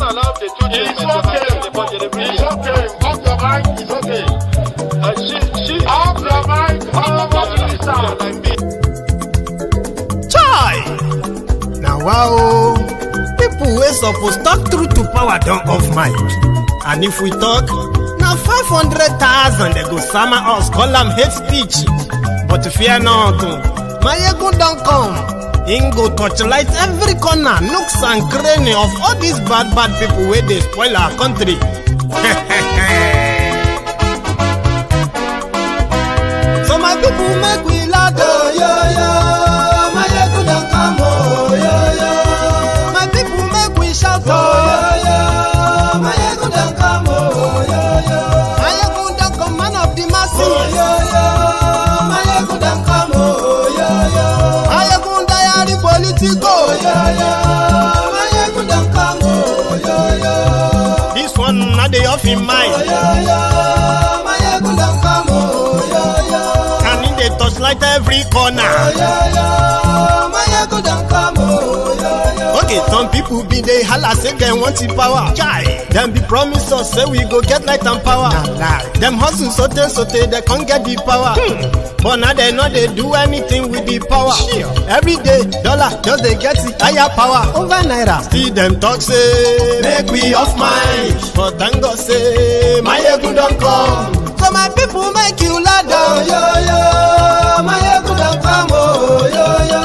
allow the children It's okay. It's okay. Off your mind. It's okay. Off your mind. Chai! Now wow, people wey suppose talk truth to power don't off mic. And if we talk, now 500,000 they go summer us, call them hate speech. But fear not, Maiyegun don't come. Him go torchlight every corner, nooks and cranny of all these bad people where they spoil our country. So my people make we loud, oh, yo, yo. Maiyegun don't come, oh, yo, yo. My people make we shout, oh, yo, yo. Maiyegun don't come, oh, yo, yo. Maiyegun don't come, man of the masses, oh, yo, yo. Maiyegun don't come, oh, yo, yo. Maiyegun diary politico, oh, yo, yo. Maiyegun don't come, oh, yo, yo. This one not the off in mind, oh, yo, yo. Maiyegun don't come, oh, yo, yo. And in the touchlight every corner, oh, yo, yo. Maiyegun don't come, oh, yo, yo. Okay, some people be they holla say they want the power. Chai. Them be promise us say we go get light and power. Nah. Them hustle sote they can't get the power. But now they know they do anything with the power. Sure. Every day, dollar just they get the higher power over naira. See them talk say make we off mind. But thank God say Maiyegun don't come. So my people make you loud, oh, yo, yo. Maiyegun don't come, oh, yo, yo.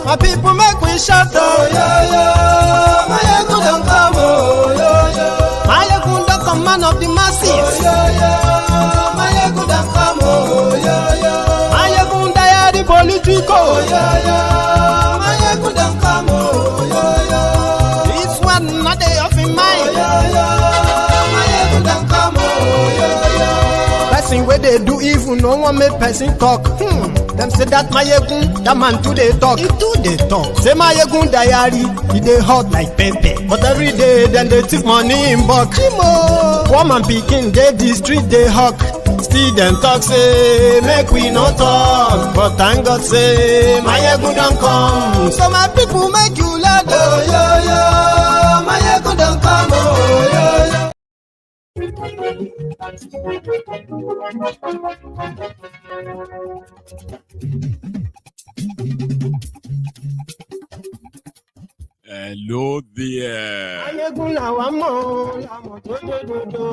My people make we shout, oh, yo, yo. Maiyegun don't come, oh, yo, yo. Maiyegun don't come, man of the masses, oh, yo, yo. Maiyegun don't come, oh, yo, yo. Maiyegun diary politico, oh, yo, yo. Maiyegun don't come, oh, yo, yo. This one not the off in mind, oh, yo, yo. Maiyegun don't come, oh, yo, yo. Person where they do evil, no one make person talk. Them say that Maiyegun, that man too they talk. He too they talk. Say Maiyegun diary, he they hot like pepper. But every day, then they take money in bulk. Woman picking, they the street they hawk. Still them talk say, make we no talk. But thank God say, Maiyegun don't come. So my people make you loud, oh, yo, yo. Maiyegun don't come, oh, yo, yo. Hello there. Maiyegun làwa mọ̀, làmọ̀ tó dòdòdò.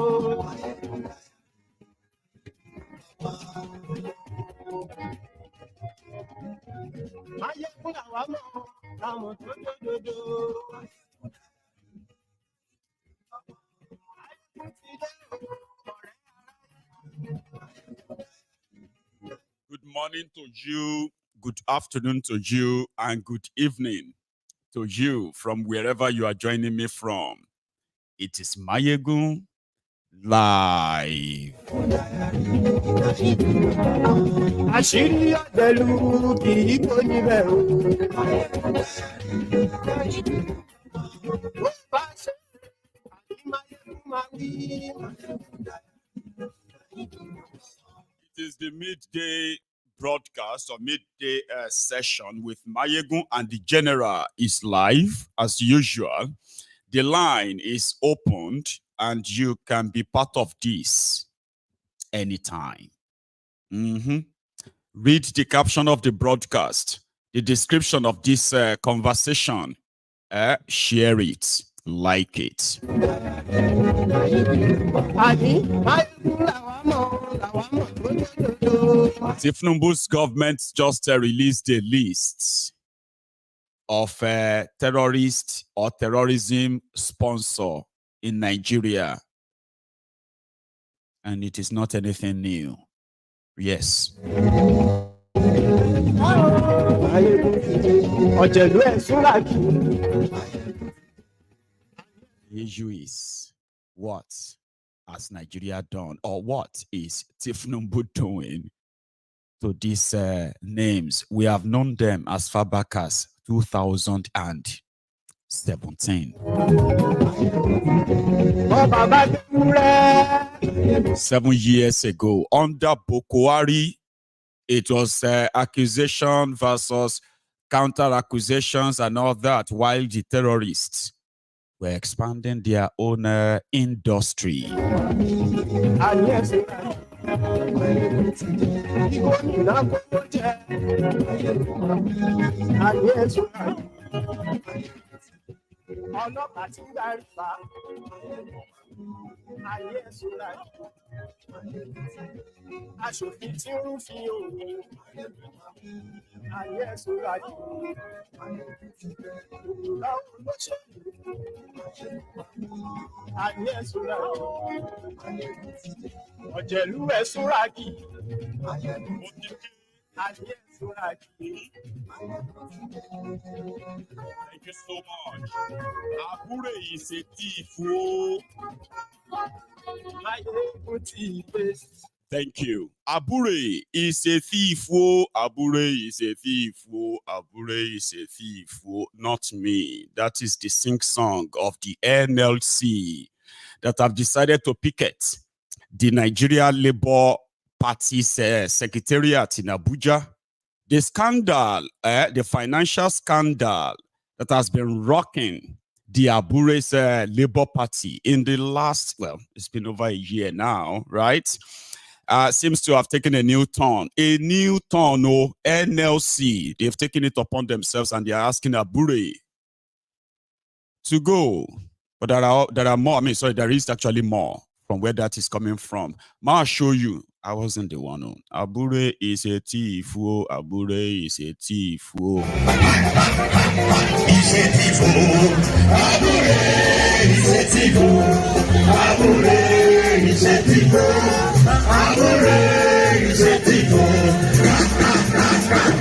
Maiyegun làwa mọ̀, làmọ̀ tó dòdòdò. Good morning to you, good afternoon to you, and good evening to you from wherever you are joining me from. It is Maiyegun Live. Àṣírí ọ̀dẹ̀lú kì í kó níbẹ̀ o. It is the midday broadcast or midday session with Maiyegun and the General is live as usual. The line is opened and you can be part of this anytime. Read the caption of the broadcast, the description of this conversation, share it, like it. Tinubu's government just released a list of terrorist or terrorism sponsor in Nigeria. And it is not anything new. Yes. The issue is, what has Nigeria done, or what is Tinubu doing to these names? We have known them as far back as 2017. 7 years ago, under Boko Haram, it was accusation versus counter accusations and all that, while the terrorists were expanding their own industry. Thank you so much. Abure is a thief. Thank you. Abure is a thief. Abure is a thief. Abure is a thief. Not me. That is the sing song of the NLC that have decided to picket the Nigeria Labour Party's secretariat in Abuja. The scandal, the financial scandal that has been rocking the Abure's Labour Party in the last, well, it's been over a year now, right? Seems to have taken a new turn. A new turn, oh, NLC. They've taken it upon themselves and they are asking Abure to go. But there are more. I mean, sorry, there is actually more from where that is coming from. I'll show you. I wasn't the one. Oh. Abure is a thief. Oh. Abure is a thief. Oh. He's a thief. Abure is a thief. Abure is a thief. Abure is a thief.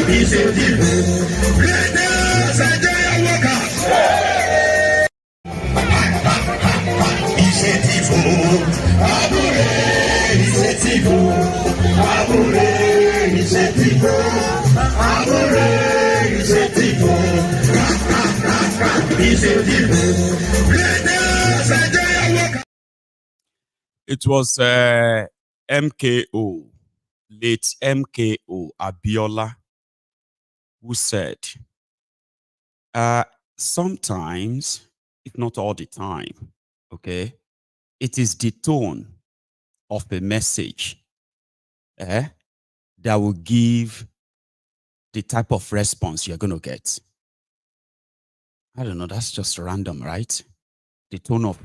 He's a thief. Leaders and their workers. He's a thief. Abure is a thief. Abure is a thief. Abure is a thief. He's a thief. Leaders and their workers. It was MKO, late MKO Abiola, who said, sometimes, if not all the time, okay, it is the tone of a message that will give the type of response you're going to get. I don't know, that's just random, right? The tone of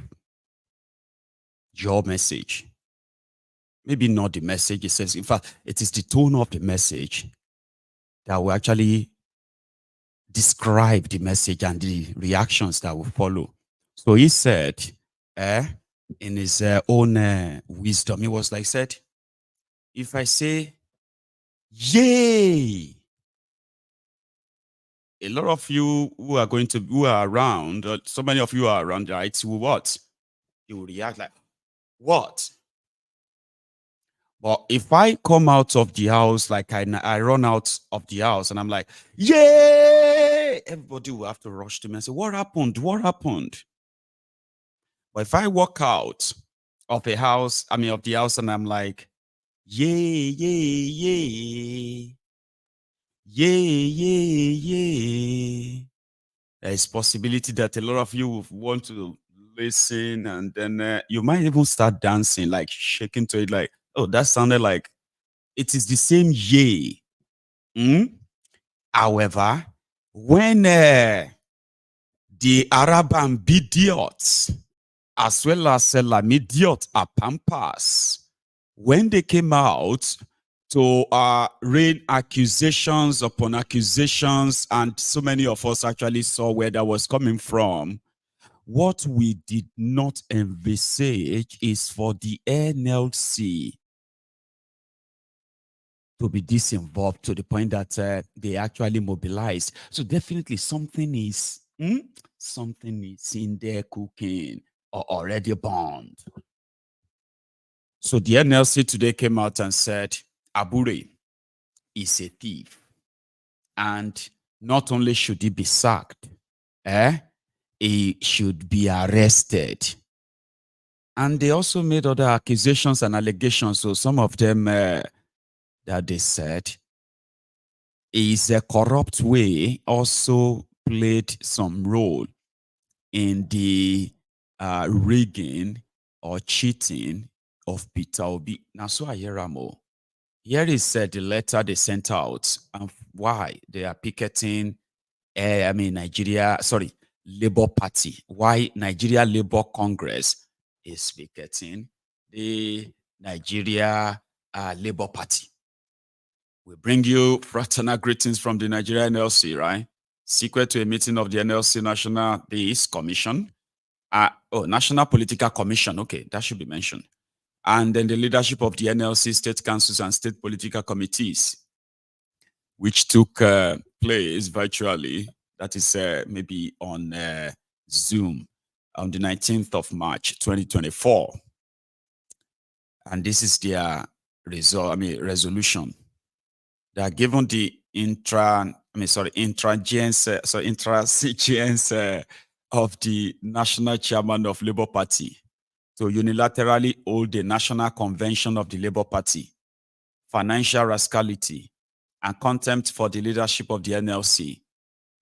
your message. Maybe not the message it says. In fact, it is the tone of the message that will actually describe the message and the reactions that will follow. So he said, in his own wisdom, he was like, said, if I say, yay, a lot of you who are around, so many of you are around, right? Will what? You will react like, what? But if I come out of the house, like I run out of the house and I'm like, yay, everybody will have to rush to me and say, what happened? What happened? But if I walk out of the house, and I'm like, yay, yay, yay, yay, yay, yay, there is possibility that a lot of you will want to listen, and then you might even start dancing, like shaking to it, like, oh, that sounded like it is the same yay. However, when the Araban Bidiots, as well as Lamidiot Apampas, when they came out to rain accusations upon accusations, and so many of us actually saw where that was coming from, what we did not envisage is for the NLC to be disinvolved to the point that they actually mobilized. So definitely something is in there cooking or already burned. So the NLC today came out and said, Abure is a thief. And not only should he be sacked, he should be arrested. And they also made other accusations and allegations. So some of them that they said is a corrupt way also played some role in the rigging or cheating of Peter Obi. Now, so I hear more. Here is the letter they sent out and why they are picketing. Labour Party. Why Nigeria Labour Congress is picketing the Nigeria Labour Party. We bring you fraternal greetings from the Nigeria NLC, right? Secret to a meeting of the NLC National Commission. National Political Commission. Okay, that should be mentioned. And then the leadership of the NLC state councils and state political committees, which took place virtually. That is maybe on Zoom on the 19th of March, 2024. And this is their resolution. They are given the intransigence of the national chairman of Labour Party to unilaterally hold the national convention of the Labour Party, financial rascality, and contempt for the leadership of the NLC.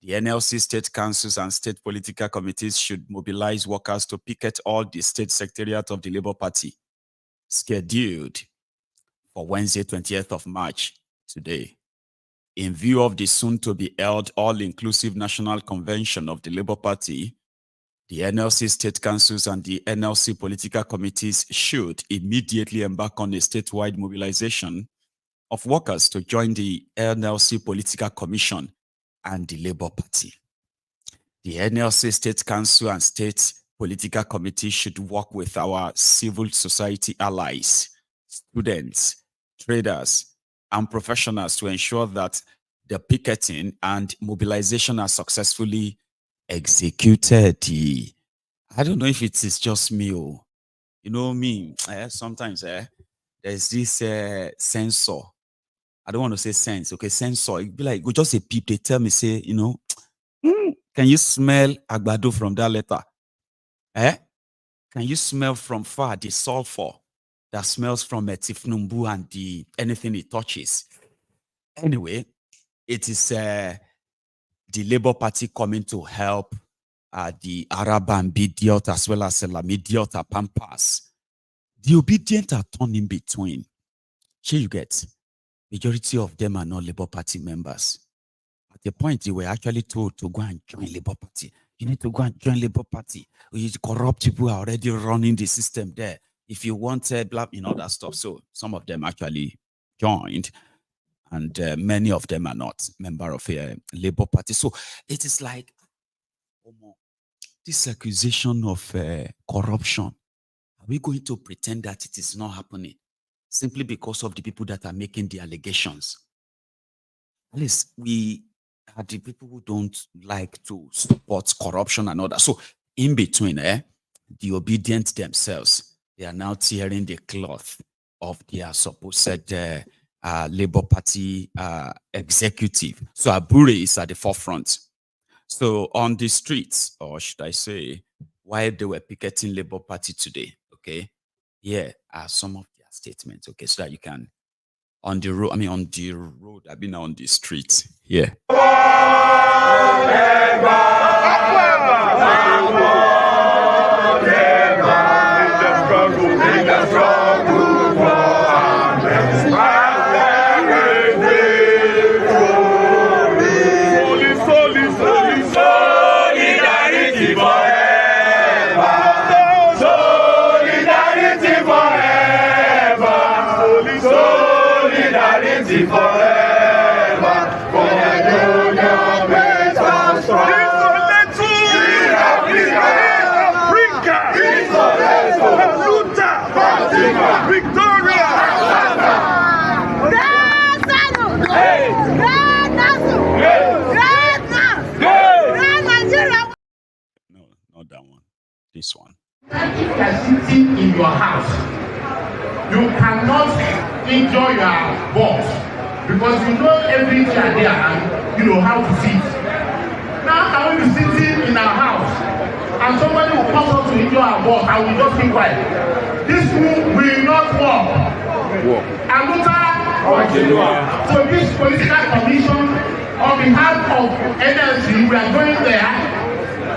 The NLC state councils and state political committees should mobilize workers to picket all the state secretariat of the Labour Party, scheduled for Wednesday, 20th of March, today. In view of the soon-to-be-held all-inclusive national convention of the Labour Party, the NLC state councils and the NLC political committees should immediately embark on a statewide mobilization of workers to join the NLC political commission and the Labour Party. The NLC State Council and State Political Committee should work with our civil society allies, students, traders, and professionals to ensure that the picketing and mobilization are successfully executed. I don't know if it is just me. You know me, sometimes there's this censor. I don't want to say sense, okay, censor. It'd be like, go just a peep, they tell me, say, can you smell agbado from that letter? Can you smell from far the sulfur that smells from Tifnumbu and anything it touches? Anyway, it is the Labour Party coming to help the Arab and Bidiot as well as Lamidiot Pampas. The Obedients are torn in between. Here you get. Majority of them are not Labour Party members. At the point, they were actually told to go and join Labour Party. You need to go and join Labour Party. Corrupt people are already running the system there. If you want blah, that stuff. So some of them actually joined, and many of them are not member of a Labour Party. So it is like this accusation of corruption. Are we going to pretend that it is not happening simply because of the people that are making the allegations? At least we are the people who don't like to support corruption and all that. So in between, the Obedients themselves, they are now tearing the cloth of their supposed Labour Party executive. So Abure is at the forefront. So on the streets, or should I say, while they were picketing Labour Party today, okay, here are some of their statements, okay, so that you can, on the road, I've been on the streets, yeah. This one. If you are sitting in your house, you cannot enjoy your boss because you know every chair there and you know how to sit. Now I will be sitting in our house and somebody will come up to enjoy our boss and we just keep quiet. This room will not work. So this political commission on behalf of NLC, we are going there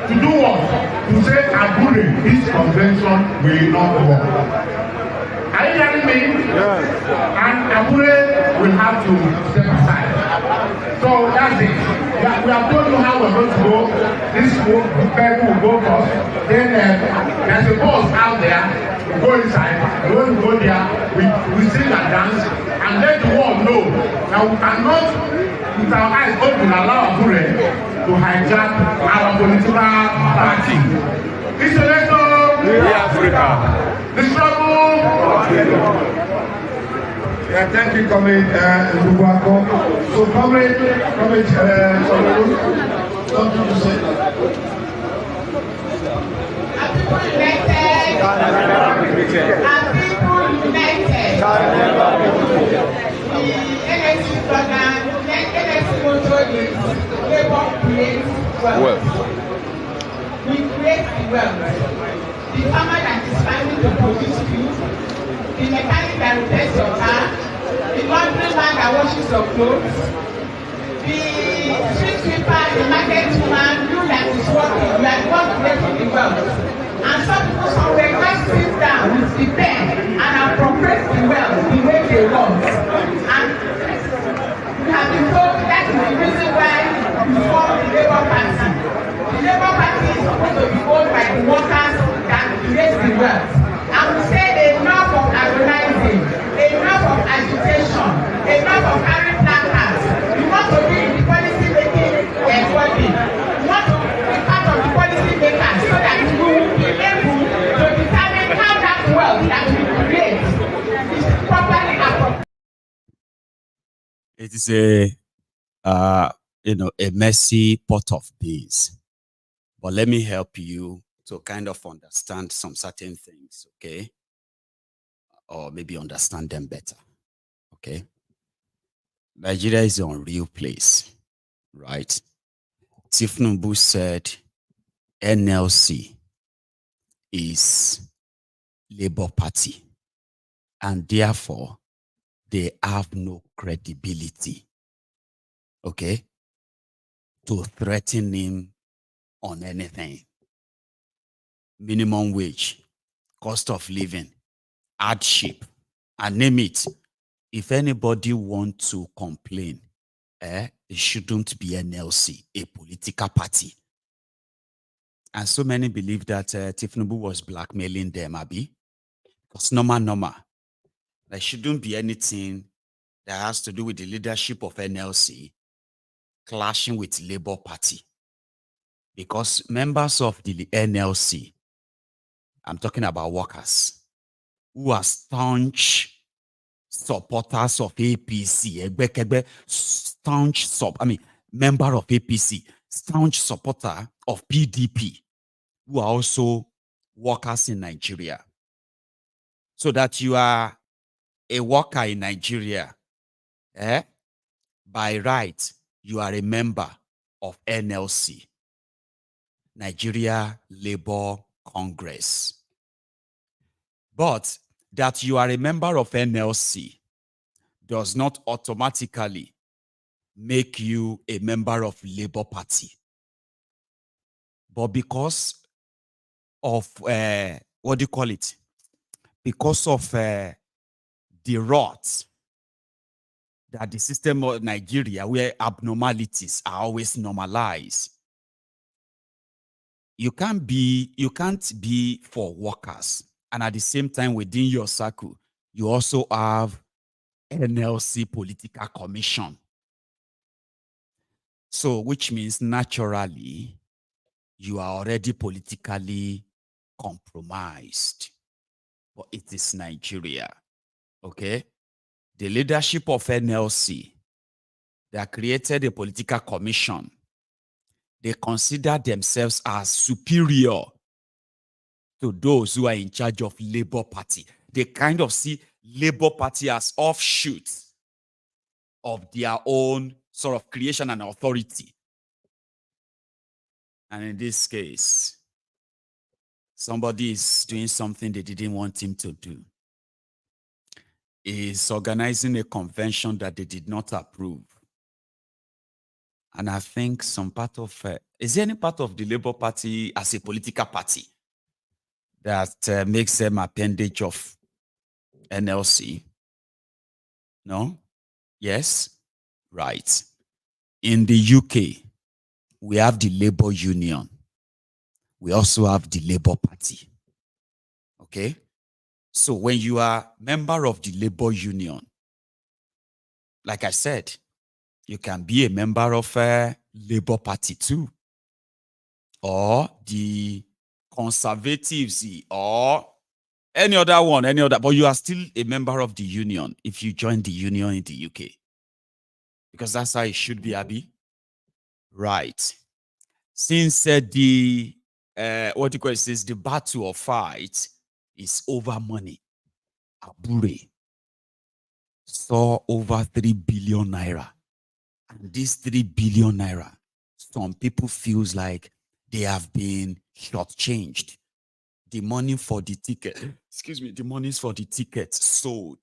to do what? to say Abure, this convention will not work. Are you hearing me? Yes. And Abure will have to step aside. So that's it. We have told you how we're going to go. This person will go first. Then there's a bus out there. We go inside. When we go there, we sing and dance and let the world know that we cannot, with our eyes open, allow Abure to hijack our political party. It's a lesson. Free Africa. The struggle. Yeah, thank you, Comrade Ndubuako. So, Comrade, something to say? Are people united? Are people united? The NLC slogan, NLC motto is labor creates wealth. We create the wealth. The farmer that is farming to produce food, the mechanic that repairs your car, the laundry man that washes your clothes, the street sweeper, the market woman, you that is working, you are the one creating the wealth. And some people somewhere just sit down with the pen and appropriate the wealth the way they want. And we have been told that is the reason why we form the Labour Party. The Labour Party is supposed to be owned by the workers that create the wealth. And we say enough of agonizing, enough of agitation, enough of carrying placards. We want to be in the policy making body. We want to be part of the policy makers so that we will be able to determine how that wealth that we create is properly appropriate. It is a messy pot of beans. But let me help you to kind of understand some certain things, okay? Or maybe understand them better, okay? Nigeria is an unreal place, right? Tinubu said NLC is Labour Party, and therefore they have no credibility, okay, to threaten him on anything. Minimum wage, cost of living, hardship, and name it. If anybody wants to complain, it shouldn't be NLC, a political party. And so many believe that Tinubu was blackmailing them, Abi. Because normal. There shouldn't be anything that has to do with the leadership of NLC clashing with Labour Party. Because members of the NLC, I'm talking about workers, who are staunch supporters of APC, member of APC, staunch supporter of PDP, who are also workers in Nigeria. So that you are a worker in Nigeria, by right, you are a member of NLC, Nigeria Labour Congress. But that you are a member of NLC does not automatically make you a member of Labour Party. But because of, because of the rot that the system of Nigeria, where abnormalities are always normalized, you can't be for workers. And at the same time, within your circle, you also have NLC Political Commission. So, which means naturally, you are already politically compromised. But it is Nigeria, okay? The leadership of NLC that created a political commission, they consider themselves as superior to those who are in charge of Labour Party. They kind of see Labour Party as offshoots of their own sort of creation and authority. And in this case, somebody is doing something they didn't want him to do. He is organizing a convention that they did not approve. And I think some part of, is there any part of the Labour Party as a political party that makes them appendage of NLC? No? Yes? Right. In the UK, we have the Labour Union. We also have the Labour Party. Okay? So when you are member of the Labour Union, like I said, you can be a member of a Labour Party too, or the Conservatives, or any other one, but you are still a member of the union if you join the union in the UK. Because that's how it should be, Abby. Right. Since the what do you call it, says the battle or fight is over money, Abure saw over 3 billion naira. And this 3 billion naira, some people feels like they have been shortchanged. The money for the ticket, excuse me, the monies for the tickets sold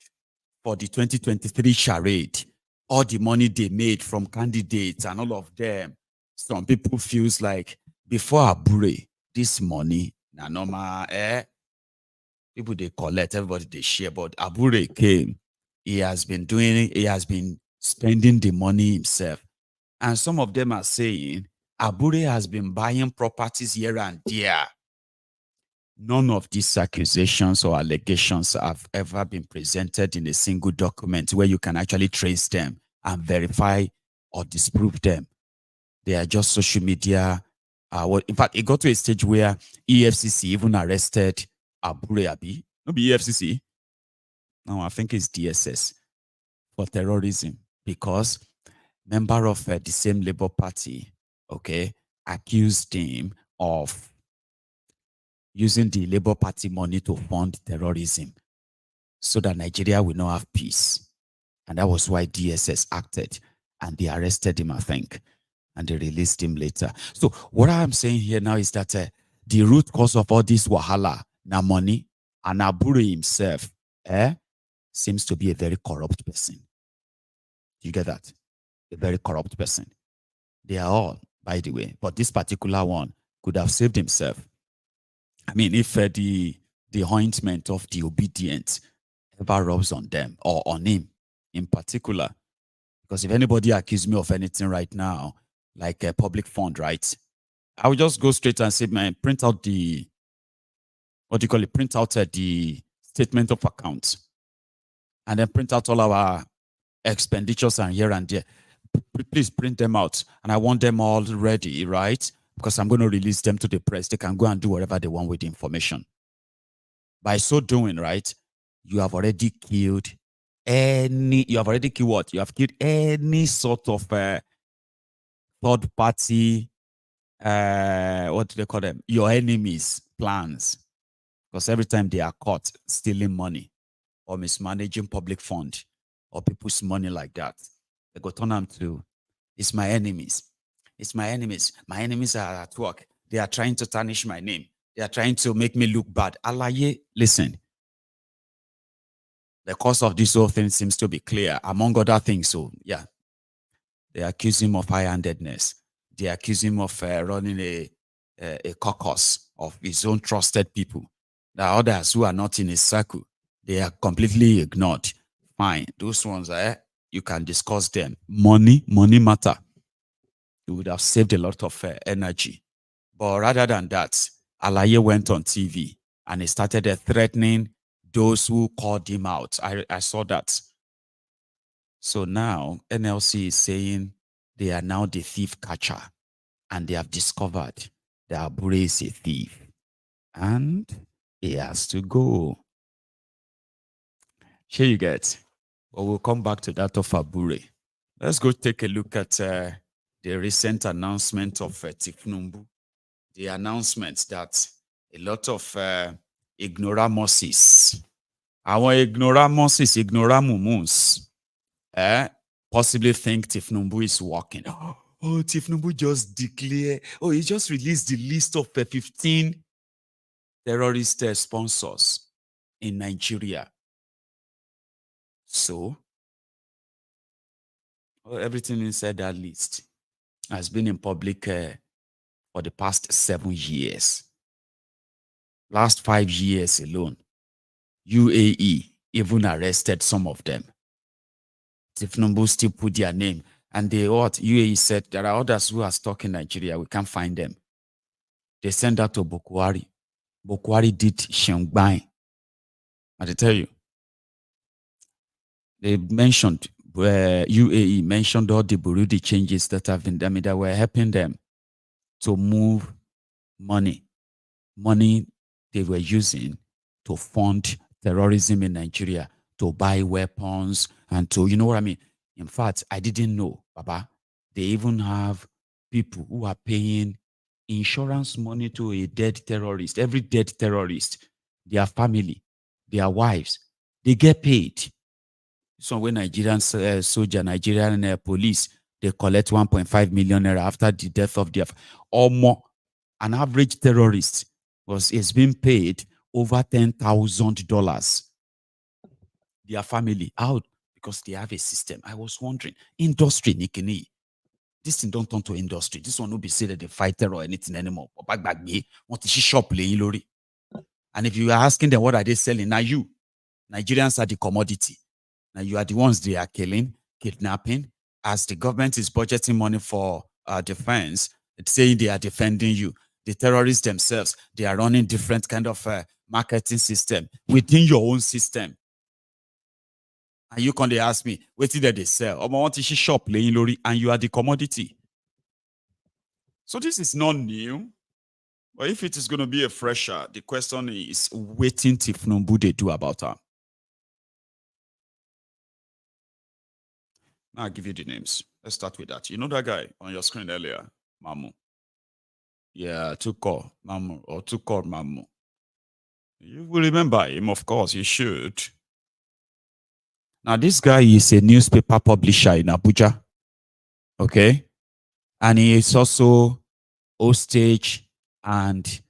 for the 2023 charade, all the money they made from candidates and all of them, some people feels like before Abure, this money, na normal, people they collect, everybody they share, but Abure came, he has been spending the money himself. And some of them are saying Abure has been buying properties here and there. None of these accusations or allegations have ever been presented in a single document where you can actually trace them and verify or disprove them. They are just social media. In fact, it got to a stage where EFCC even arrested Abure Abi. No, be EFCC. No, I think it's DSS for terrorism, because member of the same Labour Party, okay, accused him of using the Labour Party money to fund terrorism so that Nigeria will not have peace. And that was why DSS acted, and they arrested him, I think, and they released him later. So what I'm saying here now is that the root cause of all this wahala, na money, and Abure himself, seems to be a very corrupt person. You get that? A very corrupt person. They are all, by the way, but this particular one could have saved himself. I mean, if the ointment of the Obidients ever rubs on them or on him in particular, because if anybody accuses me of anything right now, like a public fund, right, I will just go straight and say, man, print out the, what do you call it? Print out the statement of accounts, and then print out all our expenditures and here and there. Please print them out, and I want them all ready, right? Because I'm going to release them to the press. They can go and do whatever they want with the information. By so doing, right, you have already killed you have already killed what? You have killed any sort of third party, what do they call them? Your enemies' plans. Because every time they are caught stealing money or mismanaging public fund or people's money like that, they go turn them to, it's my enemies. It's my enemies. My enemies are at work. They are trying to tarnish my name. They are trying to make me look bad. Alaye, listen. The cause of this whole thing seems to be clear, among other things. So, yeah, they accuse him of high-handedness. They accuse him of running a caucus of his own trusted people. There are others who are not in his circle. They are completely ignored. Fine. Those ones, you can discuss them. Money matter. You would have saved a lot of energy. But rather than that, Alaye went on TV and he started threatening those who called him out. I saw that. So now NLC is saying they are now the thief catcher, and they have discovered that Abure is a thief and he has to go. Here you get. But we'll come back to that of Abure. Let's go take a look at the recent announcement of Tinubu. The announcement that a lot of ignoramuses, ignoramumus, possibly think Tinubu is working. Oh, Tinubu just declared, he just released the list of 15 terrorist sponsors in Nigeria. So, everything inside that list has been in public for the past 7 years. Last 5 years alone, UAE even arrested some of them. Tinubu still put their name. And they what? UAE said there are others who are stuck in Nigeria. We can't find them. They sent that to Bokwari. Bokwari did Shengbang. I tell you, they mentioned, UAE mentioned all the Burundi changes that have been, that were helping them to move money they were using to fund terrorism in Nigeria, to buy weapons, and to, you know what I mean? In fact, I didn't know, Baba, they even have people who are paying insurance money to a dead terrorist. Every dead terrorist, their family, their wives, they get paid. So when Nigerian soldier, Nigerian police, they collect 1.5 million naira after the death of their, or more. An average terrorist is being paid over $10,000. Their family out because they have a system. I was wondering, industry, Nikini, this thing don't turn to industry. This one will be said that they fighter or anything anymore. Want to shop lori. And if you are asking them what are they selling, now you Nigerians are the commodity. Now you are the ones they are killing, kidnapping. As the government is budgeting money for defense, it's saying they are defending you. The terrorists themselves, they are running different kind of marketing system within your own system. And you can they ask me, what did they sell? I want to shop laying lori, and you are the commodity. So this is not new. But if it is going to be a fresher, the question is waiting till Tinubu they do about her. Now I'll give you the names. Let's start with that. You know that guy on your screen earlier, Mamu. Yeah, Tukur, Mamu, or Tukur, Mamu. You will remember him, of course, you should. Now, this guy is a newspaper publisher in Abuja. Okay? And he is also hostage and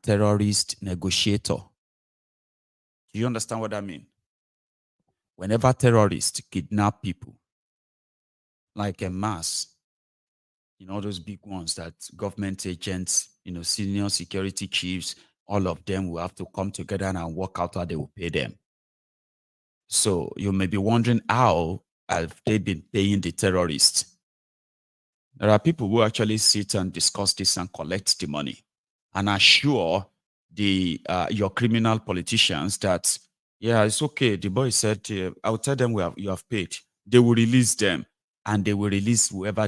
terrorist negotiator. Do you understand what I mean? Whenever terrorists kidnap people, like a mass, those big ones that government agents, senior security chiefs, all of them will have to come together and work out how they will pay them. So you may be wondering, how have they been paying the terrorists? There are people who actually sit and discuss this and collect the money and assure your criminal politicians that, yeah, it's okay. The boy said, I'll tell them you have paid. They will release them, and they will release whoever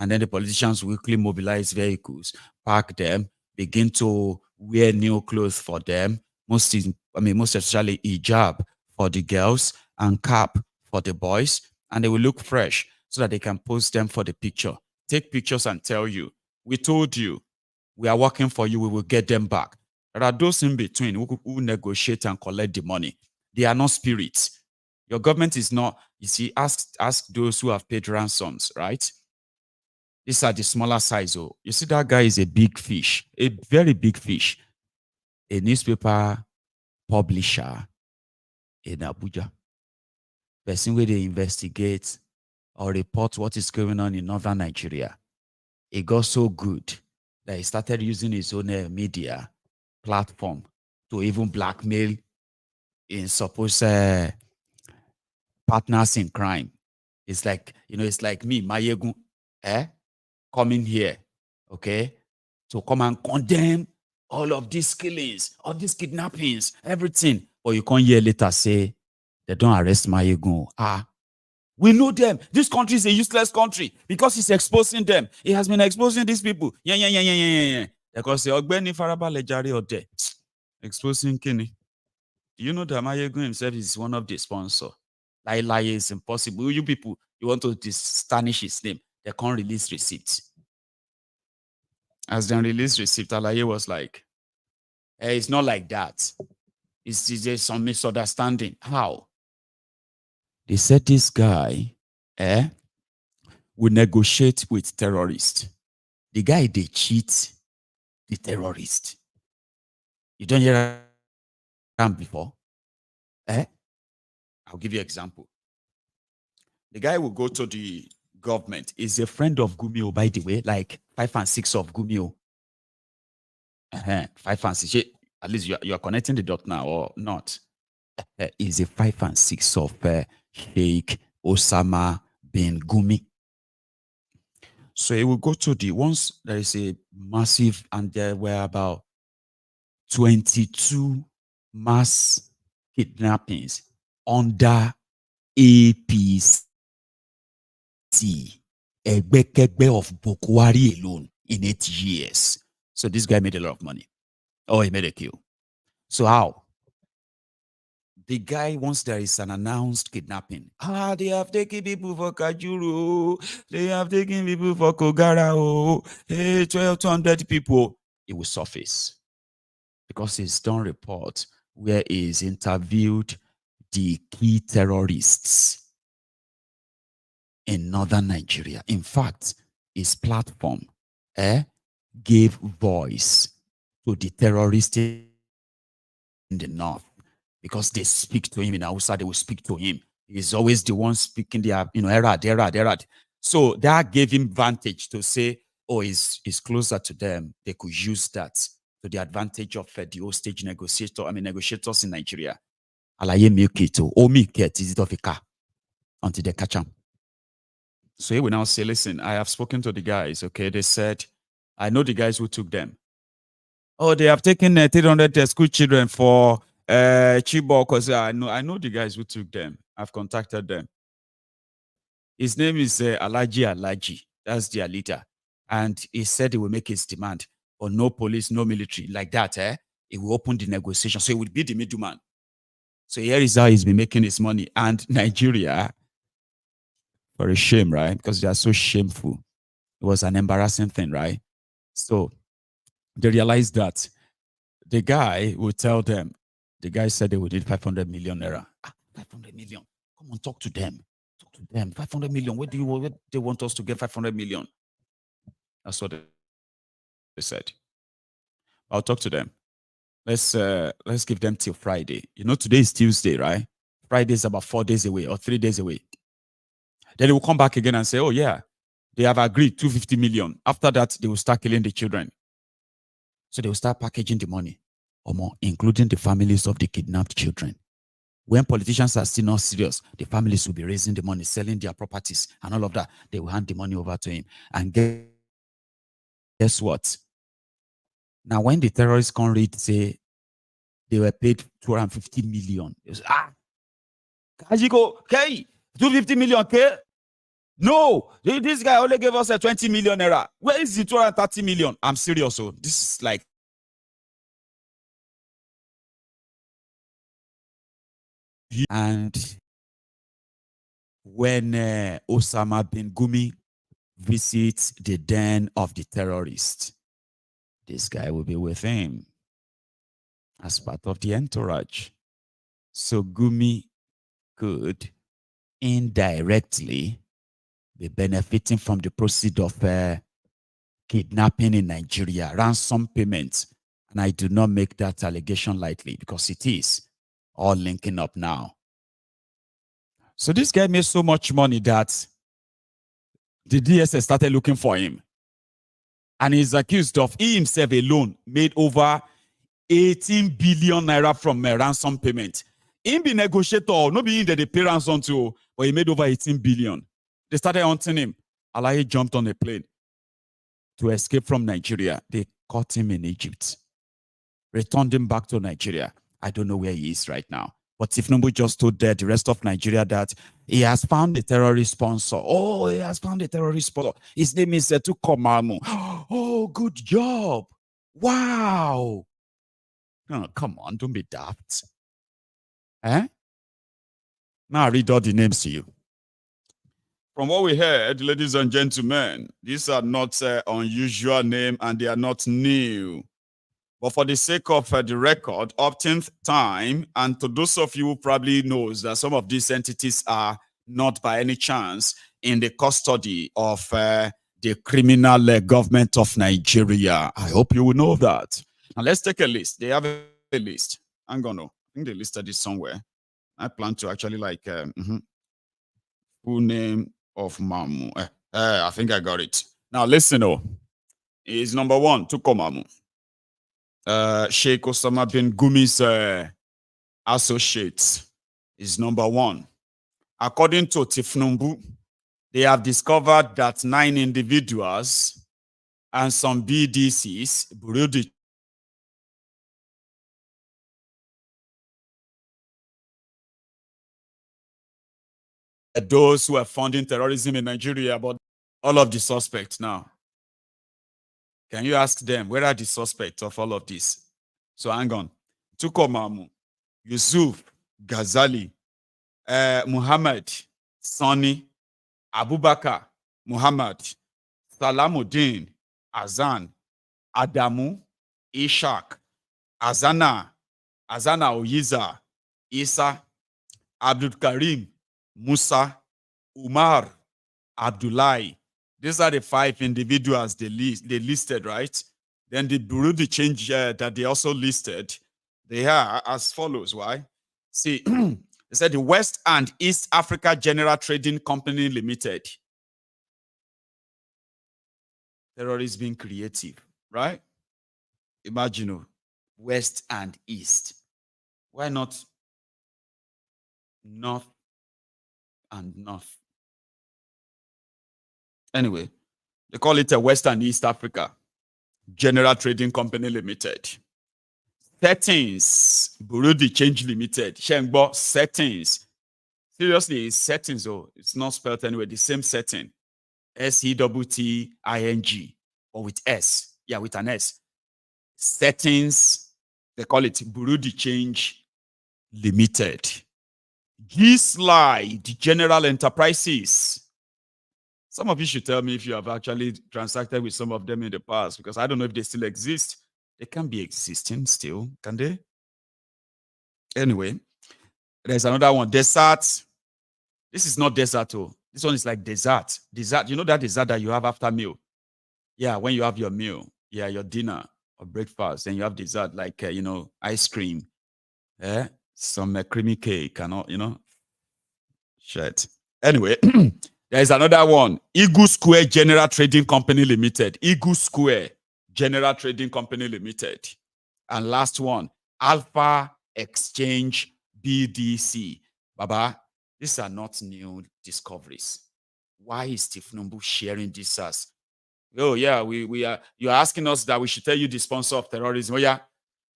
and then the politicians will quickly mobilize vehicles, park them, begin to wear new clothes for them, most especially hijab for the girls and cap for the boys, and they will look fresh so that they can post them for the picture. Take pictures and tell you, we told you, we are working for you, we will get them back. There are those in between who negotiate and collect the money. They are not spirits. Your government is not, you see, ask those who have paid ransoms, right? These are the smaller size. Oh, you see, that guy is a big fish, a very big fish, a newspaper publisher in Abuja. Person where they investigate or report what is going on in northern Nigeria. It got so good that he started using his own media platform to even blackmail in supposed partners in crime. It's like, it's like me, Maiyegun, coming here, okay, to come and condemn all of these killings, all these kidnappings, everything. But you can't hear later say, they don't arrest Maiyegun. We know them. This country is a useless country because he's exposing them. He has been exposing these people. Yeah. Because the Ogbeni Farabale Jari Ode exposing Kenny. Do you know that Maiyegun himself is one of the sponsors? Lie is impossible. You people, you want to tarnish his name. They can't release receipts. As they released receipt, Alaye was like, hey, it's not like that. It's just some misunderstanding. How? They said this guy will negotiate with terrorists. The guy, they cheat the terrorist. You don't hear that before? I'll give you an example. The guy will go to the government. Is a friend of Gumio, by the way, like 5 and 6 of Gumio. 5 and 6. At least you are connecting the dot now or not. Is a 5 and 6 of Sheikh Osama bin Gumi. So it will go to the once there is a massive, and there were about 22 mass kidnappings under APC, Egbekegbe of Bokwari alone in 8 years. So this guy made a lot of money. Oh, he made a kill. So how? The guy, once there is an announced kidnapping, they have taken people for Kajuru, they have taken people for Kogara, 1,200 people, it will surface. Because he's done report where he's interviewed the key terrorists in northern Nigeria. In fact, his platform gave voice to the terrorists in the north. Because they speak to him in Hausa, they will speak to him. He's always the one speaking their, Erad. So that gave him vantage to say, oh, he's closer to them. They could use that to the advantage of the hostage negotiators in Nigeria. Alaye Milkito, Omiket is it of a car until they catch him. So he will now say, listen, I have spoken to the guys, okay? They said, I know the guys who took them. Oh, they have taken 300 school children for Chibok, because I know the guys who took them. I've contacted them. His name is Alaji. That's their leader. And he said he will make his demand on no police, no military. Like that, he will open the negotiation. So he would be the middleman. So here is how he's been making his money. And Nigeria, for a shame, right? Because they are so shameful. It was an embarrassing thing, right? So they realized that the guy will tell them, the guy said they would need 500 million naira. 500 million. Come on, talk to them. Talk to them. 500 million. Where they want us to get 500 million? That's what they said. I'll talk to them. Let's give them till Friday. Today is Tuesday, right? Friday is about 4 days away or 3 days away. Then they will come back again and say, oh yeah, they have agreed 250 million. After that, they will start killing the children. So they will start packaging the money, or more, including the families of the kidnapped children. When politicians are still not serious, the families will be raising the money, selling their properties, and all of that. They will hand the money over to him. And guess what? Now, when the terrorists come read, say they were paid 250 million, they say, Kajiko, okay, 250 million, okay? No, this guy only gave us a 20 million naira. Where is the 230 million? I'm serious. So this is like, and when Osama bin Gumi visits the den of the terrorist, this guy will be with him as part of the entourage. So Gumi could indirectly be benefiting from the proceeds of kidnapping in Nigeria, ransom payments. And I do not make that allegation lightly, because it is all linking up now. So this guy made so much money that the DSS started looking for him. And he's accused of, he himself alone made over 18 billion naira from a ransom payment. He be negotiator, not being that they pay ransom to, but he made over 18 billion. They started hunting him. Alaye jumped on a plane to escape from Nigeria. They caught him in Egypt, returned him back to Nigeria. I don't know where he is right now. But if Tinubu just told the rest of Nigeria that he has found a terrorist sponsor. Oh, he has found a terrorist sponsor. His name is Tukur Mamu. Oh, good job. Wow. No, come on, don't be daft. Now I read all the names to you. From what we heard, ladies and gentlemen, these are not unusual names and they are not new. But for the sake of the record, upteenth time, and to those of you who probably knows that some of these entities are not by any chance in the custody of the criminal government of Nigeria. I hope you will know that. Now let's take a list. They have a list. I think they listed it somewhere. I plan to actually Full name of Mamu. I think I got it. Now listen, is number one, Tukur Mamu. Sheikh Osama bin Gumi's associates is number one. According to Tifnumbu, they have discovered that 9 individuals and some BDCs, Burundi, those who are funding terrorism in Nigeria, but all of the suspects now. Can you ask them, where are the suspects of all of this? So hang on. Tukur Mamu, Yusuf, Ghazali, Muhammad, Sani, Abubakar, Muhammad, Salamuddin, Azan, Adamu, Ishaq, Azana Oyiza, Isa, Abdul Karim, Musa, Umar, Abdullahi. These are the 5 individuals they listed, right? Then the Burundi change that they also listed, they are as follows. Why? See, they said the West and East Africa General Trading Company Limited. Terrorists being creative, right? Imagine West and East. Why not North and North? Anyway, they call it a West and East Africa General Trading Company Limited. Settings, Burundi Change Limited. Shengbo settings. Seriously, it's settings, it's not spelled anyway. The same setting. SETTING, or with S. Yeah, with an S. Settings, they call it Burundi Change Limited. G-Slide General Enterprises. Some of you should tell me if you have actually transacted with some of them in the past, because I don't know if they still exist. They can be existing still, can they? Anyway, there's another one. Desert. This is not desert. This one is like dessert. Dessert. You know that dessert that you have after meal? Yeah, when you have your meal. Yeah, your dinner or breakfast. Then you have dessert like, ice cream. Some creamy cake and shit. Anyway, there is another one. Eagle Square General Trading Company Limited. Eagle Square General Trading Company Limited. And last one, Alpha Exchange BDC. Baba, these are not new discoveries. Why is Tifnumbu sharing this as? Oh, yeah, you're asking us that we should tell you the sponsor of terrorism. Oh, yeah.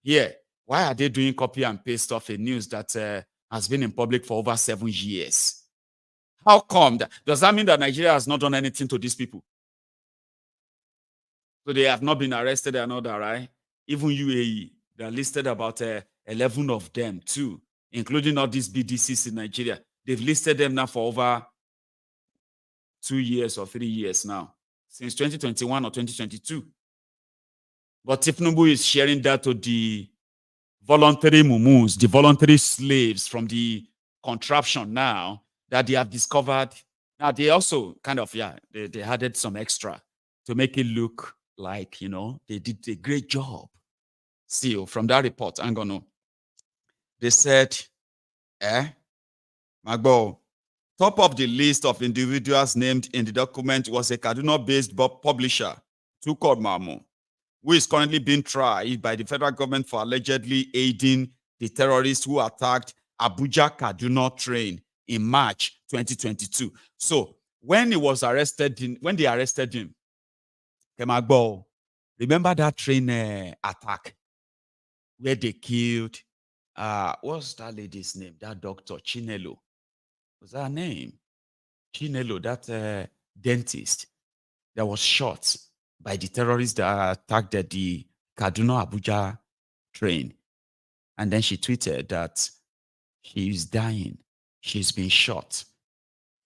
Yeah. Why are they doing copy and paste of a news that has been in public for over 7 years? How come? Does that mean that Nigeria has not done anything to these people? So they have not been arrested and all that, right? Even UAE, they are listed about 11 of them too, including all these BDCs in Nigeria. They've listed them now for over 2 years or 3 years now, since 2021 or 2022. But Tifnumbu is sharing that to the voluntary mumus, the voluntary slaves from the contraption now that they have discovered. Now they also kind of, they added some extra to make it look like, they did a great job. See, from that report, I'm gonna, they said, Magbo, top of the list of individuals named in the document was a Kaduna-based publisher, Tukur Mamu, who is currently being tried by the federal government for allegedly aiding the terrorists who attacked Abuja Kaduna train in March 2022. So when he was arrested, when they arrested him, Kemagbo, remember that train attack where they killed, what's that lady's name? That doctor, Chinelo. Was that her name? Chinelo, that dentist that was shot by the terrorists that attacked the Kaduna Abuja train. And then she tweeted that she is dying. She's been shot.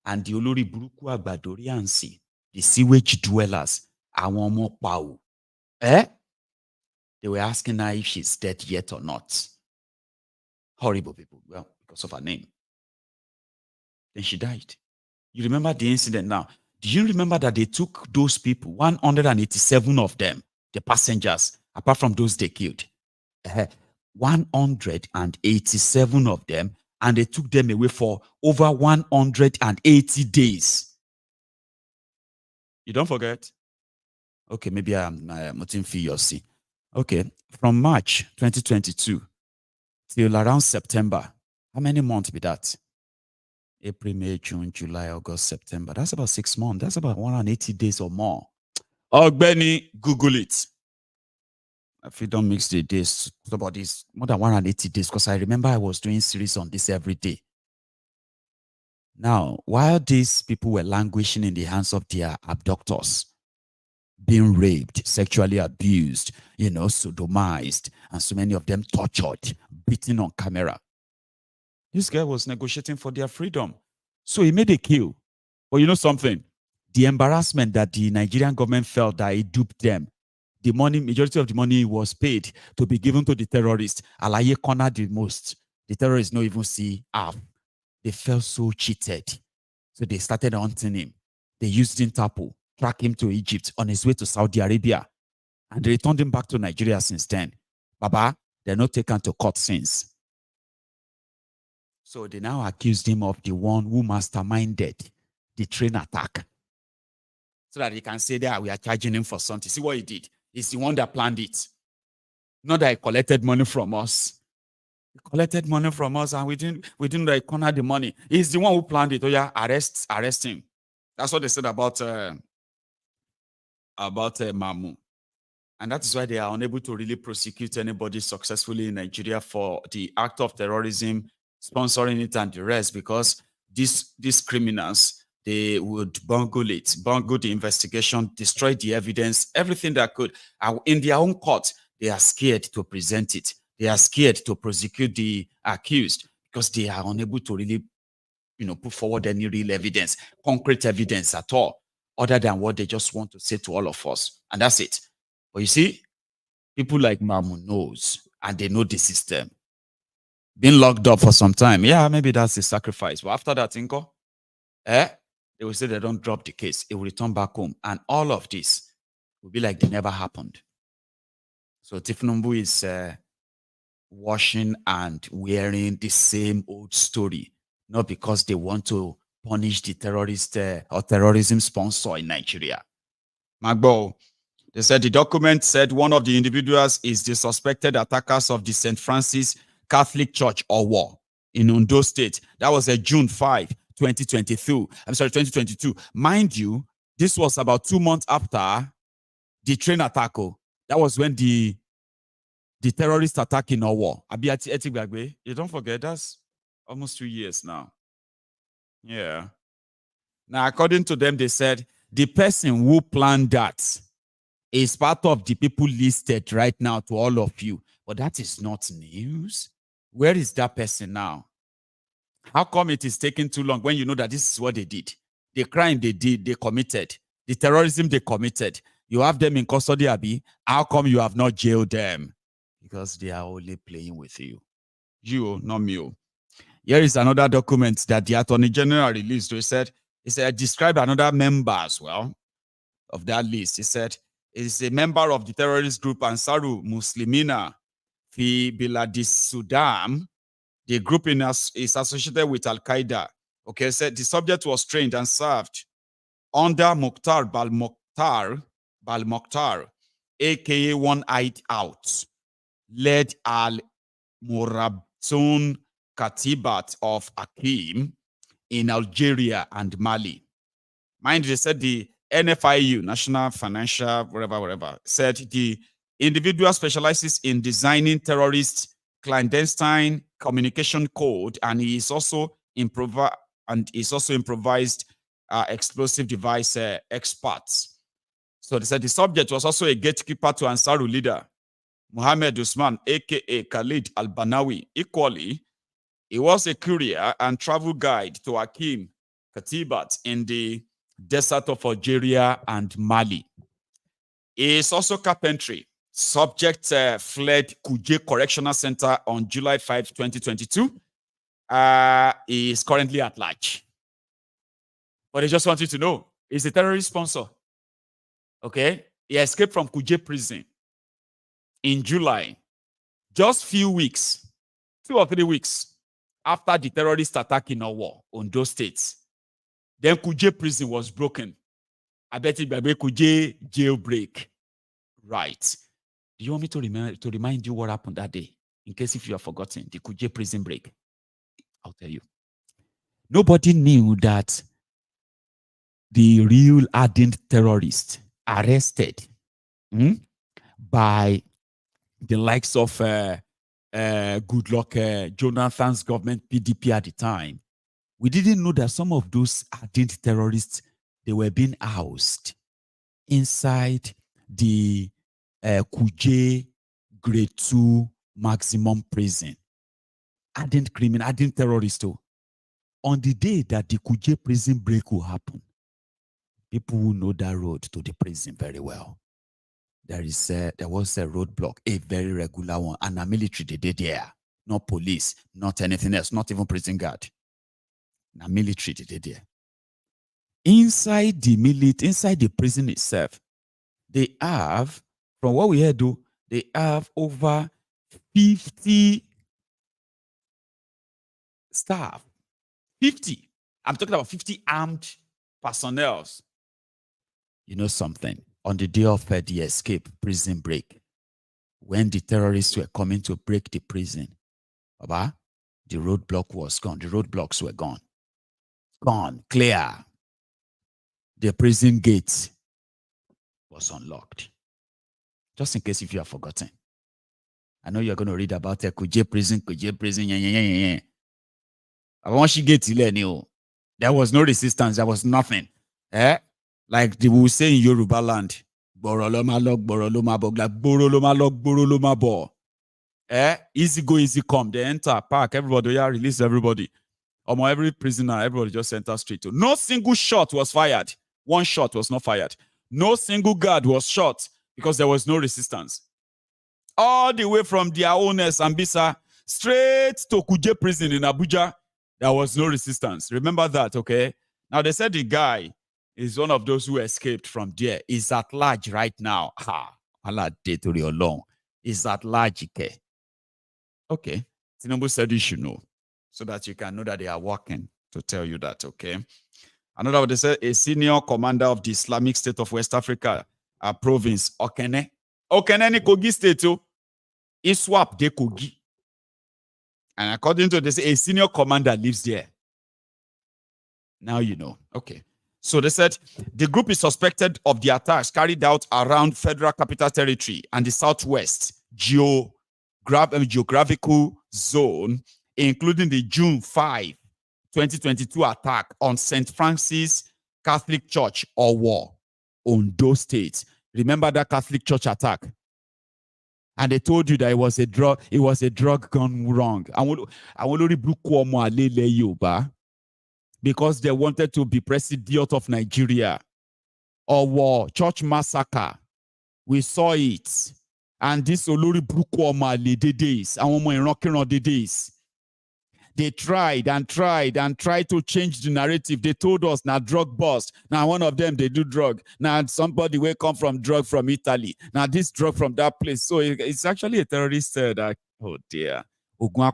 And the Olori Buruku Agbadoriansi, the sewage dwellers, Awomo Pau, they were asking her if she's dead yet or not. Horrible people. Well, because of her name. Then she died. You remember the incident now? Do you remember that they took those people, 187 of them, the passengers, apart from those they killed? 187 of them and they took them away for over 180 days. You don't forget? Okay, maybe I'm muting for your see. Okay, from March 2022 till around September, how many months be that? April, May, June, July, August, September. That's about 6 months. That's about 180 days or more. Oh, Benny, Google it. If you don't mix the days, talk about this more than 180 days, because I remember I was doing series on this every day. Now, while these people were languishing in the hands of their abductors, being raped, sexually abused, sodomized, and so many of them tortured, beaten on camera, this guy was negotiating for their freedom. So he made a kill. But you know something? The embarrassment that the Nigerian government felt that it duped them, the money, majority of the money was paid to be given to the terrorists. Alaye cornered the most. The terrorists don't even see half. They felt so cheated. So they started hunting him. They used Interpol, track him to Egypt on his way to Saudi Arabia. And they returned him back to Nigeria since then. Baba, they're not taken to court since. So they now accused him of the one who masterminded the train attack. So that he can say that we are charging him for something. See what he did? He's the one that planned it. Not that he collected money from us. He collected money from us and we didn't corner the money. He's the one who planned it. Oh yeah, arrest him. That's what they said about Mamu. And that is why they are unable to really prosecute anybody successfully in Nigeria for the act of terrorism, sponsoring it and the rest, because these criminals, they would bungle the investigation, destroy the evidence, everything that could. In their own court, they are scared to present it. They are scared to prosecute the accused because they are unable to really, put forward any real evidence, concrete evidence at all, other than what they just want to say to all of us. And that's it. But you see, people like Mamu knows, and they know the system. Being locked up for some time, yeah, maybe that's a sacrifice. But after that, they will say they don't drop the case. It will return back home. And all of this will be like they never happened. So Tinubu is washing and wearing the same old story, not because they want to punish the terrorist or terrorism sponsor in Nigeria. Magbo, they said the document said one of the individuals is the suspected attackers of the St. Francis Catholic Church or war in Ondo State. That was June 5, 2022. I'm sorry, 2022. Mind you, this was about 2 months after the train attack. That was when the terrorist attack in Owo. You don't forget, that's almost 2 years now. Yeah. Now, according to them, they said the person who planned that is part of the people listed right now to all of you. But that is not news. Where is that person now? How come it is taking too long when you know that this is what they did? The crime they did, they committed. The terrorism they committed. You have them in custody, Abi. How come you have not jailed them? Because they are only playing with you. You, not me. Here is another document that the Attorney General released. He said, describe another member as well of that list. He said, it is a member of the terrorist group Ansaru Muslimina fi Biladis Sudan. The group is associated with Al-Qaeda. Okay, said the subject was trained and served under Mukhtar Bal-Mokhtar, aka One-Eyed Out, led Al-Murabtun Katibat of Akim in Algeria and Mali. Mind you, they said the NFIU, National Financial, whatever, said the individual specializes in designing terrorist clandestine communication code, and he is also improvised explosive device experts. So they said the subject was also a gatekeeper to Ansaru leader Mohammed Usman, aka Khalid Al-Banawi. Equally, he was a courier and travel guide to Hakim Katibat in the desert of Algeria and Mali. He is also carpentry. Subject fled Kuje Correctional Center on July 5, 2022. He is currently at large. But I just want you to know, he's a terrorist sponsor. Okay? He escaped from Kuje prison in July. Just few weeks, 2 or 3 weeks after the terrorist attack in Owo, on those states. Then Kuje prison was broken. I bet it Babe Kuje jailbreak. Right. Do you want me to remind you what happened that day? In case if you have forgotten, the Kuje prison break. I'll tell you. Nobody knew that the real ardent terrorist arrested by the likes of Goodluck Jonathan's government, PDP at the time. We didn't know that some of those ardent terrorists, they were being housed inside the Kuje grade 2 maximum prison. Ardent criminal, ardent terrorist. On the day that the Kuje prison break will happen, people will know that road to the prison very well. There was a roadblock, a very regular one, and a military they did there. Not police, not anything else, not even prison guard. A military they did there. Inside the prison itself, they have, from what we heard, they have over 50 staff. 50. I'm talking about 50 armed personnel. You know something? On the day of the escape prison break, when the terrorists were coming to break the prison, the roadblock was gone. The roadblocks were gone. Gone. Clear. The prison gate was unlocked. Just in case if you have forgotten. I know you're going to read about a Kuje prison. I want she get there was no resistance. There was nothing. Like they will say in Yoruba land, easy go, easy come. They enter, park, everybody, release everybody. Every prisoner, everybody just enter straight to. No single shot was fired. One shot was not fired. No single guard was shot because there was no resistance. All the way from their owners, Ambisa, straight to Kuje prison in Abuja, there was no resistance. Remember that, okay? Now, they said the guy is one of those who escaped from there. Is at large right now. Allah datori alone. Is at large, okay? Tinubu said you should know, so that you can know that they are working to tell you that, okay? Another one, they said a senior commander of the Islamic State of West Africa province, Okene ni Kogi State, Iswap de Kogi. And according to this, a senior commander lives there. Now you know. Okay. So they said the group is suspected of the attacks carried out around Federal Capital Territory and the Southwest geographical zone, including the June 5, 2022 attack on St. Francis Catholic Church, Owo, Ondo State. Remember that Catholic Church attack? And they told you that it was a drug gone wrong. Because they wanted to be president of Nigeria. Or church massacre. We saw it. And this Olori Brukwoma the days. The days. They tried to change the narrative. They told us now drug bust. Now one of them they do drug. Now somebody will come from drug from Italy. Now this drug from that place. So it's actually a terrorist that oh dear. Because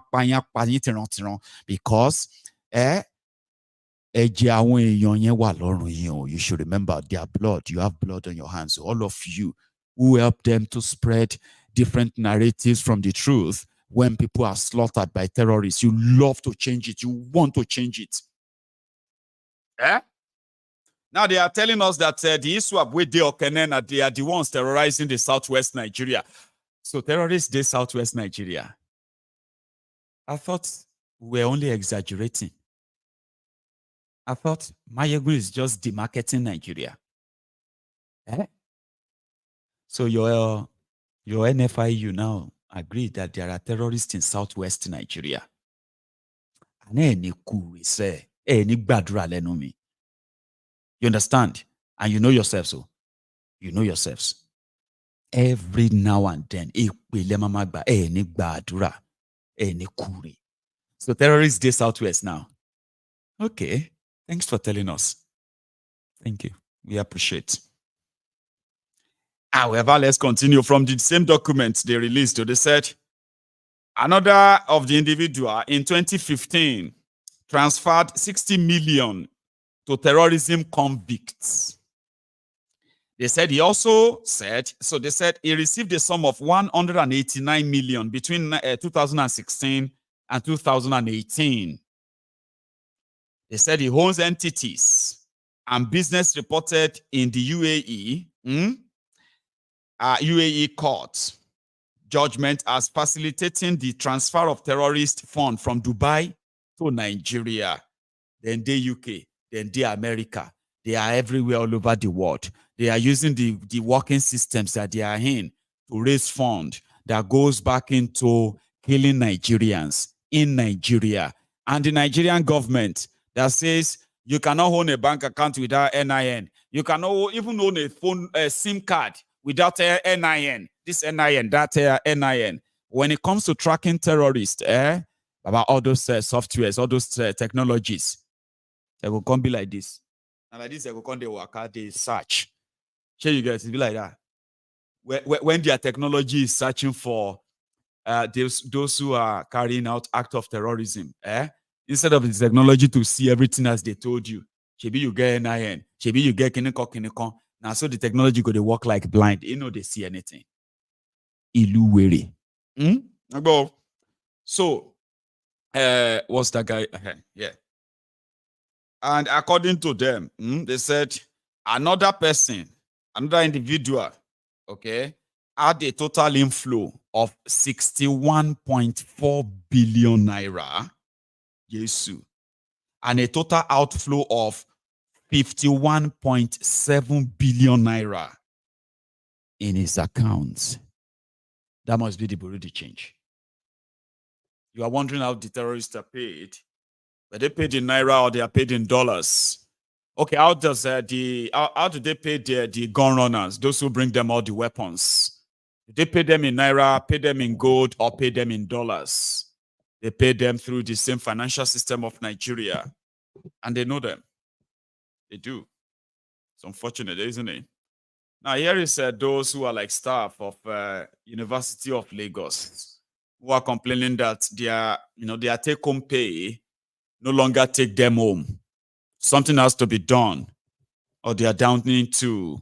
you should remember their blood. You have blood on your hands. All of you who help them to spread different narratives from the truth. When people are slaughtered by terrorists, you love to change it. You want to change it. Now they are telling us that the ISWAP with the Okenena, they are the ones terrorizing the Southwest Nigeria. So terrorists, they Southwest Nigeria. I thought we were only exaggerating. I thought Maiyegun is just demarketing Nigeria. So your NFIU now agree that there are terrorists in Southwest Nigeria. You understand? And you know yourselves. So you know yourselves. Every now and then, so terrorists stay Southwest now. Okay. Thanks for telling us. Thank you. We appreciate. However, let's continue from the same document they released. They said Another of the individual in 2015 transferred 60 million to terrorism convicts. They said he also said, so they said he received a sum of 189 million between 2016 and 2018. They said he owns entities and business reported in the UAE court judgment as facilitating the transfer of terrorist funds from Dubai to Nigeria. Then they UK, then they America. They are everywhere all over the world. They are using the working systems that they are in to raise funds that goes back into killing Nigerians in Nigeria. And the Nigerian government that says you cannot own a bank account without NIN. You cannot even own a phone SIM card without NIN. This NIN, that NIN. When it comes to tracking terrorists, about all those softwares, all those technologies, they will come be like this. And like this, they will come, they work out, they search. Sure, you guys, it be like that. When their technology is searching for those who are carrying out acts of terrorism, instead of the technology to see everything as they told you, maybe you get NIN, maybe you get kiniko. Now, so the technology go to work like blind. You know they see anything. Ilu were. So, what's that guy? Yeah. And according to them, they said another person, another individual, okay, had a total inflow of 61.4 billion naira, Yesu, and a total outflow of 51.7 billion naira in his accounts. That must be the Burundi change. You are wondering how the terrorists are paid. But they paid in naira or they are paid in dollars. Okay, how do they pay the gun runners, those who bring them all the weapons? Do they pay them in naira, pay them in gold, or pay them in dollars? They pay them through the same financial system of Nigeria. And they know them. They do. It's unfortunate, isn't it? Now, here is those who are like staff of University of Lagos who are complaining that their take-home pay no longer take them home. Something has to be done. Or they are down into,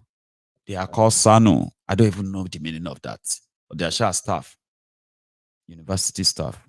they are called SANU. I don't even know the meaning of that. But they are SHA staff. University staff.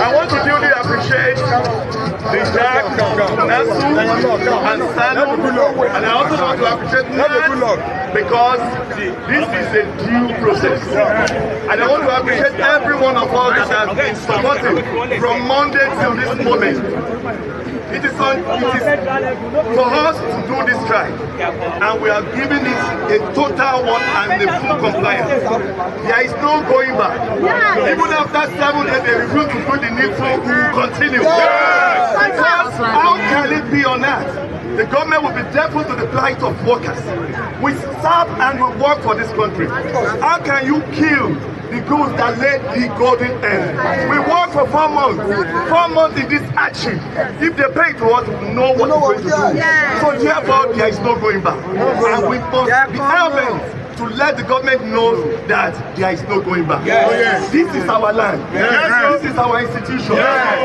I want to really appreciate the Jack, Nasu, and SANU, and I also want to appreciate Nat because this is a due process. And I want to appreciate every one of us that has been supporting from Monday till this moment. It is for us to do this strike, and we are giving it a total one and a full compliance. There is no going back. Even after 7 days, they refuse to do the needful, we will continue. Because how can it be on that? The government will be deaf to the plight of workers. We serve and we work for this country. How can you kill the goose that laid the golden egg? We work for 4 months. 4 months in this action. If they pay to us, we know what we're going to do. So therefore, there is no going back. And we must be helping to to let the government know that there is no going back. This is our land. This is our institution.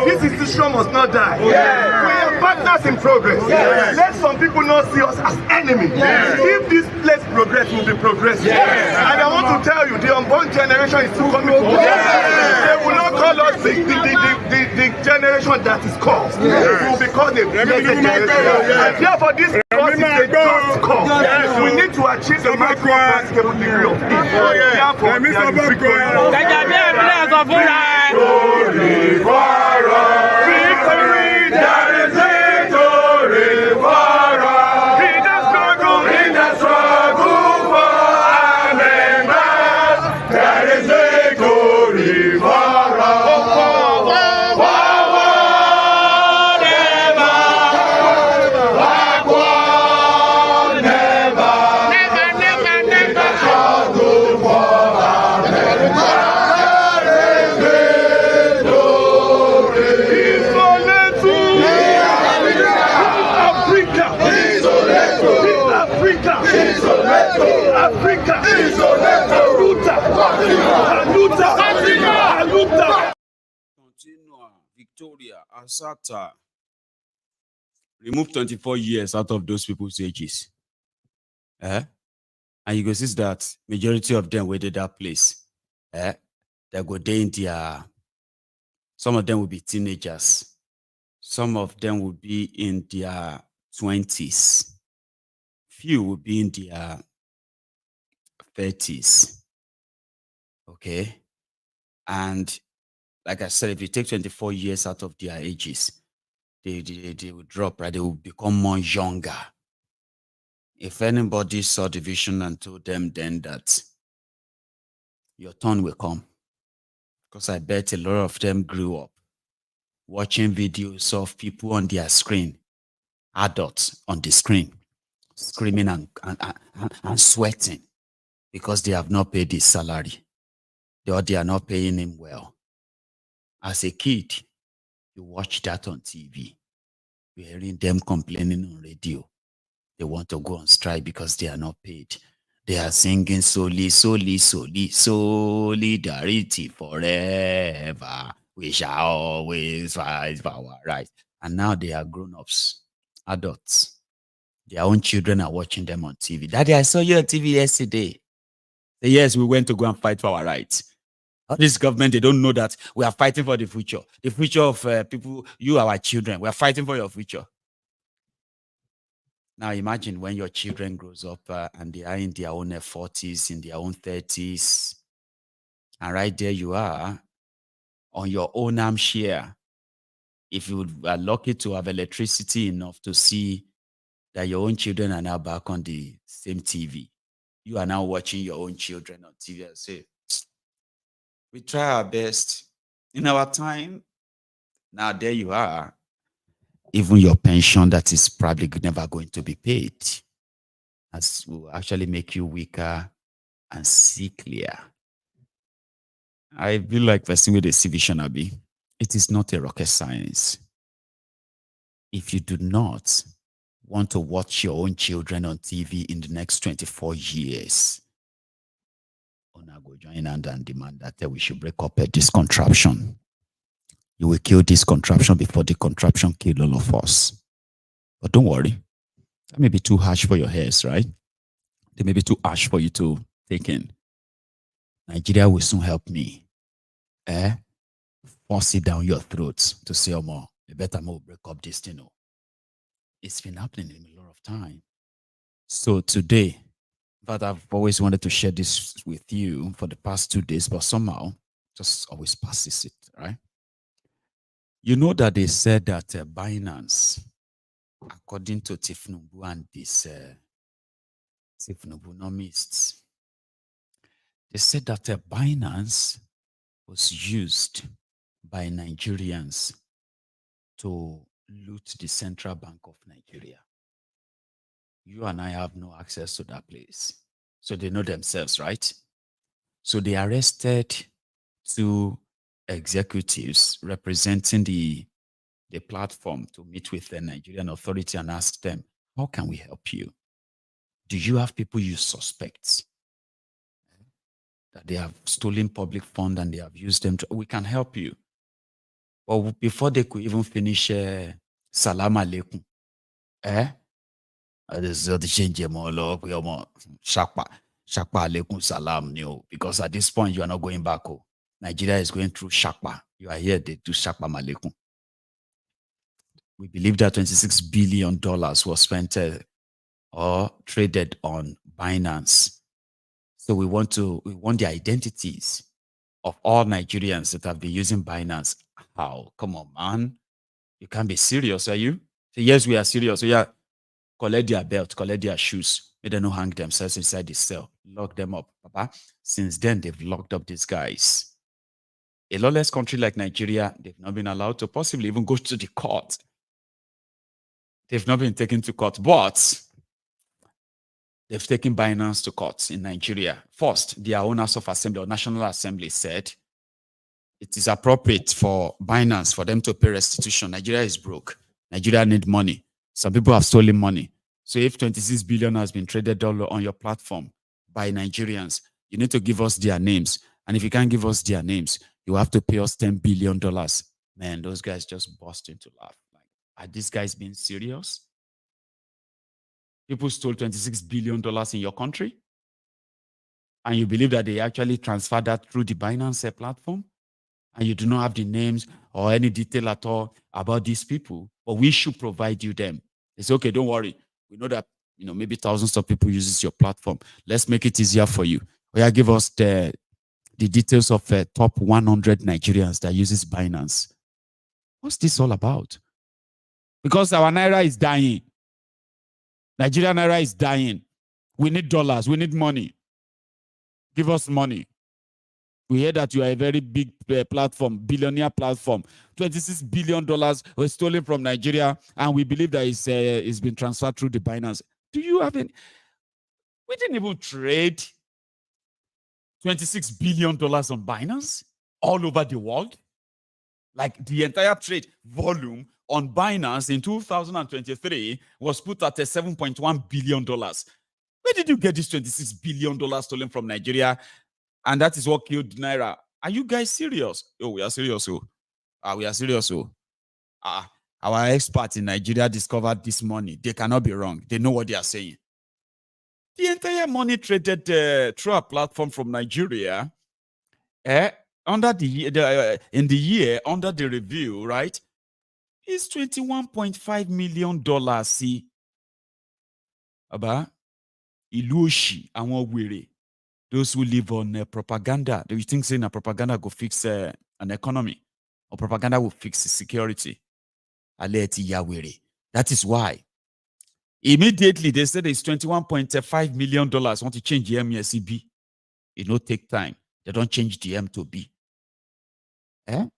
This institution must not die. We are partners in progress. Let some people not see us as enemies. If this place progress, will be progressive. And I want to tell you, the unborn generation is still coming for us. They will not call us the generation that is cursed. It will be called a blessed generation. And therefore, this cause is a just cause. We need to achieve the maximum practicable degree of peace. Therefore, there is victory. Victory for us. Victory, there is victory for us. In the struggle for our members, there is victory for us. Continua, Victoria, Asata. Remove 24 years out of those people's ages. And you go see that majority of them were at that place. They go there in their, some of them will be teenagers. Some of them will be in their 20s. Few will be in their 30s. Okay? And like I said, if you take 24 years out of their ages, they will drop, right? They will become more younger. If anybody saw the vision and told them then that your turn will come, because I bet a lot of them grew up watching videos of people on their screen, adults on the screen, screaming and sweating because they have not paid his salary. They are not paying him well. As a kid, you watch that on TV. You're hearing them complaining on radio. They want to go on strike because they are not paid. They are singing solidarity forever. We shall always fight for our rights. And now they are grown-ups, adults. Their own children are watching them on TV. Daddy, I saw you on TV yesterday. Yes, we went to go and fight for our rights. This government, they don't know that we are fighting for the future of people, you, our children. We are fighting for your future. Now imagine when your children grows up and they are in their own 40s, in their own 30s, and right there you are on your own armchair. If you are lucky to have electricity enough to see that your own children are now back on the same TV, you are now watching your own children on TV and say, we try our best in our time. Now there you are. Even your pension that is probably never going to be paid, as will actually make you weaker and sicklier. I feel like person with a vision, Abi. It is not a rocket science. If you do not want to watch your own children on TV in the next 24 years, Onanuga join hand and demand that we should break up this contraption. You will kill this contraption before the contraption kill all of us. But don't worry. That may be too harsh for your hairs, right? They may be too harsh for you to take in. Nigeria will soon help me. Force it down your throats to say, oh, more, you better more break up this thing. It's been happening in a lot of time. So today, but I've always wanted to share this with you for the past 2 days, but somehow just always passes it, right? You know that they said that Binance, according to Tinubu and these Tinubunomists, they said that Binance was used by Nigerians to loot the Central Bank of Nigeria. You and I have no access to that place. So they know themselves, right? So they arrested 2 executives representing the platform to meet with the Nigerian authority and ask them, how can we help you? Do you have people you suspect that they have stolen public fund and they have used them to, we can help you. But before they could even finish Salam Alaikum, this is the change Shakpa Alaikum Salam, because at this point you are not going back. Nigeria is going through Shakpa. You are here, they do Shakpa Malaikum. We believe that $26 billion was spent or traded on Binance. So we want the identities of all Nigerians that have been using Binance. How? Come on, man. You can't be serious, are you? Say, yes, we are serious. So yeah, collect their belt, collect their shoes. May they not hang themselves inside the cell. Lock them up, Papa. Since then, they've locked up these guys. A lawless country like Nigeria, they've not been allowed to possibly even go to the court. They've not been taken to court, but they've taken Binance to court in Nigeria. First, their owners of assembly or National Assembly said it is appropriate for Binance for them to pay restitution. Nigeria is broke. Nigeria need money. Some people have stolen money. So if 26 billion has been traded all on your platform by Nigerians, you need to give us their names. And if you can't give us their names, you have to pay us $10 billion. Man, those guys just burst into laugh. Like, are these guys being serious? People stole $26 billion in your country? And you believe that they actually transferred that through the Binance platform? And you do not have the names or any detail at all about these people? But we should provide you them. It's okay, don't worry. We know that maybe thousands of people use your platform. Let's make it easier for you. Yeah, give us the details of top 100 Nigerians that uses Binance. What's this all about? Because our Naira is dying. Nigeria Naira is dying. We need dollars. We need money. Give us money. We hear that you are a very big platform, billionaire platform. $26 billion was stolen from Nigeria, and we believe that it's been transferred through the Binance. Do you have any? We didn't even trade $26 billion on Binance all over the world. Like the entire trade volume on Binance in 2023 was put at $7.1 billion. Where did you get this $26 billion stolen from Nigeria? And that is what killed Naira. Are you guys serious? Oh, we are serious. We are serious. Our experts in Nigeria discovered this money. They cannot be wrong. They know what they are saying. The entire money traded through a platform from Nigeria, under in the year under the review, right, is $21.5 million. See, Aba, Ilushi, and what weary. Those who live on propaganda, do you think saying a propaganda go fix an economy, or propaganda will fix security? That is why. Immediately, they said it's $21.5 million. Want to change the MESCB. It don't take time. They don't change the M to B. And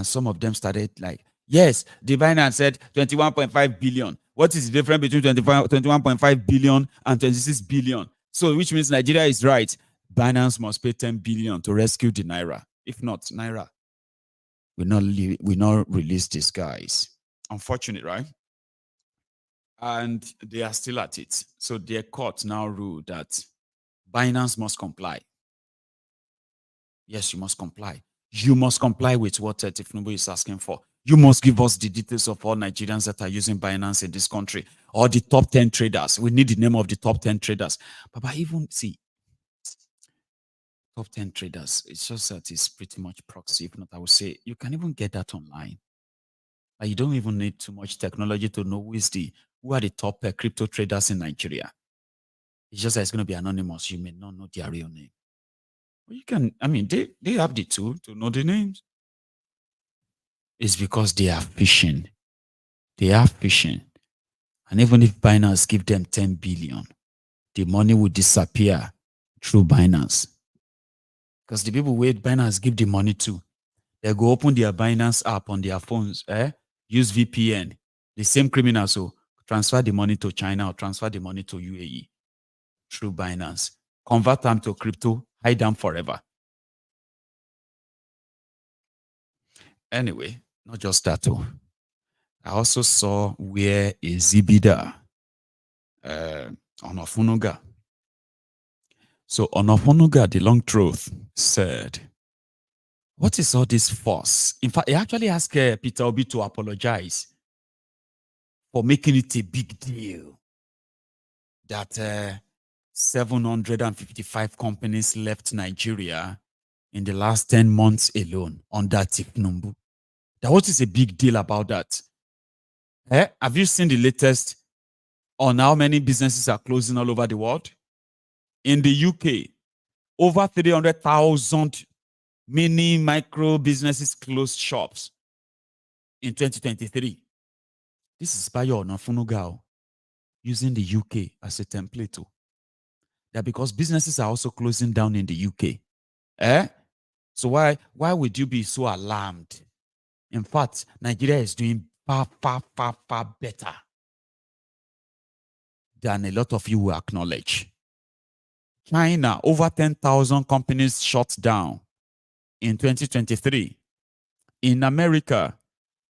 some of them started like, yes, the Binance said 21.5 billion. What is the difference between 21.5 billion and 26 billion? So, which means Nigeria is right. Binance must pay 10 billion to rescue the Naira. If not, Naira will not release these guys. Unfortunate, right? And they are still at it. So their court now ruled that Binance must comply. Yes, you must comply. You must comply with what Tinubu is asking for. You must give us the details of all Nigerians that are using Binance in this country, or the top 10 traders. We need the name of the top 10 traders. But even see, top 10 traders, it's just that it's pretty much proxy. If not, I would say you can even get that online. Like, you don't even need too much technology to know who are the top crypto traders in Nigeria. It's just that it's going to be anonymous. You may not know their real name. But you can, they have the tool to know the names. It's because they are fishing. They are fishing. And even if Binance give them 10 billion, the money will disappear through Binance. Because the people where Binance give the money to, they go open their Binance app on their phones, use VPN. The same criminals so transfer the money to China or transfer the money to UAE through Binance. Convert them to crypto, hide them forever. Anyway, not just that. I also saw where a Zibida on Onanuga So Onanuga, the long truth, said, what is all this fuss? In fact, he actually asked Peter Obi to apologize for making it a big deal that 755 companies left Nigeria in the last 10 months alone under Tinubu. Now, what is a big deal about that? Have you seen the latest on how many businesses are closing all over the world? In the UK, over 300,000 mini micro businesses closed shops in 2023. This is by Onanuga using the UK as a template. That because businesses are also closing down in the UK. So why would you be so alarmed? In fact, Nigeria is doing far better than a lot of you will acknowledge. China, over 10,000 companies shut down in 2023. In America,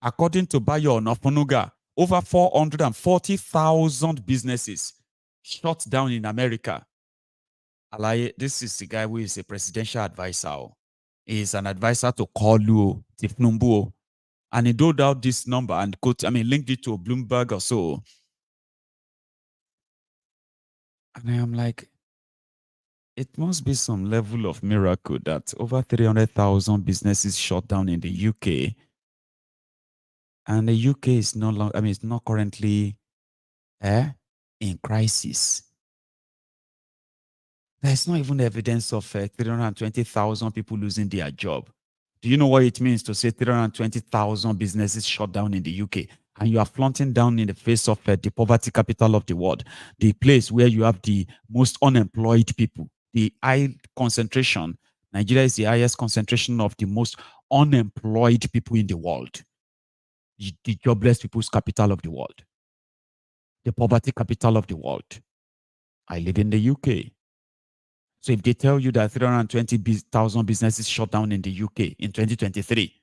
according to Bayo Onanuga, over 440,000 businesses shut down in America. This is the guy who is a presidential advisor. He is an advisor to Kolu Tinubu. And he doled out this number and linked it to Bloomberg or so. And I am like, it must be some level of miracle that over 300,000 businesses shut down in the UK. And the UK is no longer, it's not currently in crisis. There's not even evidence of 320,000 people losing their job. Do you know what it means to say 320,000 businesses shut down in the UK? And you are flaunting down in the face of the poverty capital of the world, the place where you have the most unemployed people, the high concentration. Nigeria is the highest concentration of the most unemployed people in the world. The jobless people's capital of the world. The poverty capital of the world. I live in the UK. So if they tell you that 320,000 businesses shut down in the UK in 2023,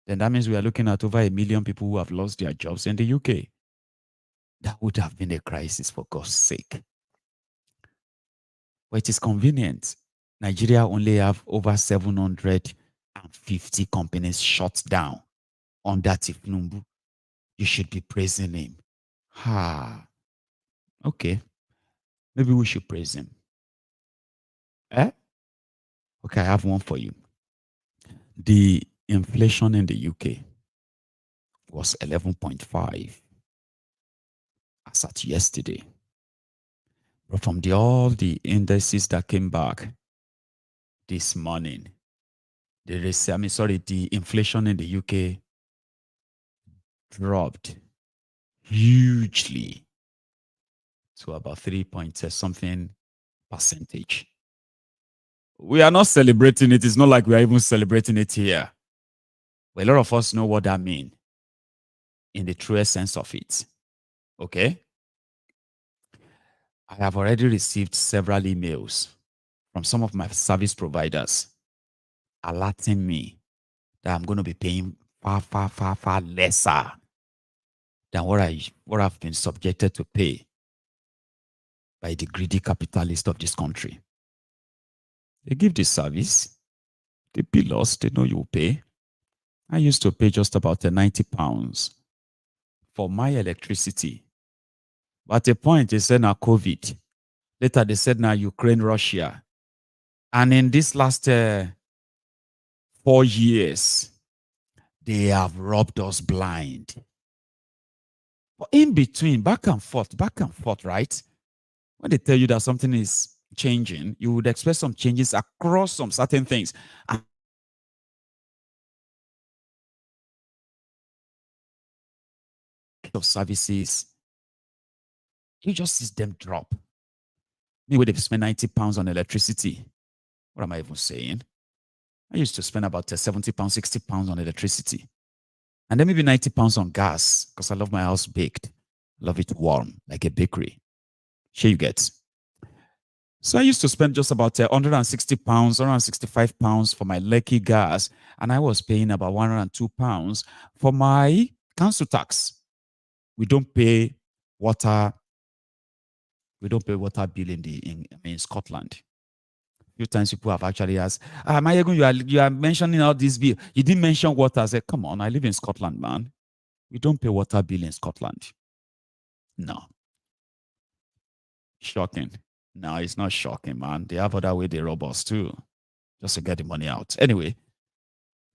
then that means we are looking at over 1 million people who have lost their jobs in the UK. That would have been a crisis, for God's sake. But it is convenient. Nigeria only have over 750 companies shut down under Tinubu. You should be praising him. Okay. Maybe we should praise him. Okay, I have one for you. The inflation in the UK was 11.5 as at yesterday. But from all the indices that came back this morning, the inflation in the UK dropped hugely to about 3-something percentage. We are not celebrating it. It's not like we are even celebrating it here. But a lot of us know what that means in the truest sense of it. Okay? I have already received several emails from some of my service providers alerting me that I'm going to be paying far lesser than what I've been subjected to pay by the greedy capitalists of this country. They give this service, they bill us, they know you pay. I used to pay just about £90 for my electricity. But at a point, they said now COVID. Later, they said now Ukraine, Russia. And in this last 4 years, they have robbed us blind. But in between, back and forth, right? When they tell you that something is changing, you would expect some changes across some certain things. Of services, you just see them drop. Maybe they've spent £90 on electricity. What am I even saying? I used to spend about £70, £60 on electricity. And then maybe £90 on gas, because I love my house baked. I love it warm, like a bakery. Sure you get. So I used to spend just about £160, £165 for my Lekki gas, and I was paying about £102 for my council tax. We don't pay water, We don't pay water bill in Scotland. A few times people have actually asked, Maiyegun, you are mentioning all this bill. You didn't mention water. I said, come on, I live in Scotland, man. We don't pay water bill in Scotland. No. Shocking. No, it's not shocking, man. They have other way they rob us too, just to get the money out. Anyway,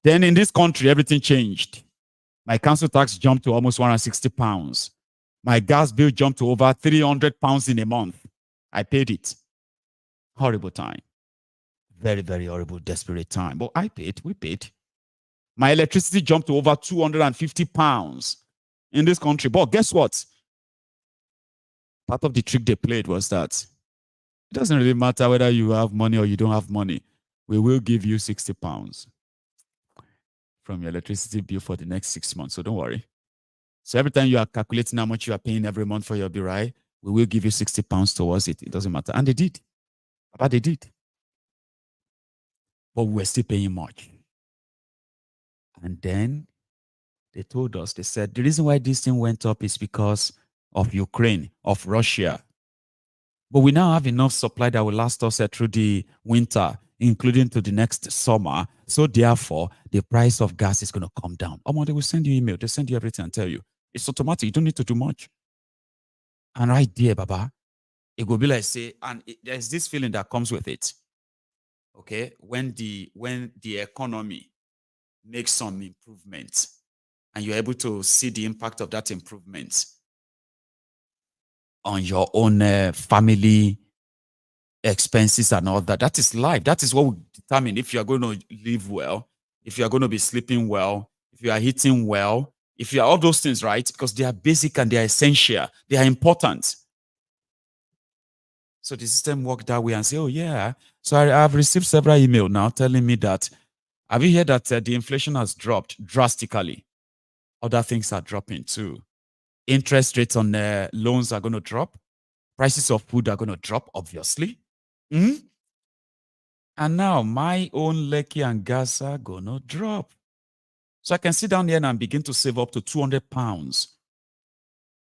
then in this country, everything changed. My council tax jumped to almost £160. My gas bill jumped to over £300 in a month. I paid it. Horrible time. Very, very horrible, desperate time. But I paid. We paid. My electricity jumped to over £250 in this country. But guess what? Part of the trick they played was that it doesn't really matter whether you have money or you don't have money. We will give you £60 from your electricity bill for the next 6 months. So don't worry. So every time you are calculating how much you are paying every month for your bill, right? We will give you £60 towards it. It doesn't matter. And they did. But they did. But we were still paying much. And then they told us, they said, the reason why this thing went up is because of Ukraine, of Russia. But we now have enough supply that will last us through the winter, including to the next summer. So therefore, the price of gas is going to come down. They will send you email. They send you everything and tell you. It's automatic. You don't need to do much. And right there, Baba, it will be like, say, and there's this feeling that comes with it. Okay? When the economy makes some improvement and you're able to see the impact of that improvement on your own family expenses and all that. That is life. That is what will determine if you are going to live well, if you are going to be sleeping well, if you are eating well, if you are all those things, right? Because they are basic and they are essential. They are important. So the system worked that way and say, oh yeah. So I have received several emails now telling me that, have you heard that the inflation has dropped drastically? Other things are dropping too. Interest rates on loans are going to drop. Prices of food are going to drop, obviously. And now my own Lekki and gas are going to drop. So I can sit down here and begin to save up to £200.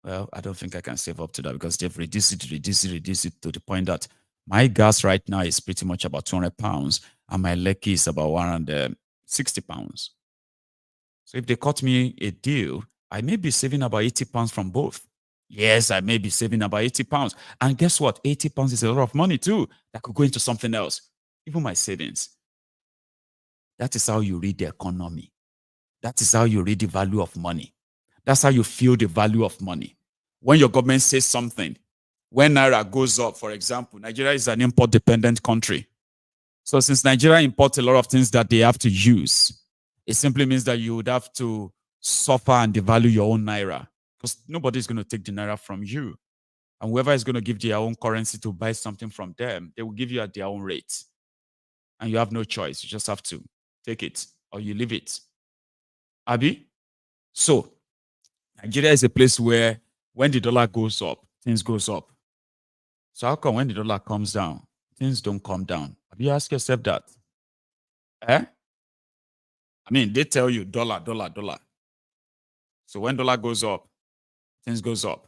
Well, I don't think I can save up to that because they've reduced it to the point that my gas right now is pretty much about £200 and my Lekki is about £160. So if they cut me a deal, I may be saving about £80 from both. Yes, I may be saving about £80. And guess what? £80 is a lot of money too that could go into something else. Even my savings. That is how you read the economy. That is how you read the value of money. That's how you feel the value of money. When your government says something, when Naira goes up, for example, Nigeria is an import-dependent country. So since Nigeria imports a lot of things that they have to use, it simply means that you would have to suffer and devalue your own Naira because nobody's going to take the Naira from you. And whoever is going to give their own currency to buy something from them, they will give you at their own rate. And you have no choice. You just have to take it or you leave it. Abi? So, Nigeria is a place where when the dollar goes up, things goes up. So how come when the dollar comes down, things don't come down? Have you asked yourself that? I mean, they tell you dollar, dollar, dollar. So when dollar goes up, things goes up.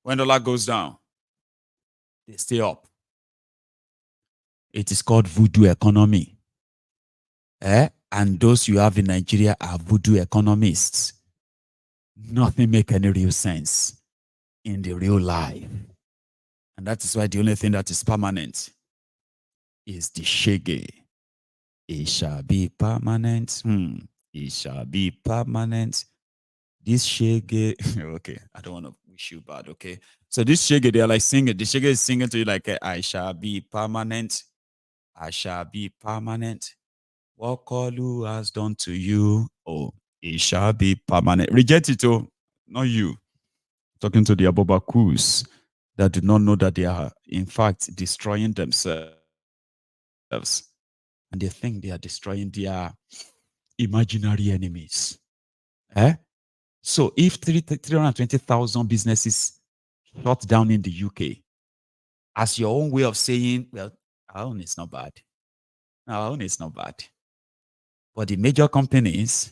When dollar goes down, they stay up. It is called voodoo economy. And those you have in Nigeria are voodoo economists. Nothing make any real sense in the real life. And that is why the only thing that is permanent is the shege. It shall be permanent. It shall be permanent. This shege, okay, I don't want to wish you bad, okay? So this shege, they are like singing. The shege is singing to you like, I shall be permanent. I shall be permanent. What Kolu has done to you, oh, it shall be permanent. Reject it, oh, not you. Talking to the Abobakus that do not know that they are, in fact, destroying themselves. And they think they are destroying their imaginary enemies. So if 320,000 businesses shut down in the UK, as your own way of saying, well, our own is not bad. Our own is not bad. But the major companies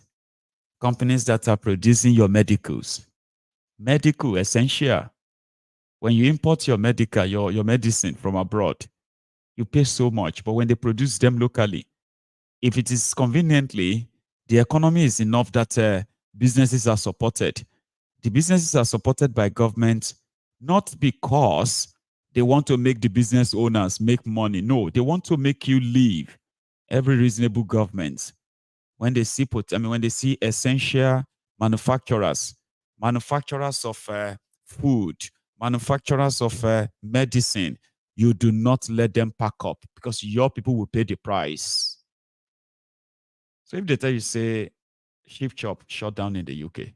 that are producing your medicals, medical, essential, When you import your medical, your medicine from abroad, you pay so much. But when they produce them locally, if it is conveniently, the economy is enough that businesses are supported. The businesses are supported by government, not because they want to make the business owners make money. No, they want to make you live. Every reasonable government, when they see essential manufacturers of food, manufacturers of medicine, you do not let them pack up because your people will pay the price. So if they tell you, say, sheep shop shut down in the UK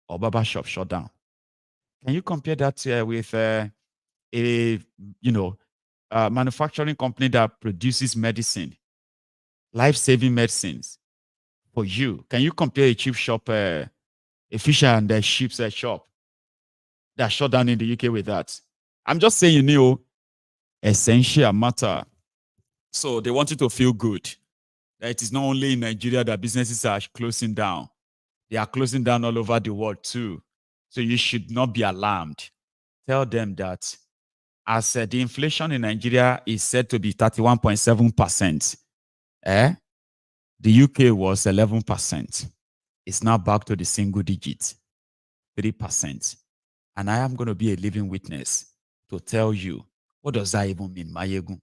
or barber shop shut down, can you compare that with a manufacturing company that produces medicine, life-saving medicines for you? Can you compare a cheap shop, a fish and a sheep's shop that shut down in the UK with that? I'm just saying, essential matter. So they want you to feel good that it is not only in Nigeria that businesses are closing down. They are closing down all over the world too. So you should not be alarmed. Tell them that as the inflation in Nigeria is said to be 31.7%, the UK was 11%. It's now back to the single digit, 3%. And I am going to be a living witness to tell you, what does that even mean, Maiyegun?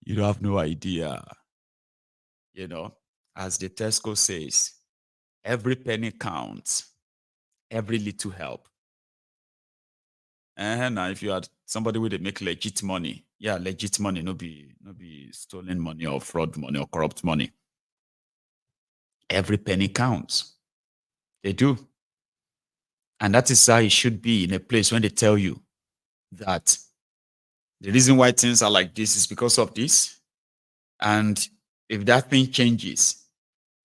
You don't have no idea. As the Tesco says, every penny counts, every little help. And now if you had somebody with make legit money, legit money, no be stolen money or fraud money or corrupt money. Every penny counts. They do. And that is how it should be in a place when they tell you that the reason why things are like this is because of this. And if that thing changes,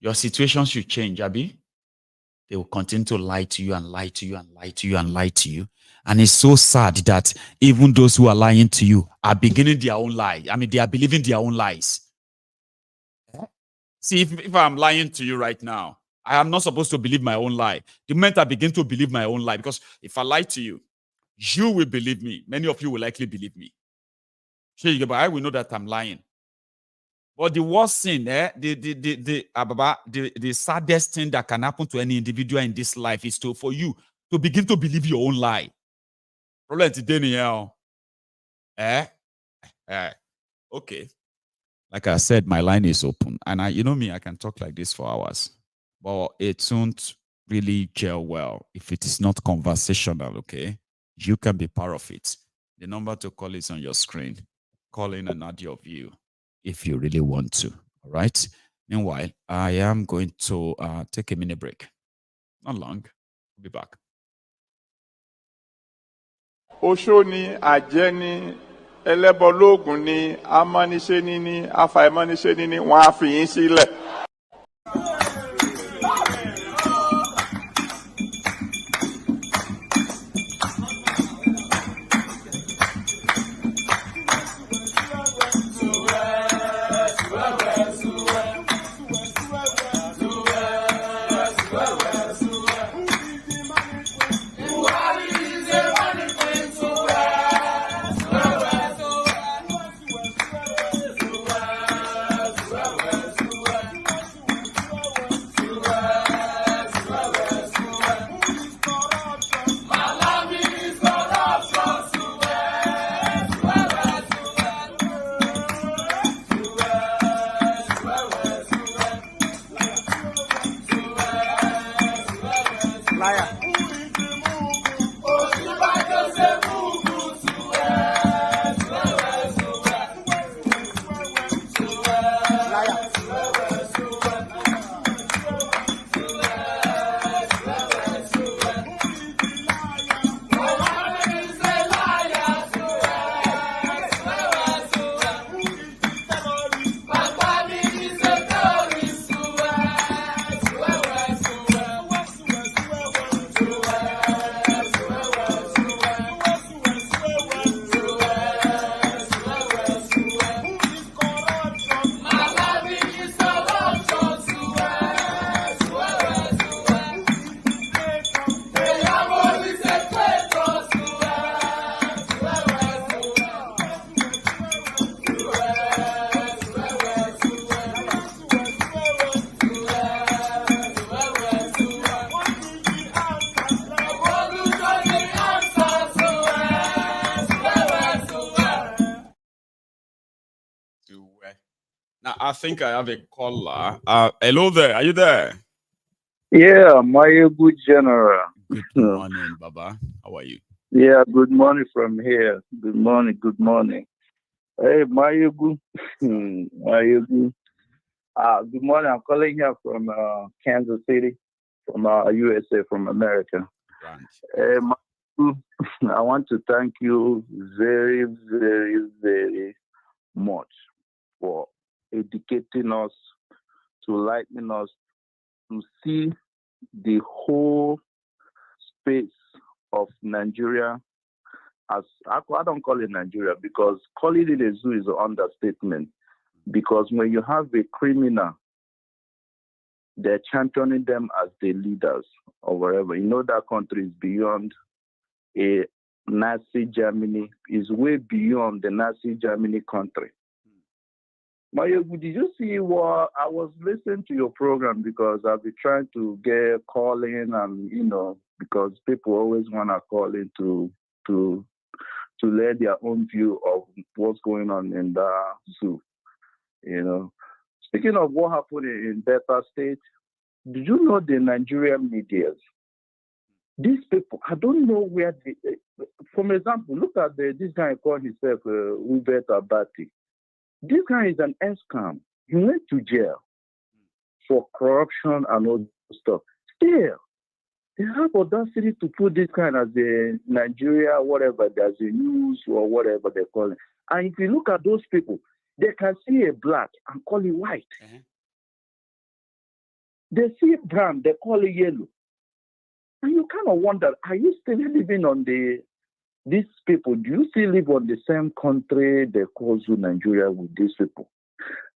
your situation should change, Abi. They will continue to lie to you and lie to you and lie to you and lie to you. And it's so sad that even those who are lying to you are beginning their own lie. I mean, they are believing their own lies. See, if I'm lying to you right now, I am not supposed to believe my own lie. The moment I begin to believe my own lie, because if I lie to you, you will believe me. Many of you will likely believe me. But I will know that I'm lying. But the worst thing, the saddest thing that can happen to any individual in this life is for you to begin to believe your own lie. Problem today, okay. Like I said, my line is open, and I can talk like this for hours, but it won't really gel well if it is not conversational. Okay, you can be part of it. The number to call is on your screen. Call in and add your view if you really want to. All right. Meanwhile, I am going to take a mini break. Not long. I'll be back. Oshoni, Ajeni, Elebologun ni, Amaniseni ni, Afaimaniseni ni, wọ́n á fi yín sílẹ̀. Now, I think I have a caller. Hello there. Are you there? Yeah, Maiyegun General. Good morning, Baba. How are you? Yeah, good morning from here. Good morning, good morning. Hey, Maiyegun. Maiyegun. Good morning. I'm calling here from Kansas City, from USA, from America. Hey, Maiyegun, I want to thank you very, very, very much for educating us, to enlightening us, to see the whole space of Nigeria as I don't call it Nigeria, because calling it a zoo is an understatement. Because when you have a criminal, they're championing them as the leaders or whatever. You know that country is beyond a Nazi Germany, is way beyond the Nazi Germany country. Maiyegun, did you see what I was listening to your program, because I've been trying to get calling, and because people always want to call in to lay their own view of what's going on in the zoo. Speaking of what happened in Delta State, did you know the Nigerian media? These people, I don't know where they. For example, look at this guy called himself Hubert Abati. This guy is an ex-con. He went to jail for corruption and all that stuff. Still, they have audacity to put this kind as a Nigeria, whatever, there's a news or whatever they call it. And if you look at those people, they can see a black and call it white. Uh-huh. They see brown, they call it yellow. And you kind of wonder, are you still living on these people? Do you still live on the same country they call Nigeria with these people?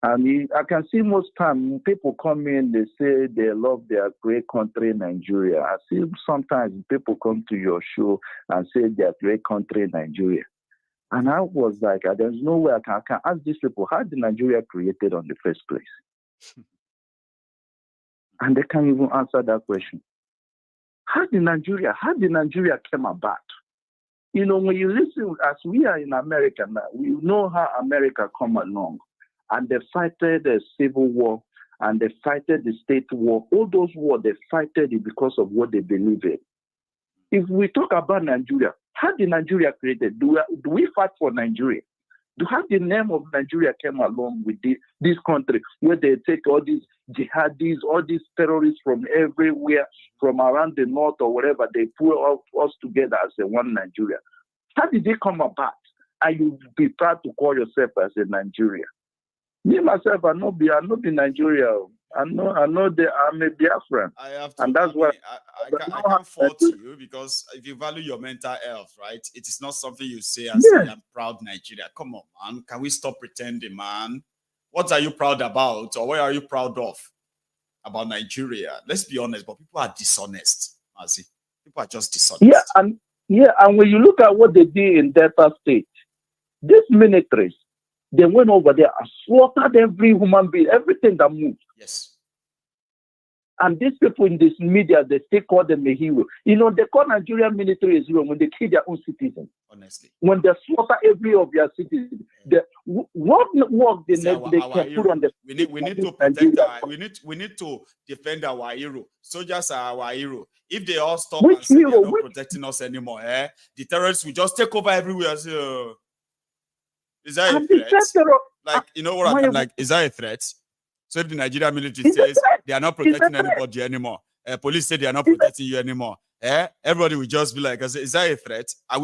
I mean, I can see most time people come in, they say they love their great country, Nigeria. I see sometimes people come to your show and say their great country, Nigeria. And I was like, there's no way I can ask these people, how did Nigeria created on the first place? And they can't even answer that question. How did Nigeria come about? When you listen, as we are in America now, we know how America come along. And they fighted the civil war, and they fighted the state war. All those wars, they fighted it because of what they believe in. If we talk about Nigeria, how did Nigeria created? Do we fight for Nigeria? How the name of Nigeria came along with this country, where they take all these jihadists, all these terrorists from everywhere, from around the north or whatever, they put us together as a one Nigeria. How did they come about? And you be proud to call yourself as a Nigeria? Me myself, I know be Nigeria. I'm a Biafran. And that's why I can't fault you, because if you value your mental health, right, it is not something you say as I am proud Nigeria. Come on, man. Can we stop pretending, man? What are you proud about, or what are you proud of about Nigeria? Let's be honest, but people are dishonest. Mazi. People are just dishonest. And when you look at what they did in Delta State, these militaries, they went over there and slaughtered every human being, everything that moved. Yes. And these people in this media, they still call them a hero. They call Nigerian military a hero when they kill their own citizens. Honestly. When they slaughter every of their citizens. What work they can put on the... We need to protect we need to defend our hero. Soldiers are our hero. If they all stop and say they're not protecting us anymore, the terrorists will just take over everywhere. So, is that a threat? Like, you know what I'm like? Is that a threat? So if the Nigerian military says they are not protecting anybody anymore, police say they are not protecting you anymore, everybody will just be like, is that a threat? Are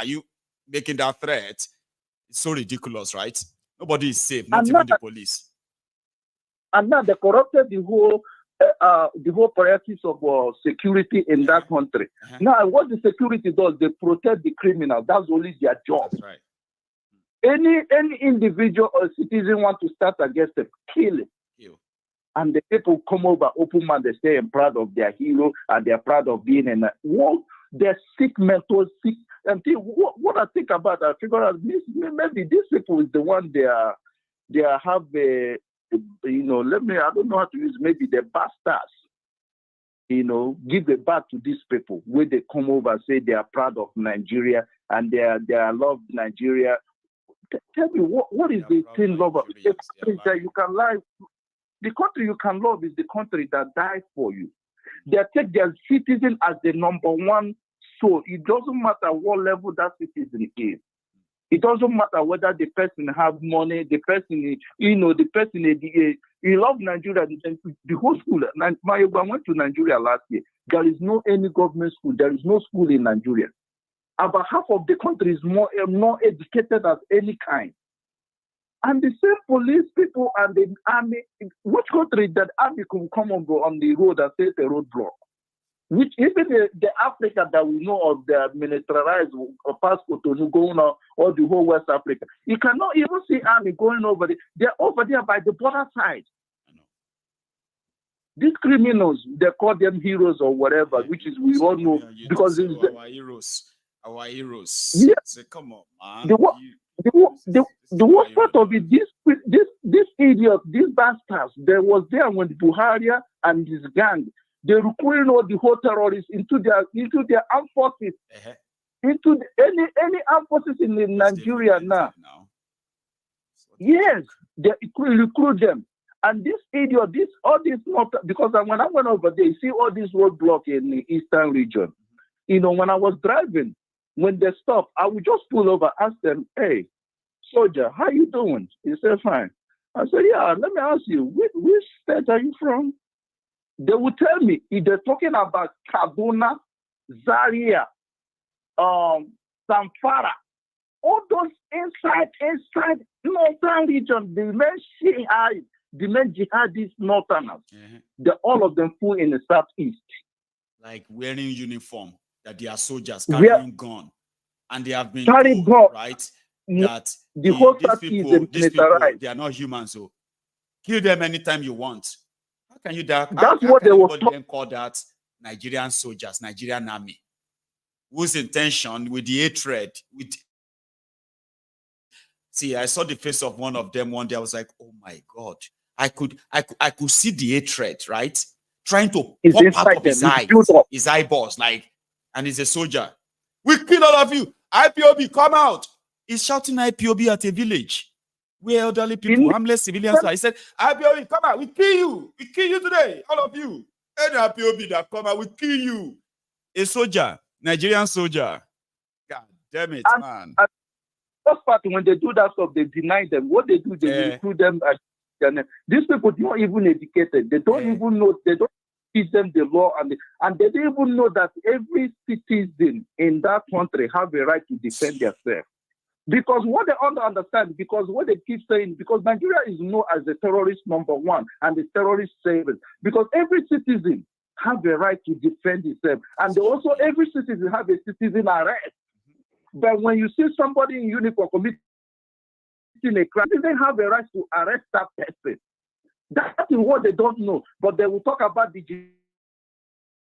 you making that threat? It's so ridiculous, right? Nobody is safe, not even the police. And now they corrupted the whole priorities of security in that country. Now, what the security does, they protect the criminal. That's only their job. That's right. Any individual or citizen want to start against them, kill him. And the people come over, open man, they say I'm proud of their hero, and they're proud of being in a world. They're sick, mental sick. And what I think about, I figure out maybe these people is the one they have a, I don't know how to use, maybe the bastards, give it back to these people where they come over and say they are proud of Nigeria and they love Nigeria. Tell me, what is the thing love? The country that you can love, the country you can love is the country that died for you. They take their citizen as the number one soul. It doesn't matter what level that citizen is. It doesn't matter whether the person have money, the person, the person, he love Nigeria. The whole school, I went to Nigeria last year. There is no any government school. There is no school in Nigeria. About half of the country is more educated as any kind. And the same police people and the army, which country that army can come on the road and set a roadblock? Which even the Africa that we know of, the militarized passport going on, or the whole West Africa, you cannot even see army going over there. They're over there by the border side. These criminals, they call them heroes or whatever, which is we all know because it's our heroes. Yeah. Say, come on, man. The worst part of it, this idiot, these bastards, they was there when Buhari and his gang, they recruiting all the whole terrorists into their armed forces, into any armed forces in Nigeria now. Yes, they recruit them. And this idiot, not because when I went over there, you see all these roadblocks in the eastern region. When I was driving, when they stop, I would just pull over, ask them, "Hey, soldier, how you doing?" He said, "Fine." I said, "Yeah, let me ask you, which state are you from?" They would tell me if they're talking about Kaduna, Zaria, Zamfara, all those inside northern region, the main jihadist northerners, all of them full in the southeast. Like wearing uniform, that they are soldiers carrying gun. And they have been told, right, that the whole these people, they are not humans, so kill them anytime you want. How can you that? That's what they were then call that Nigerian soldiers, Nigerian army, whose intention with the hatred, see, I saw the face of one of them one day. I was like, oh my God, I could see the hatred, right? Trying to pop out of his eyes, his eyeballs, like, and he's a soldier. We kill all of you. IPOB, come out. He's shouting IPOB at a village where elderly people, harmless civilians are. He said, IPOB, come out. We kill you. We kill you today. All of you. Any IPOB that come out, we kill you. A soldier, Nigerian soldier. God damn it, man. And first part, when they do that stuff, they deny them. What they do, they recruit them. These people are not even educated. They don't even know. They don't teach them the law, and they don't even know that every citizen in that country have a right to defend themselves. Because what they don't understand, because what they keep saying, because Nigeria is known as the terrorist number one and the terrorist seven, because every citizen have a right to defend himself, and also every citizen have a citizen arrest. But when you see somebody in uniform committing a crime, they have a right to arrest that person. That is what they don't know. But they will talk about the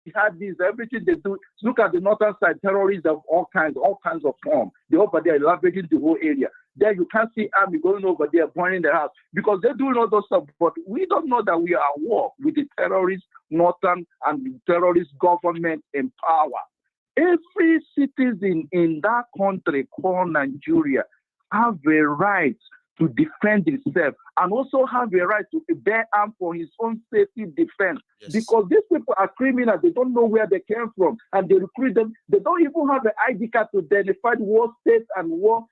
jihadists, everything they do. Look at the northern side, terrorists of all kinds of form. They're over there elaborating the whole area. There you can't see army going over there burning the house because they're doing all those stuff. But we don't know that we are at war with the terrorist northern and the terrorist government in power. Every citizen in that country called Nigeria have a right to defend himself and also have a right to bear arms for his own safety defense. Yes. Because these people are criminals. They don't know where they came from and they recruit them. They don't even have an ID card to identify what state and what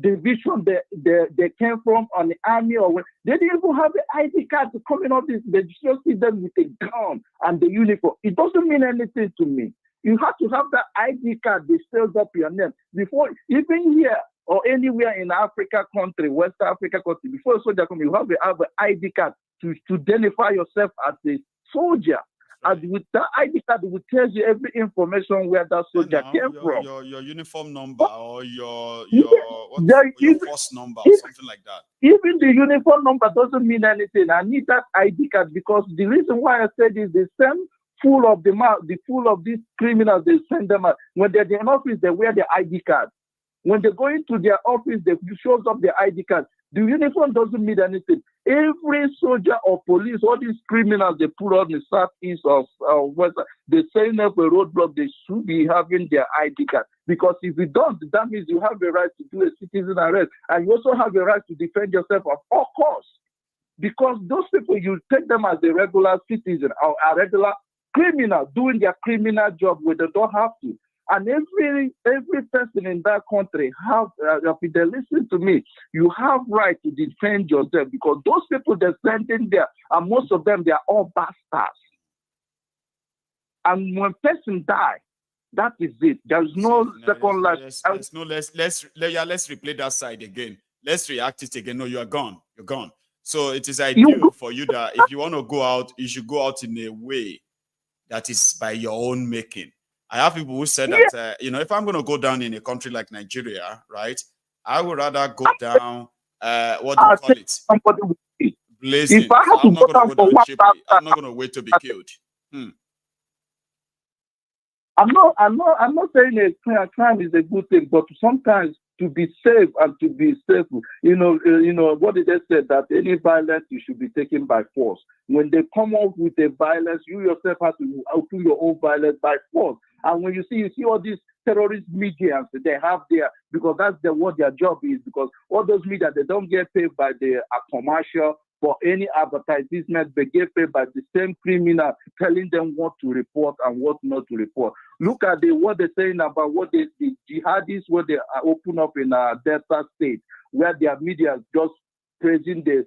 division they came from on the army or when. They didn't even have an ID card to come in office. They just see them with a gun and the uniform. It doesn't mean anything to me. You have to have that ID card that spells up your name before, even here or anywhere in Africa country, West Africa country, before a soldier comes, you have an ID card to identify yourself as a soldier. And with that ID card, it will tell you every information where that soldier came from. Your uniform number or your force number, something like that. Even the uniform number doesn't mean anything. I need that ID card because the reason why I said is the same full of these criminals, they send them out. When they're in office, they wear their ID card. When they go into their office, they shows up their ID card. The uniform doesn't mean anything. Every soldier or police, all these criminals they put on the southeast of west, they setting up a roadblock. They should be having their ID card, because if you don't, that means you have the right to do a citizen arrest, and you also have the right to defend yourself at all costs. Because those people, you take them as a regular citizen or a regular criminal doing their criminal job where they don't have to. And every person in that country have, if they listen to me, you have right to defend yourself, because those people they're sending there, and most of them, they are all bastards. And when person die, that is it. There's no second life. Let's replay that side again. Let's react it again. No, you are gone. You're gone. So it is ideal for you that if you want to go out, you should go out in a way that is by your own making. I have people who said that, if I'm going to go down in a country like Nigeria, right, I would rather go down, what do you call it? Blazing. If I have I'm to go down for I'm not going to wait to be killed. I'm not saying a crime is a good thing, but sometimes to be safe and to be safe, what did they say? That any violence you should be taken by force. When they come up with a violence, you yourself have to open your own violence by force. And when you see all these terrorist media they have there, because that's what their job is, because all those media, they don't get paid by the commercial for any advertisement, they get paid by the same criminal telling them what to report and what not to report. Look at what they're saying about what the jihadists, what they open up in Delta State, where their media is just praising the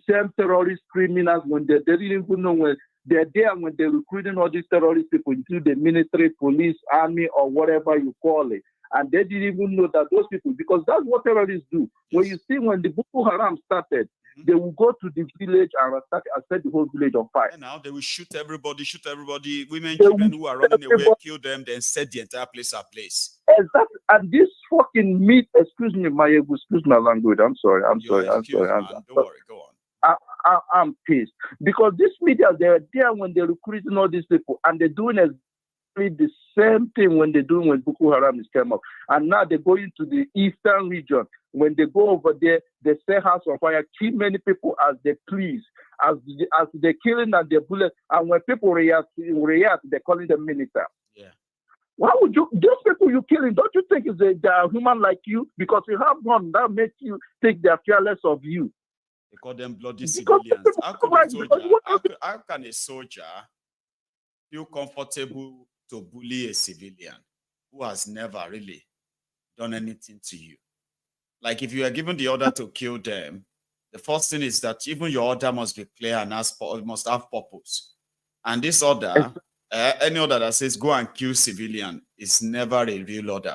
same terrorist criminals when they didn't even know when they're there, when they're recruiting all these terrorist people into the military, police, army, or whatever you call it. And they didn't even know that those people, because that's what terrorists do. When you see when the Boko Haram started, they will go to the village and set the whole village on fire. And now they will shoot everybody, women, children who are running away, kill them, then set the entire place ablaze. Exactly. And this fucking meat, excuse me my language. I'm sorry. Don't worry, go on. I'm pissed. Because this media, they're there when they're recruiting all these people, and they're doing exactly the same thing when they're doing when Boko Haram is came up. And now they go into the eastern region. When they go over there, they say house on fire, kill many people as they please, as they're killing and they bullet. And when people react, they're calling them military. Yeah. Why would you, those people you're killing, don't you think they're human like you? Because you have one that makes you think they're fearless of you. They call them bloody civilians. How can a soldier feel comfortable to bully a civilian who has never really done anything to you? Like, if you are given the order to kill them, the first thing is that even your order must be clear and must have purpose. And this order, any order that says go and kill civilian, is never a real order.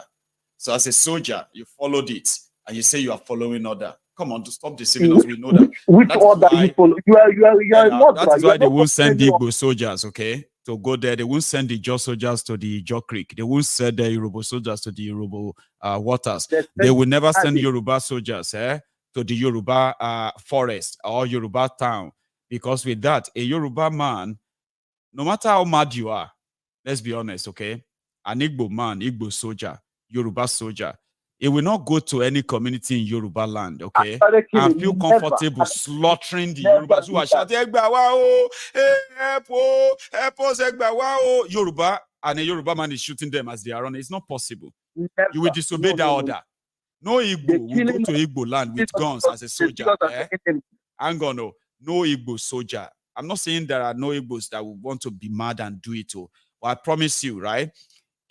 So as a soldier, you followed it, and you say you are following order. Come on, to stop the civilians, we know that. Which order you follow? You are not. That is why they won't send the Igbo soldiers, okay? To go there, they won't send the Jaw soldiers to the Jaw Creek. They won't send the Yoruba soldiers to the Yoruba waters. They will never send Yoruba soldiers to the Yoruba forest or Yoruba town. Because with that, a Yoruba man, no matter how mad you are, let's be honest, okay? An Igbo man, Igbo soldier, Yoruba soldier, it will not go to any community in Yoruba land, okay? And feel comfortable slaughtering the Yorubas who are shouting, Yoruba, and a Yoruba man is shooting them as they are running. It's not possible. Never. You will disobey that order. No Igbo will go to Igbo land with guns as a soldier. Hang on, no Igbo soldier. I'm not saying there are no Igbos that will want to be mad and do it. But I promise you, right?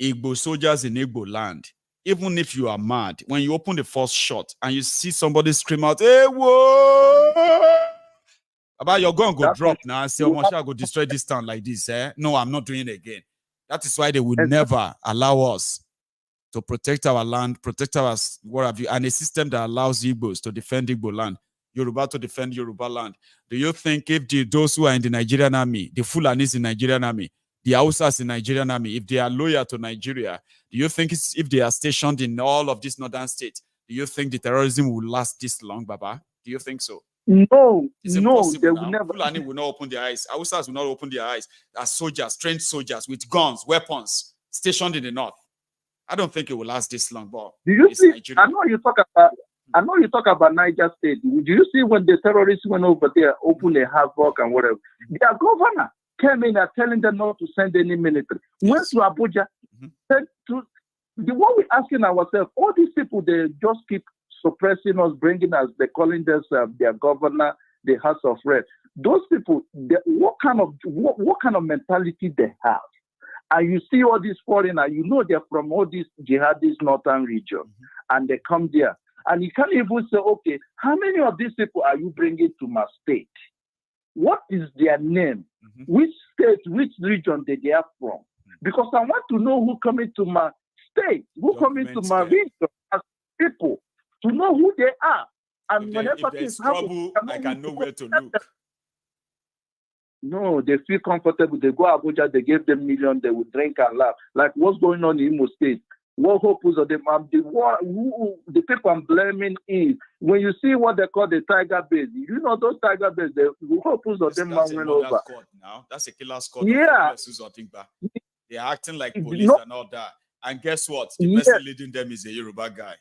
Igbo soldiers in Igbo land, even if you are mad, when you open the first shot and you see somebody scream out, "Hey, whoa!" About your gun go drop now and say, "Oh, shall I go destroy this town like this?" No, I'm not doing it again. That is why they would never allow us to protect our land, protect our what have you, and a system that allows Igbos to defend Igbo land, Yoruba to defend Yoruba land. Do you think if those who are in the Nigerian army, the Fulanis in Nigerian army, the Hausas in Nigerian army, if they are loyal to Nigeria, do you think if they are stationed in all of these northern states, do you think the terrorism will last this long, Baba? Do you think so? No, it's impossible. They will never. Fulani will not open their eyes. Hausas will not open their eyes. As soldiers, trained soldiers with guns, weapons, stationed in the north. I don't think it will last this long, but do you see? Nigeria. I know you talk about. I know you talk about Niger State. Do you see when the terrorists went over there, opened a havoc and whatever? Their governor came in and telling them not to send any military. Went to Abuja. Said to what we're asking ourselves, all these people, they just keep suppressing us, bringing us, they're calling themselves their governor, the House of Red. Those people, what kind of mentality they have? And you see all these foreigners, you know they're from all these Jihadist northern region, and they come there. And you can't even say, okay, how many of these people are you bringing to my state? What is their name? Which state, which region they are from? Because I want to know who coming to my state, who coming to my region as people, to know who they are. And if there's trouble, I can know where to look. No, they feel comfortable. They go Abuja, they give them millions, they will drink and laugh. Like what's going on in Imo State? What hope is of them? The people I'm blaming is when you see what they call the tiger base. You know those tiger base. The hope is of them went over. Now that's a killer squad. Yeah, they're acting like police and all that. And guess what? The person leading them is a Yoruba guy.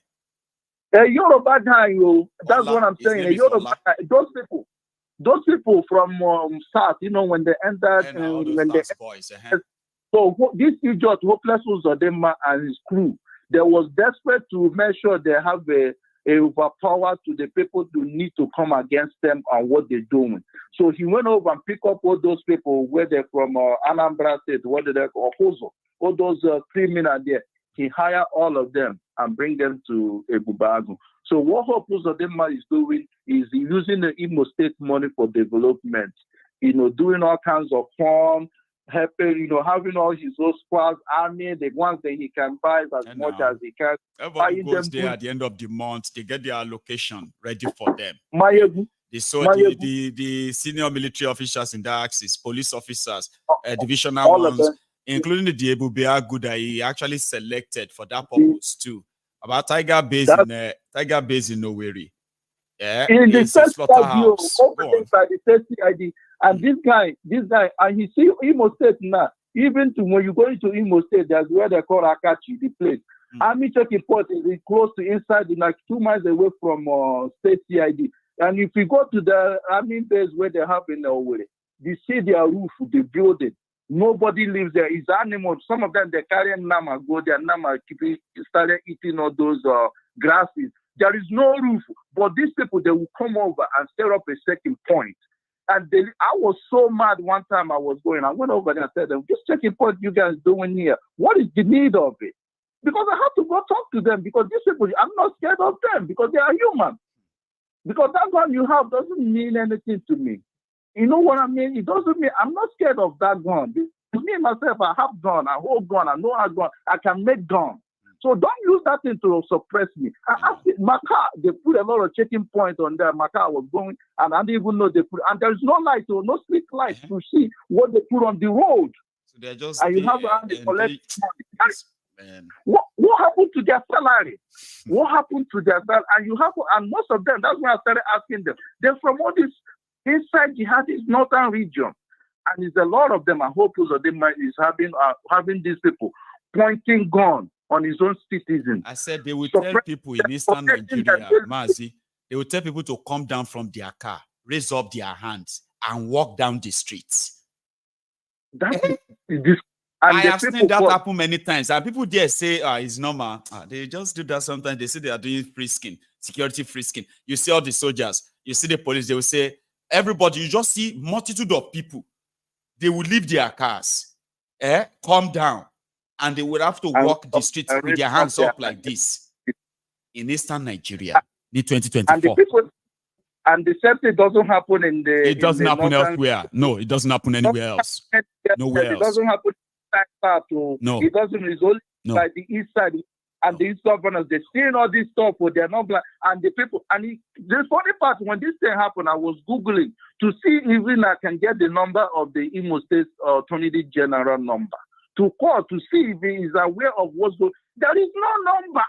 A Yoruba guy, yo. That's what I'm saying. A Yoruba guy. Those people from South, you know, when they entered, when they boys, so this idiot, hopeless Uzodinma and his crew, they was desperate to make sure they have a overpower to the people who need to come against them and what they're doing. So he went over and picked up all those people, where they're from Anambra State, what did they call all those criminals there. He hired all of them and bring them to Ebubagu. So what Hope Uzodinma is doing is using the Imo State money for development, you know, doing all kinds of fun, helping, you know, having all his own squads, army, the ones that he can buy as much as he can. Everybody goes there at the end of the month, they get their allocation ready for them. The senior military officials in that axis, police officers, divisional ones, including the Abure that he actually selected for that purpose too. About Tiger Base in Owerri. Yeah, in the first slaughterhouse. By the safety ID. And this guy, and he see Imo State now. Even to when you go into Imo State, there's where they call Akachi, the place. Army checking point is close to inside, like 2 miles away from State CID. And if you go to the army base where they have in Owerri, you see their roof, the building. Nobody lives there. It's animals. Some of them, they carry nama, go there, nama, started eating all those grasses. There is no roof. But these people, they will come over and set up a second point. And I was so mad one time I went over there and said, this checking point you guys doing here, what is the need of it? Because I have to go talk to them, because these people, I'm not scared of them because they are human. Because that gun you have doesn't mean anything to me. You know what I mean? It doesn't mean I'm not scared of that gun. Me myself, I have gun, I hold gun, I know how gun, I can make gun. So don't use that thing to suppress me. I asked my car, they put a lot of checking points on there. My car was going, and I didn't even know they put, and there's no light, or no street lights to see what they put on the road. So they're just, and you have to collect money. What happened to their salary? What happened to their salary? And most of them, that's why I started asking them. They're from all this inside Jihadist northern region, and it's a lot of them. I hope Uzodinma is having these people pointing gun on his own citizens. I said they will tell people in Eastern Nigeria, Mazi, they will tell people to come down from their car, raise up their hands, and walk down the streets. I have seen that happen many times, and people there say, it's normal. They just do that sometimes. They say they are doing frisking, security frisking. You see all the soldiers, you see the police, they will say, everybody, you just see multitude of people. They will leave their cars, calm down, and they will have to walk the streets with their hands up like this in Eastern Nigeria in 2024. And the same thing doesn't happen in the. It doesn't happen elsewhere. No, it doesn't happen anywhere else. Nowhere else. It doesn't happen no. It doesn't. It's only by the east side. And the East governors, they're seeing all this stuff, but they're not black. And the people, the funny part, when this thing happened, I was Googling to see even I can get the number of the Imo State Attorney General number to call to see if he is aware of what's going on. There is no number.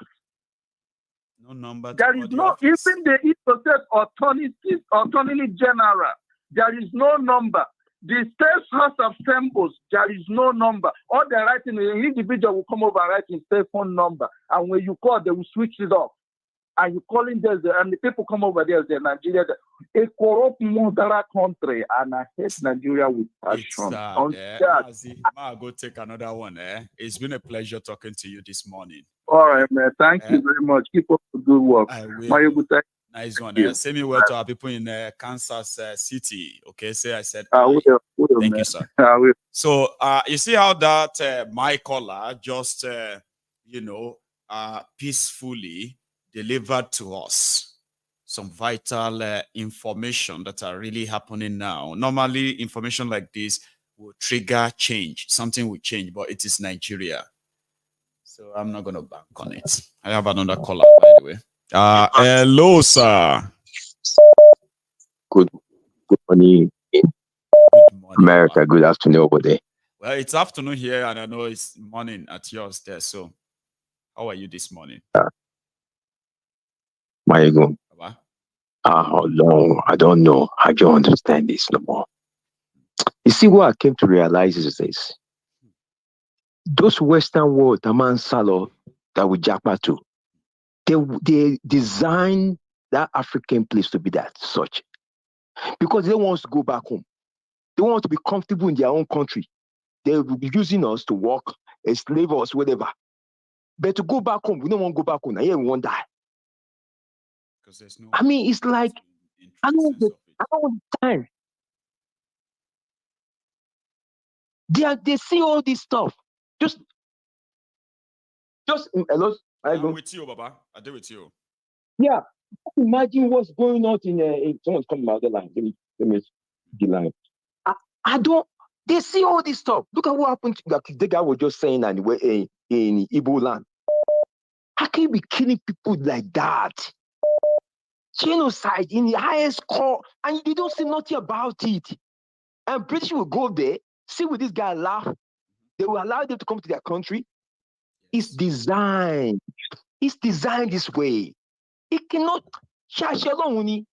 No number. There is no, even the Imo State Attorney General, there is no number. The State House of Assemblies, there is no number. All they're writing, an individual will come over and write his cell phone number. And when you call, they will switch it off. Are you calling this? And the people come over there, say Nigeria, a corrupt, murderer country, and I hate Nigeria with passion. I'll go take another one. It's been a pleasure talking to you this morning. All right, man. Thank you very much. Keep up the good work. I will. Nice one. Send me word to our people in Kansas City. Okay, say I said. I will. Thank man. you, sir. I will. So, you see how that my caller just, peacefully delivered to us some vital information that are really happening now. Normally, information like this will trigger change. Something will change, but it is Nigeria. So I'm not going to bank on it. I have another caller, by the way. Hello, sir. Good morning, America. Good afternoon over there. Well, it's afternoon here, and I know it's morning at yours there. So, how are you this morning? Maiyegun. How long? I don't know. I don't understand this no more. You see, what I came to realize is this: those Western world, Taman Salo, that we japa to, they design that African place to be that such, because they want us to go back home. They want to be comfortable in their own country. They will be using us to work, enslave us, whatever. But to go back home, we don't want to go back home. And here we won't die. There's no, I mean, it's like, I don't understand. They see all this stuff. Just hello. I'm with you, Baba. I do with you. Yeah. Imagine what's going on in someone's coming out the line. Let me the line. I don't. They see all this stuff. Look at what happened. The guy was just saying anyway in Igbo land. How can you be killing people like that? Genocide in the highest court, and they don't say nothing about it. And British will go there, see with this guy laugh. They will allow them to come to their country. It's designed. It's designed this way. It cannot charge alone.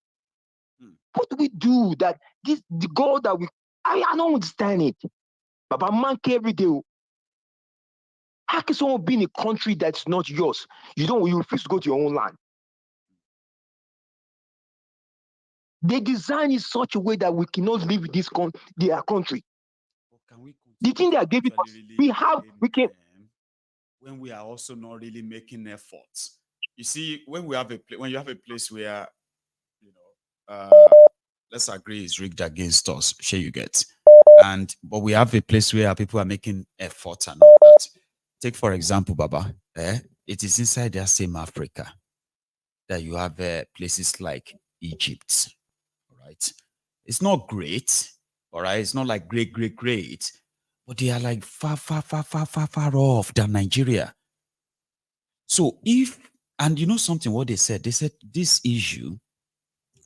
What do we do that the goal that I don't understand it. But I monkey every day. How can someone be in a country that's not yours? You refuse to go to your own land. They design it such a way that we cannot live in their country. The thing they are giving us, we can. When we are also not really making efforts. You see, when you have a place where, let's agree it's rigged against us, sure you get. But we have a place where people are making efforts and all that. Take, for example, Baba, it is inside that same Africa that you have places like Egypt, all right? It's not great, all right? It's not like great, but they are like far off than Nigeria. So and you know something, what they said this issue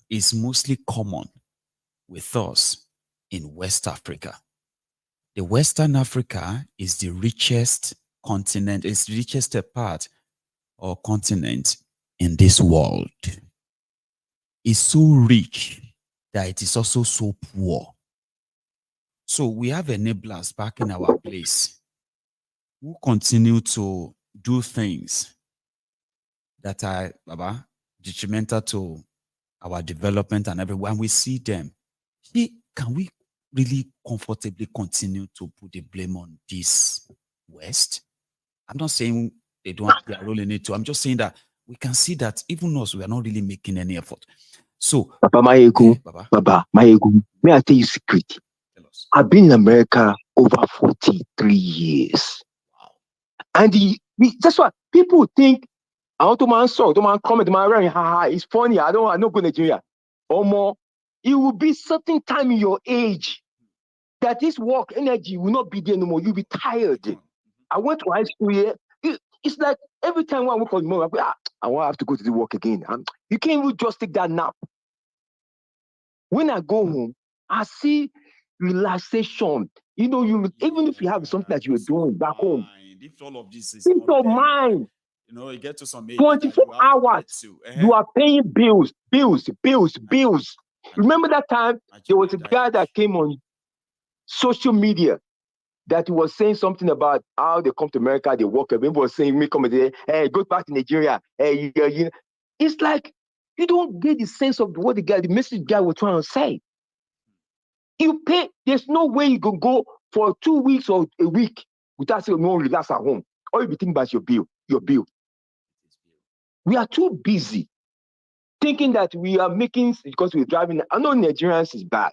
is mostly common with us in West Africa. The Western Africa is the richest continent, it's the richest part or continent in this world. It's so rich that it is also so poor. So we have enablers back in our place who continue to do things that are detrimental to our development and everywhere. And we see them. Can we really comfortably continue to put the blame on this West? I'm not saying they don't have their role in it too. I'm just saying that we can see that even us, we are not really making any effort. So, Baba Maiyegun, may I tell you a secret? I've been in America over 43 years. Wow. And that's why people think, I want to comment, it's funny, I don't go to Nigeria. Or more, it will be certain time in your age that this work energy will not be there no more. You'll be tired. I went to high school here. It's like every time I work on the morning, I won't have to go to the work again. You can't even just take that nap. When I go home, I see relaxation. Even if you have something that you're doing back home, if all of this is peace of mind. You get to some age 24 hours, you are paying bills. Remember that time there was a guy that came on social media that was saying something about how they come to America, they work. Everybody was saying, me come there, hey, go back to Nigeria. Hey, It's like you don't get the sense of what the message guy was trying to say. You pay, there's no way you can go for 2 weeks or a week without saying, no, relax at home. All you be thinking about your bill. We are too busy thinking that we are making, because we're driving. I know Nigerians is bad.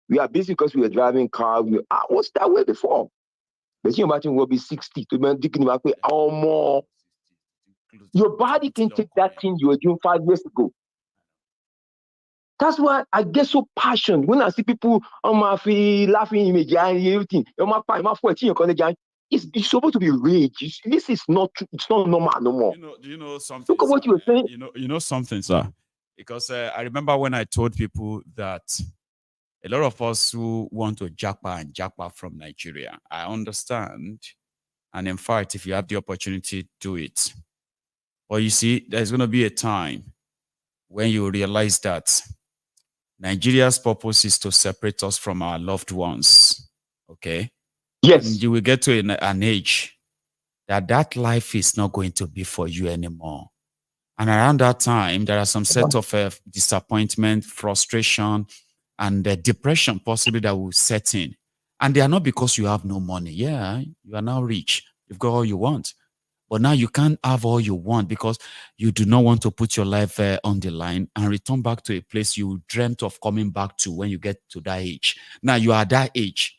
We are busy because we are driving cars. I was that way before. But you imagine we'll be 60 to be thinking about or more. Your body can take that thing you were doing 5 years ago. That's why I get so passionate when I see people on my feet laughing in me, everything. It's supposed to be rage. This is not true. It's not normal no more. Do you know something? Look at what you were saying. You know something, sir. Because I remember when I told people that a lot of us who want to japa from Nigeria, I understand. And in fact, if you have the opportunity, do it. But you see, there's going to be a time when you realize that Nigeria's purpose is to separate us from our loved ones. Okay? Yes. And you will get to an age that life is not going to be for you anymore. And around that time, there are some set of disappointment, frustration, and depression possibly that will set in. And they are not because you have no money. Yeah, you are now rich. You've got all you want. But now you can't have all you want because you do not want to put your life on the line and return back to a place you dreamt of coming back to when you get to that age. Now you are that age.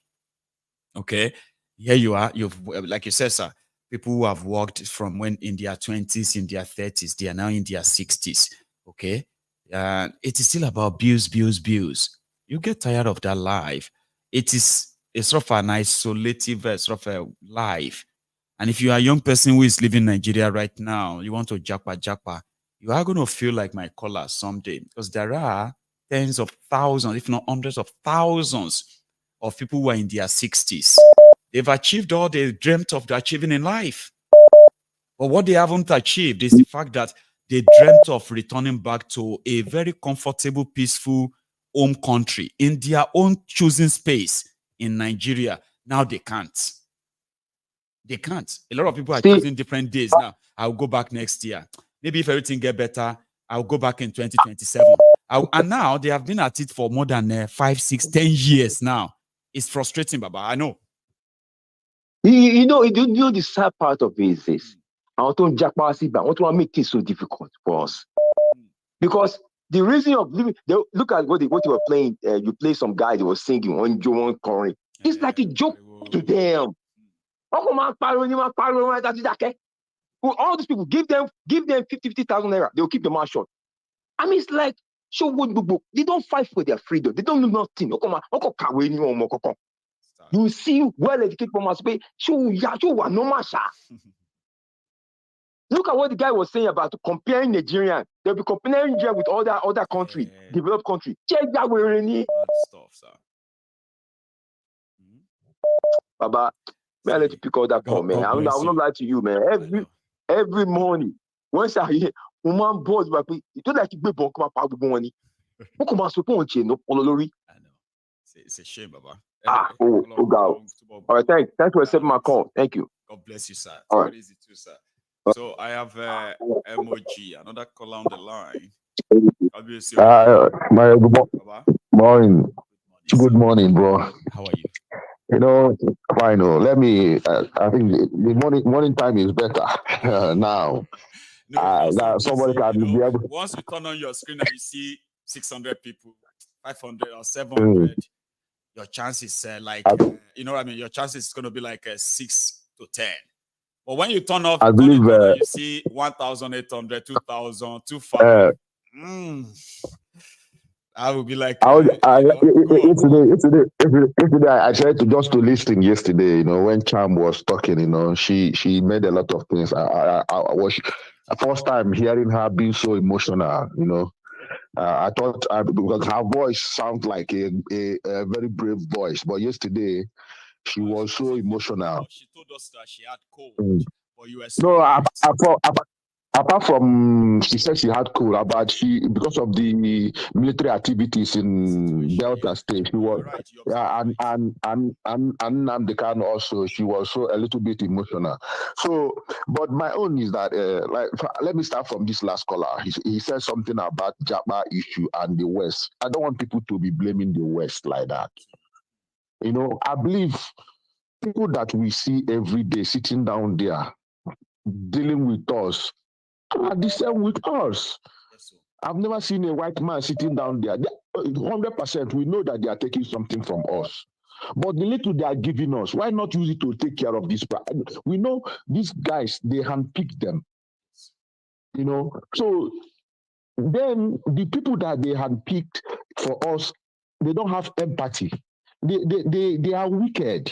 Okay? Here you are. You've, like you said, sir, people who have worked from when in their 20s, in their 30s, they are now in their 60s. Okay? It is still about bills. You get tired of that life. It is a sort of an isolative sort of a life. And if you are a young person who is living in Nigeria right now, you want to japa, you are going to feel like my caller someday, because there are tens of thousands, if not hundreds of thousands of people who are in their 60s. They've achieved all they dreamt of achieving in life. But what they haven't achieved is the fact that they dreamt of returning back to a very comfortable, peaceful home country in their own choosing space in Nigeria. Now they can't. They can't. A lot of people are choosing different days now. I'll go back next year. Maybe if everything gets better, I'll go back in 2027. And now they have been at it for more than 5, 6, 10 years now. It's frustrating, Baba. I know. You know the sad part of it is this. I want to make things so difficult for us. Because the reason of living, look at what you were playing. You play some guy that was singing on Joan Curry. It's like a joke to them. All these people, give them 50,000 naira. They'll keep the mouth shut. I mean, it's like, they don't fight for their freedom. They don't do nothing. You see well-educated from us. Look at what the guy was saying about comparing Nigerian. They'll be comparing Nigeria with other countries, developed countries. Check that way. Stuff, sir. Baba, may I let you pick all that call, man. I will not lie to you, man. Every morning, once I hear woman boys, you don't like to be born come up morning. I know. It's a shame, Baba. God. All right, thanks for accepting my call. Thank you. God bless you, sir. All right. Easy too, sir. So I have MOG, another caller on the line. My morning. Good morning, bro. How are you? You know, fine. Let me. I think the morning time is better now. Somebody can be able. Once you turn on your screen and you see 600 people, 500 or 700, your chances you know what I mean. Your chances is going to be like 6 to 10. But when you turn off, you see 1,800, 2,000, 2,500. I would be like, yesterday I tried to listen yesterday. You know, when Cham was talking, you know, she made a lot of things. I was first time hearing her being so emotional. You know, I thought because her voice sounds like a very brave voice, but yesterday she was so emotional. She told us that she had cold, but you were no. apart from she said she had cold, but because of the military activities in Delta State, she was and Namdekan also, she was so a little bit emotional. So, but my own is that let me start from this last caller. He said something about Japa issue and the West. I don't want people to be blaming the West like that. You know, I believe people that we see every day sitting down there dealing with us are the same with us. I've never seen a white man sitting down there. 100%, we know that they are taking something from us. But the little they are giving us, why not use it to take care of this? We know these guys, they handpick them. You know, so then the people that they handpicked for us, they don't have empathy. They are wicked.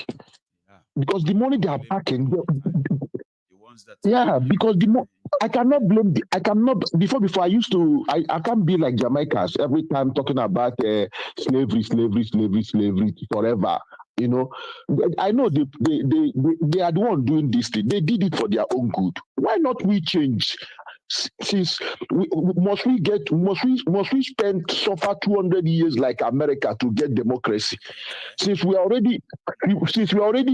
Because the money they are packing, because I cannot blame. Before I used to. I can't be like Jamaicans every time talking about slavery forever. You know, I know they are the one doing this thing. They did it for their own good. Why not we change? Since must we suffer 200 years like America to get democracy? Since we are already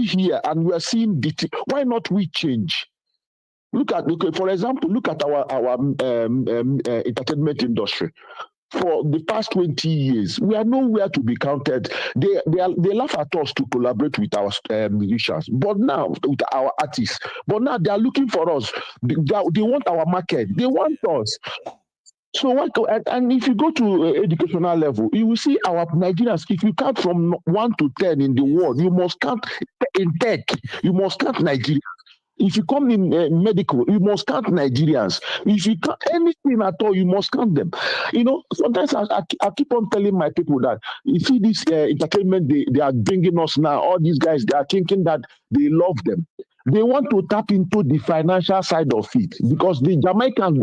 here and we are seeing why not we change? For example, look at our entertainment industry. For the past 20 years, we are nowhere to be counted. They laugh at us to collaborate with our musicians, but now with our artists. But now they are looking for us. They want our market. They want us. So and if you go to educational level, you will see our Nigerians. If you count from 1 to 10 in the world, you must count in tech. You must count Nigeria. If you come in medical, you must count Nigerians. If you count anything at all, you must count them. You know, sometimes I keep on telling my people that you see this entertainment they are bringing us now. All these guys, they are thinking that they love them. They want to tap into the financial side of it because the Jamaicans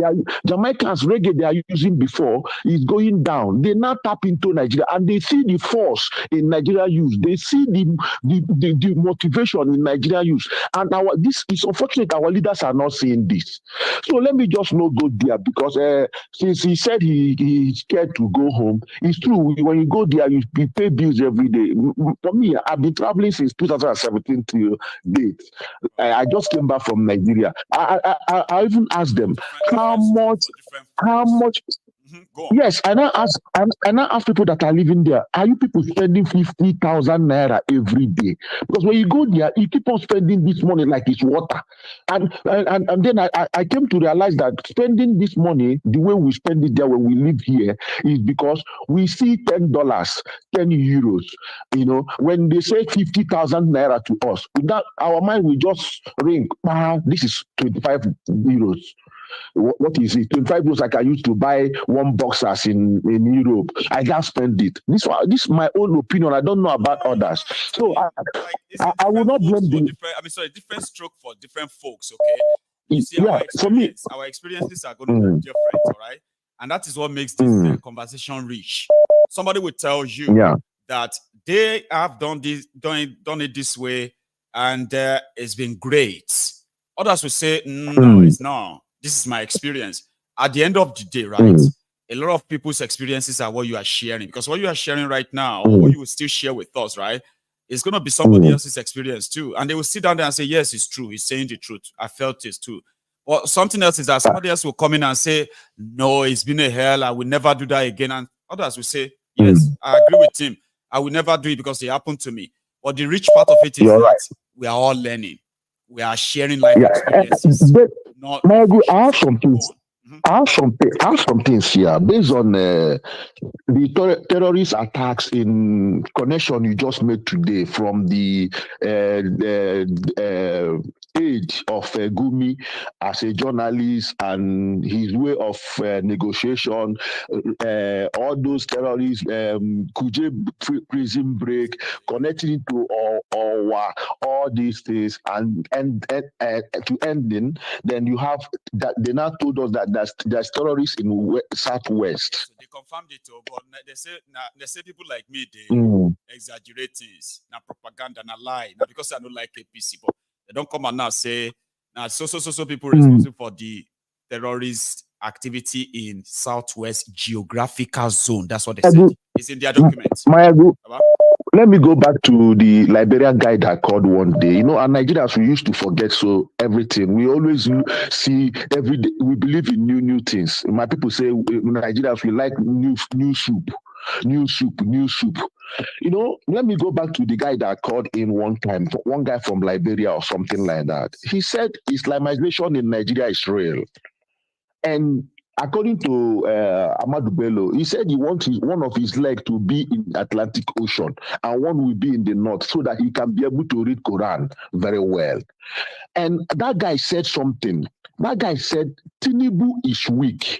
reggae they are using before is going down. They now tap into Nigeria and they see the force in Nigeria use. They see the motivation in Nigeria use. And this is unfortunate. Our leaders are not seeing this. So let me just not go there because since he said he's scared to go home, it's true. When you go there, you pay bills every day. For me, I've been traveling since 2017 to date. I just came back from Nigeria. I even asked them how much. Yes, and I ask people that are living there, are you people spending 50,000 naira every day? Because when you go there, you keep on spending this money like it's water. And then I came to realize that spending this money, the way we spend it there when we live here, is because we see $10, 10 euros. You know, when they say 50,000 naira to us, without our mind will just ring, this is 25 euros. What is it? 25 euros I can use to buy one boxers in Europe. I can't spend it. This is my own opinion. I don't know about others. So I will not blame them. Different stroke for different folks, okay? You see, our experiences are going to be different, all right? And that is what makes this conversation rich. Somebody will tell you that they have done it this way and it's been great. Others will say, no, it's not. This is my experience. At the end of the day, right? A lot of people's experiences are what you are sharing. Because what you are sharing right now, or what you will still share with us, right? It's going to be somebody else's experience too. And they will sit down there and say, yes, it's true. He's saying the truth. I felt it too. Or something else is that somebody else will come in and say, no, it's been a hell. I will never do that again. And others will say, yes, I agree with him. I will never do it because it happened to me. But the rich part of it is that we are all learning. We are sharing life experiences. I have some things. I have some things here based on the terrorist attacks in connection you just made today from the age of Gumi as a journalist and his way of negotiation, all those terrorists, Kuje prison break, connecting to all these things, and to ending. Then you have that they now told us that there's terrorists in Southwest. So they confirmed it, but they say people like me they exaggerate things, now propaganda, now lie, now because I don't like APC, but they don't come and now say now so people responsible for the terrorist activity in Southwest Geographical Zone. That's what they said. It's in their documents. Let me go back to the Liberian guy that called one day. You know, and Nigerians, we used to forget so everything. We always see every day. We believe in new things. My people say Nigerians, we like new soup. New soup. You know, let me go back to the guy that called in one time, one guy from Liberia or something like that. He said Islamization in Nigeria is real. And according to Ahmadu Bello, he said he wants one of his legs to be in the Atlantic Ocean and one will be in the north so that he can be able to read Quran very well. And that guy said something. That guy said, Tinubu is weak.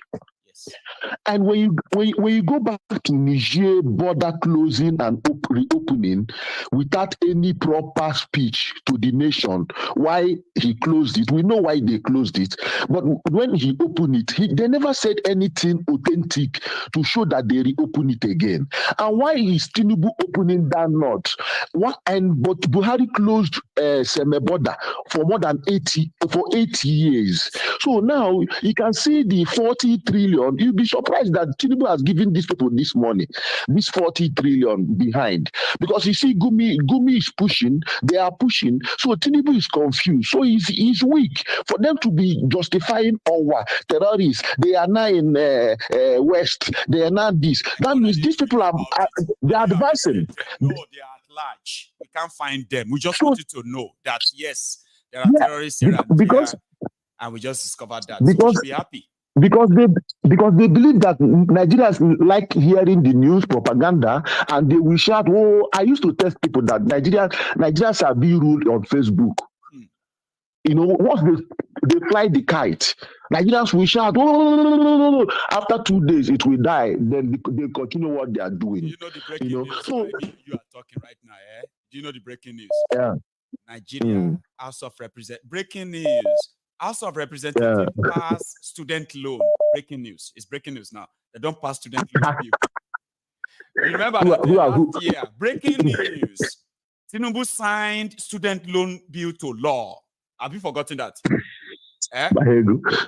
And when you go back to Niger border closing and reopening without any proper speech to the nation, why he closed it, we know why they closed it. But when he opened it, they never said anything authentic to show that they reopen it again. And why is Tinubu opening that north? But Buhari closed Seme border for more than 8 years. So now you can see the 40 trillion. You'll be surprised that Tinubu has given these people this money, this 40 trillion behind. Because you see, Gumi is pushing, they are pushing. So Tinubu is confused. So he's weak. For them to be justifying our terrorists, they are now in West, they are now this. That means these people are advancing. No, they are at large. We can't find them. We just want you to know that, yes, there are terrorists here and we just discovered that. So we should be happy. Because they believe that Nigerians like hearing the news propaganda and they will shout, oh, I used to tell people that Nigerians are being ruled on Facebook. You know, once they fly the kite, Nigerians will shout, oh, after 2 days it will die. Then they continue what they are doing. You know the breaking news so, you are talking right now, eh? Do you know the breaking news? Yeah. Nigeria, House of Representatives. Breaking news. House of Representatives pass student loan. Breaking news. It's breaking news now. They don't pass student loan bill. Remember last year. Breaking news. Tinubu signed student loan bill to law. Have you forgotten that?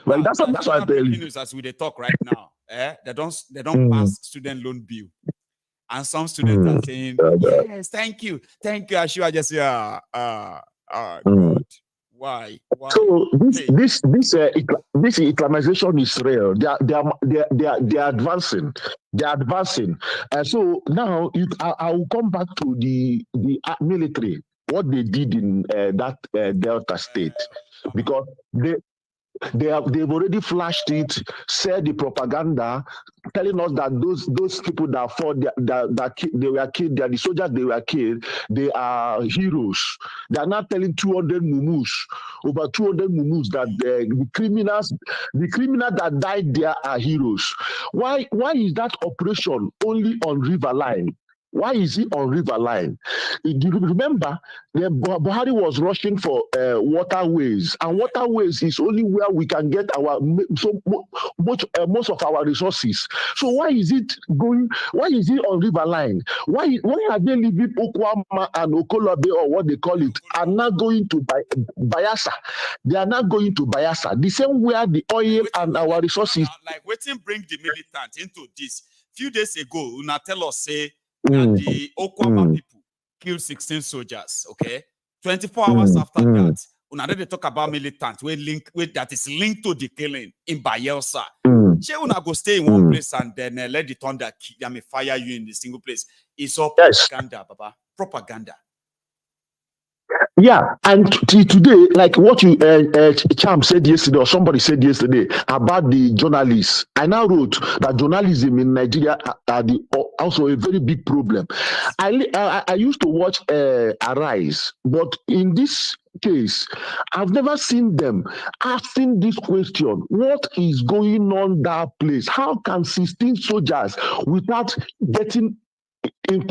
Well, that's what I tell you. News as we talk right now. They don't pass student loan bill. And some students are saying, yes, thank you. I should just say, good. Why? So this Islamization is real. They are advancing. They are advancing. So now I will come back to the military. What they did in that Delta state, because they've already flashed it, said the propaganda, telling us that those people that fought, they were killed, they are the soldiers, they were killed, they are heroes. They are not telling 200 mumus, over 200 mumus, that the criminals that died there are heroes. Why is that operation only on River Line? Why is it on River Line? Do you remember, Buhari was rushing for waterways, and waterways is only where we can get most of our resources. So why is it on River Line? Why are they leaving Okwama and Okolobe, or what they call it, and not going to Bayelsa? They are not going to Bayelsa. The same where the oil and our resources. Like, waiting bring the militant into this. Few days ago, Una tell us, say, that the Okwama people killed 16 soldiers, okay? 24 hours after that, Una they talk about militant that is linked to the killing in Bayelsa. She Una go stay in one place and then let the thunder fire you in the single place. It's all propaganda, Baba. Propaganda. Yeah, and today, like what you Champ said yesterday, or somebody said yesterday about the journalists, I now wrote that journalism in Nigeria are also a very big problem. I used to watch Arise, but in this case, I've never seen them asking this question: what is going on that place? How can 16 soldiers without getting in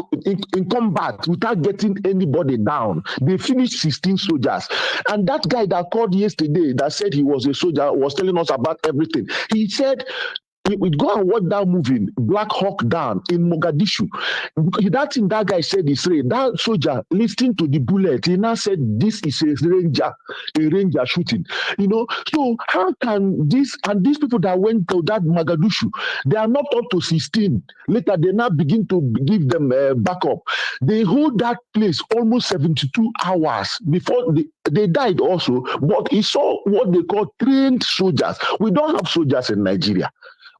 combat, without getting anybody down? They finished 16 soldiers. And that guy that called yesterday that said he was a soldier was telling us about everything. He said We go and watch that movie, Black Hawk Down in Mogadishu. That thing that guy said is right. That soldier listening to the bullet, he now said this is a ranger shooting. You know, so how can this and these people that went to that Mogadishu, they are not up to 16. Later they now begin to give them backup. They hold that place almost 72 hours before they died also. But he saw what they call trained soldiers. We don't have soldiers in Nigeria.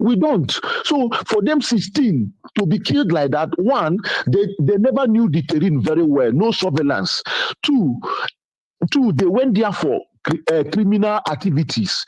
We don't. So for them 16 to be killed like that, one, they never knew the terrain very well, no surveillance. Two, they went there for criminal activities,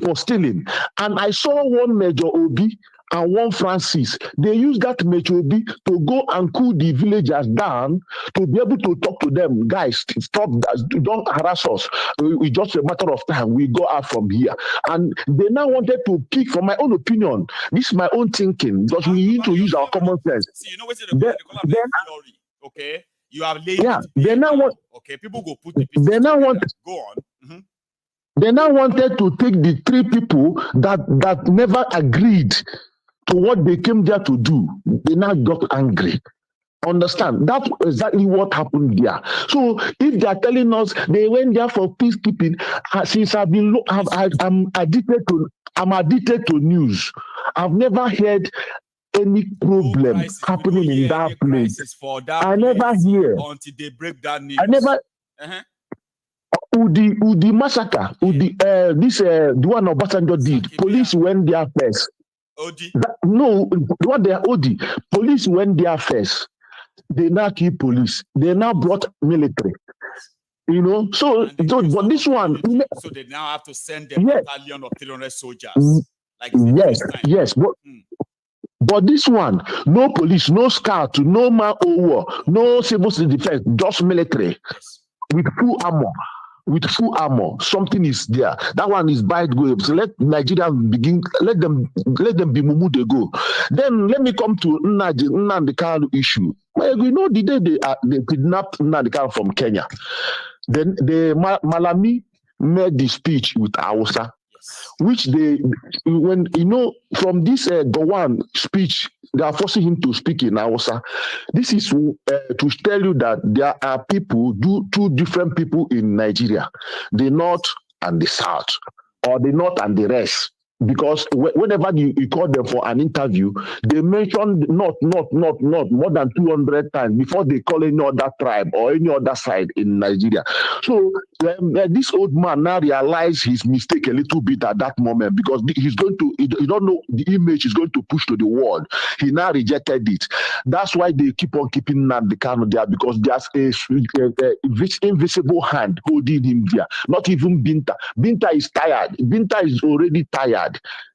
for stealing. And I saw one Major Obi and one Francis. They used that Major Obi to go and cool the villagers down to be able to talk to them. Guys, stop that. Don't harass us. It's just a matter of time. We go out from here. And they now wanted to pick, from my own opinion, this is my own thinking, because we need to use our common sense. See, you know what's the glory, okay? You have laid they now want, okay, people go put the pieces they now together. want, go on. Mm-hmm. They now wanted to take the 3 people that never agreed to what they came there to do. They now got angry. Understand? That's exactly what happened there. So if they are telling us they went there for peacekeeping, since I'm addicted to news. I've never heard any problem happening in that place. I never hear until they break that news. I never. Udi massacre, the one Obasanjo did. Police went there first. Odi? No, what they are Odi. Police went there first. They now keep police. They now brought military. You know, so but this one. So they now have to send them a battalion of 300 soldiers. Like yes, but this one, no police, no scout, no man or war, no civil defense, just military with full armor. With full armor, something is there. That one is bite waves. Let Nigeria begin. Let them be mumu they go. Then let me come to Nnamdi Kanu issue. We know the day they kidnapped Nnamdi Kanu from Kenya. Then Malami made the speech with Hausa, which when you know from this Gowon speech, they are forcing him to speak in Hausa. This is to tell you that there are two different people in Nigeria, the North and the South, or the North and the rest. Because whenever you call them for an interview, they mention not more than 200 times before they call any other tribe or any other side in Nigeria. So this old man now realized his mistake a little bit at that moment, because he's going to, he don't know the image he's going to push to the world. He now rejected it. That's why they keep on keeping Nnamdi Kanu there, because there's a invisible hand holding him there. Not even Binta. Binta is tired. Binta is already tired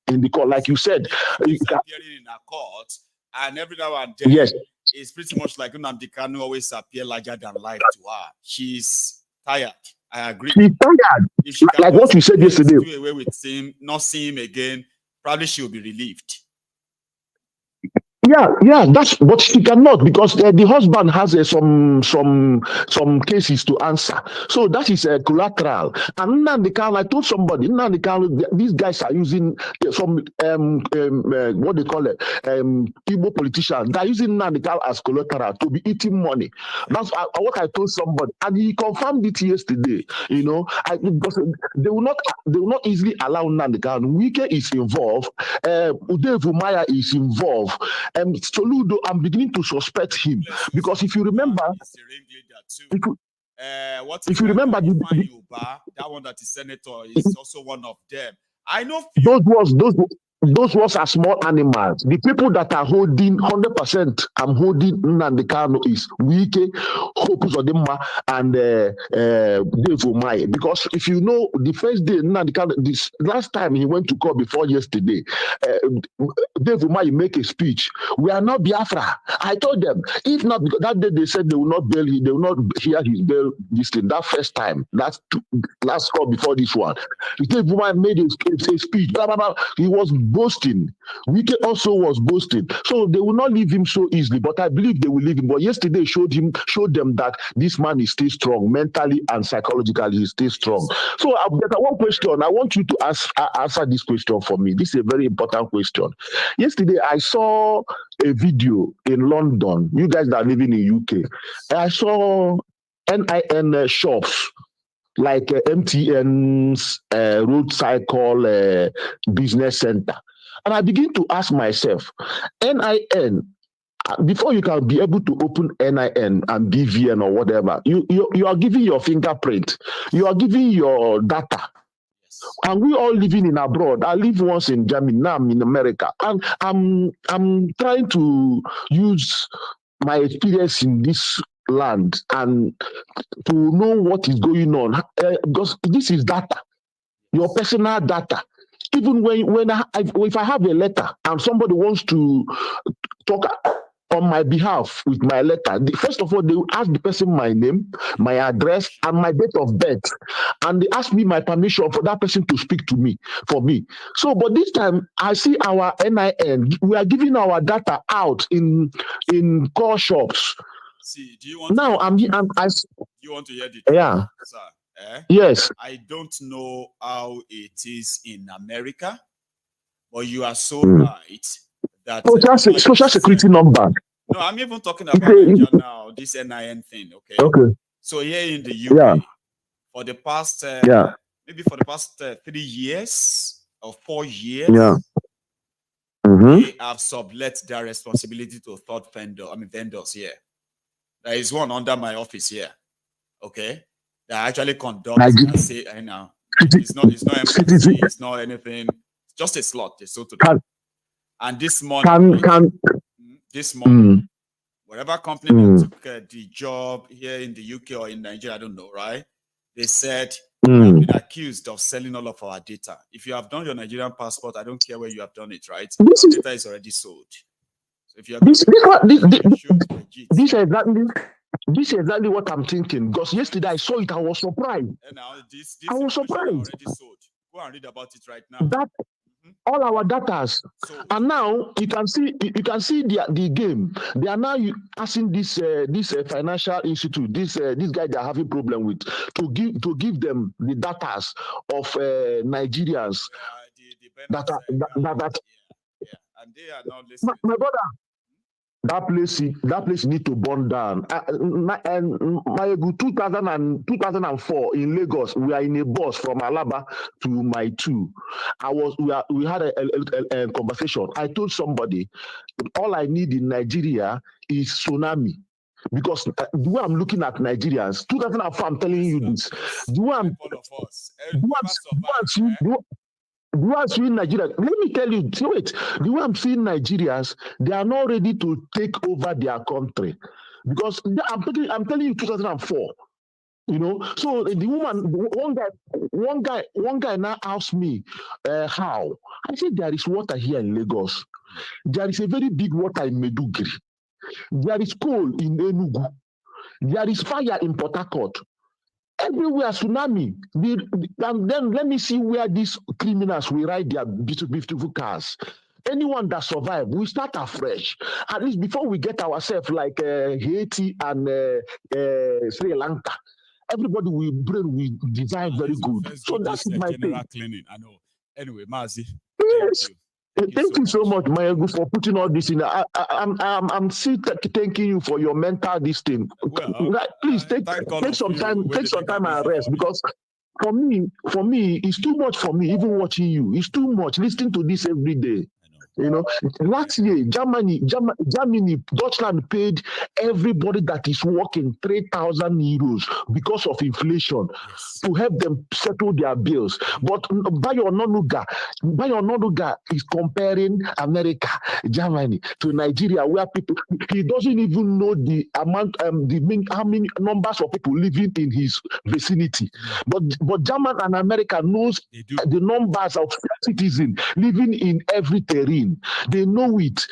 in the court, like you said. He's appearing in a court, and every now and then, it's pretty much like Nnamdi Kanu always appear larger than life to her. She's tired. I agree. She's tired. If she like what you said yesterday. Do away with him, not see him again, probably she will be relieved. Yeah, that's, but she cannot, because the husband has some cases to answer. So that is a collateral. And Nnamdi Kanu, I told somebody, Nnamdi Kanu, these guys are using some what they call it, Igbo politicians. They're using Nnamdi Kanu as collateral to be eating money. That's what I told somebody, and he confirmed it yesterday. You know, because they will not easily allow Nnamdi Kanu. Wike is involved. Udevumaya is involved. Soludo, I'm beginning to suspect him, because if you remember, if you remember, that one that is senator is also one of them. I know those ones are small animals. The people that are holding 100%, I'm holding Nnamdi Kanu is Wike, Hope Uzodimma, and Dave Umahi. Because if you know, the first day Nnamdi Kanu, this last time he went to court before yesterday, Dave Umahi make a speech. We are not Biafra. I told them, if not, because that day they said they will not bail, they will not hear his bail. This thing, that first time, last call before this one, Dave Umahi made a speech. Blah, blah, blah. He was boasting. Wike also was boasting. So they will not leave him so easily, but I believe they will leave him. But yesterday showed them that this man is still strong, mentally and psychologically, he stays strong. So one question, I want you to answer this question for me. This is a very important question. Yesterday, I saw a video in London. You guys that are living in UK. I saw NIN shops like MTN's road cycle business center. And I begin to ask myself, NIN, before you can be able to open NIN and BVN or whatever, you are giving your fingerprint, you are giving your data. And we all living in abroad. I live once in Germany, now I'm in America. And I'm trying to use my experience in this land and to know what is going on, because this is data, your personal data. Even if I have a letter and somebody wants to talk on my behalf with my letter, first of all, they will ask the person my name, my address, and my date of birth. And they ask me my permission for that person to speak to me, for me. So, but this time, I see our NIN, we are giving our data out in call shops. See, do you want now? Do you want to hear the truth? Yeah. Sir, Yes. I don't know how it is in America, but you are so right that social security number. No, I'm even talking about Nigeria now, this NIN thing. Okay. So here in the UK, for the past maybe for the past 3 years or 4 years, they have sublet their responsibility to third vendors here. There is one under my office here. Okay. That actually conduct and say, now it's not MPC, it's not anything, it's just a slot, so to do. And this morning, whatever company that took the job here in the UK or in Nigeria, I don't know, right? They said we have been accused of selling all of our data. If you have done your Nigerian passport, I don't care where you have done it, right? Your data is already sold. So if you have this is exactly what I'm thinking. Because yesterday I saw it, I was surprised. And now this I was surprised. Already sold. Go and read about it right now. That all our data, and now you can see the game. They are now asking this financial institute, this guy they are having problem with, to give them the data of Nigerians and they are not listening. My brother. That place need to burn down. And 2004 in Lagos, we are in a bus from Alaba to Maitu. We had a conversation. I told somebody, all I need in Nigeria is tsunami. Because the way I'm looking at Nigerians, 2004, I'm telling you this. The way I'm seeing Nigeria, let me tell you, the way I'm seeing Nigerians, they are not ready to take over their country. Because I'm telling you 2004. You know, so the woman, one guy now asked me, how? I said, there is water here in Lagos. There is a very big water in Maiduguri. There is coal in Enugu. There is fire in Port Harcourt. Everywhere tsunami. And then let me see where these criminals will ride their beautiful cars. Anyone that survive, we start afresh. At least before we get ourselves like Haiti and Sri Lanka. Everybody we design very good. So that's my general cleaning. I know. Anyway, Mazi. Yes. Thank you so much, Maiyegun, for putting all this in. I'm still thanking you for your mental this thing. Well, please take some time and rest, because for me, it's too much for me. Even watching you, it's too much. Listening to this every day. You know, last year, Germany, Deutschland paid everybody that is working 3,000 euros because of inflation to help them settle their bills. But Onanuga is comparing America, Germany to Nigeria, where people, he doesn't even know the amount, how many numbers of people living in his vicinity. But German and America knows the numbers of citizens living in every territory. thing. They know it.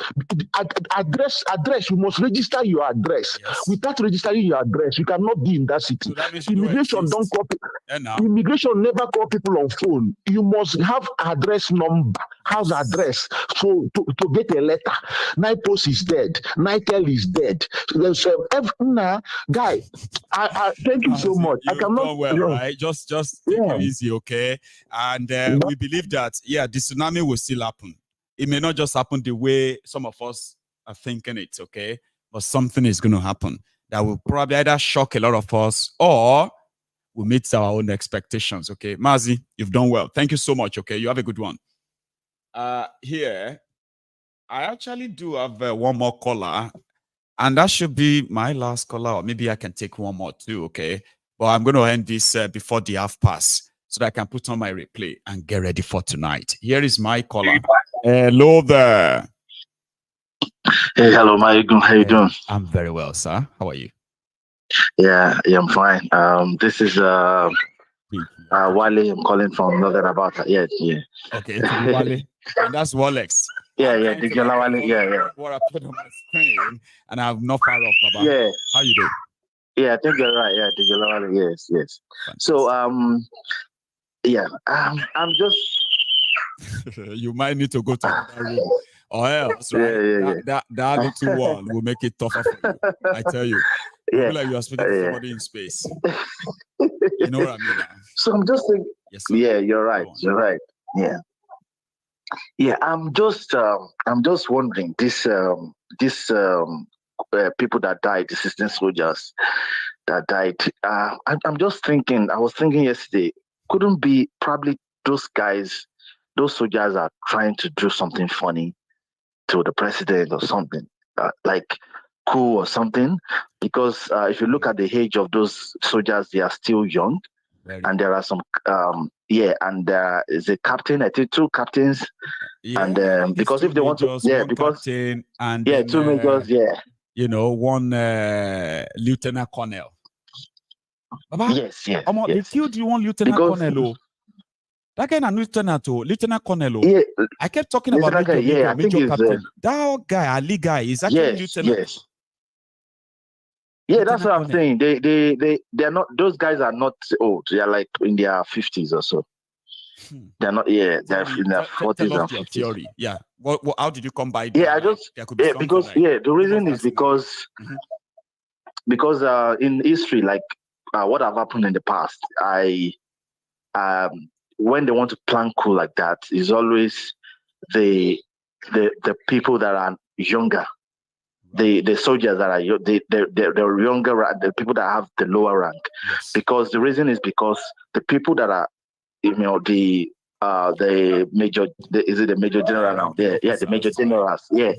Address. You must register your address. Yes. Without registering your address, you cannot be in that city. So that means you don't Immigration exist. don't call. And now, Immigration never call people on phone. You must have address number, house address. So to get a letter, NIPOS is dead, NITEL is dead. So guy, I thank you so much. I you've cannot. done well, right? Just take it easy, okay? And we believe that the tsunami will still happen. It may not just happen the way some of us are thinking it, okay? But something is going to happen that will probably either shock a lot of us or will meet our own expectations, okay? Mazi, you've done well. Thank you so much, okay? You have a good one. Here, I actually do have one more caller, and that should be my last caller, or maybe I can take one more too, okay? But I'm going to end this before the half pass so that I can put on my replay and get ready for tonight. Here is my caller. Hello there. Hey, hello, Maiyegun. How you doing? I'm very well, sir. How are you? Yeah, I'm fine. This is Wale. I'm calling from Northern Abata. Yeah. Okay, Wale. And that's Walex. Yeah, DJ Wale. Yeah. What I put on my screen, and I'm not far off, Baba. Yeah. How you doing? Yeah, I think you're right. Yeah, DJ Wale. Yes. Fantastic. So, I'm just. You might need to go to another room, or else, right? That little one will make it tougher for you. I tell you. Yeah. Like you are speaking to somebody in space. You know what I mean? So I'm just thinking. Yes, sir. Yeah, you're right. You're right. Yeah. I'm just wondering this people that died, the 16 soldiers that died. I'm just thinking. I was thinking yesterday. Couldn't be probably those guys, those soldiers are trying to do something funny to the president or something, like coup or something. Because if you look at the age of those soldiers, they are still young. And there are some, and there is a captain, I think 2 captains. Yeah, and because if they want to, because captain and then, 2 majors, you know, 1 lieutenant colonel. Baba, yes. They killed you 1 lieutenant colonel. That guy is lieutenant colonel. Yeah, I kept talking about major captain. That guy, Ali guy, is actually lieutenant. Yes. Yeah, that's what I'm saying. They're not. Those guys are not old. They are like in their 50s or so. They're not. Yeah, they're in their 40s and 50s. Theory. Yeah. What? How did you come by? Yeah, I just. Yeah, because the reason is because in history, like what have happened in the past, when they want to plan coup like that, is always the people that are younger. The soldiers that are the younger, the people that have the lower rank, because the reason is because the people that are, the major, is it the major general now? The major generals, the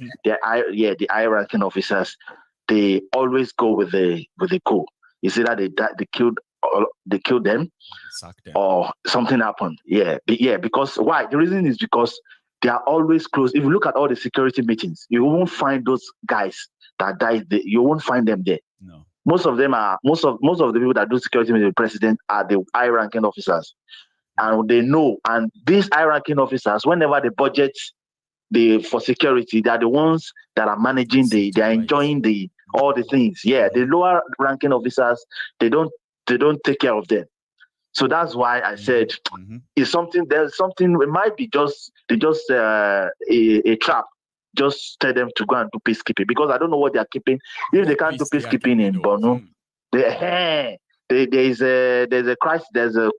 high ranking officers, they always go with the coup. Is it that they killed them, or something happened? Because why? The reason is because they are always close. If you look at all the security meetings, you won't find those guys that died there. You won't find them there. No. Most of them are most of the people that do security meetings with the president are the high-ranking officers, and they know. And these high-ranking officers, whenever they budget for security, they are the ones that are managing they are enjoying all the things. Yeah, the lower-ranking officers, they don't take care of them. So that's why I said there's something, it might be just a trap. Just tell them to go and do peacekeeping, because I don't know what they are keeping. If they can't do peacekeeping in Borno, there's a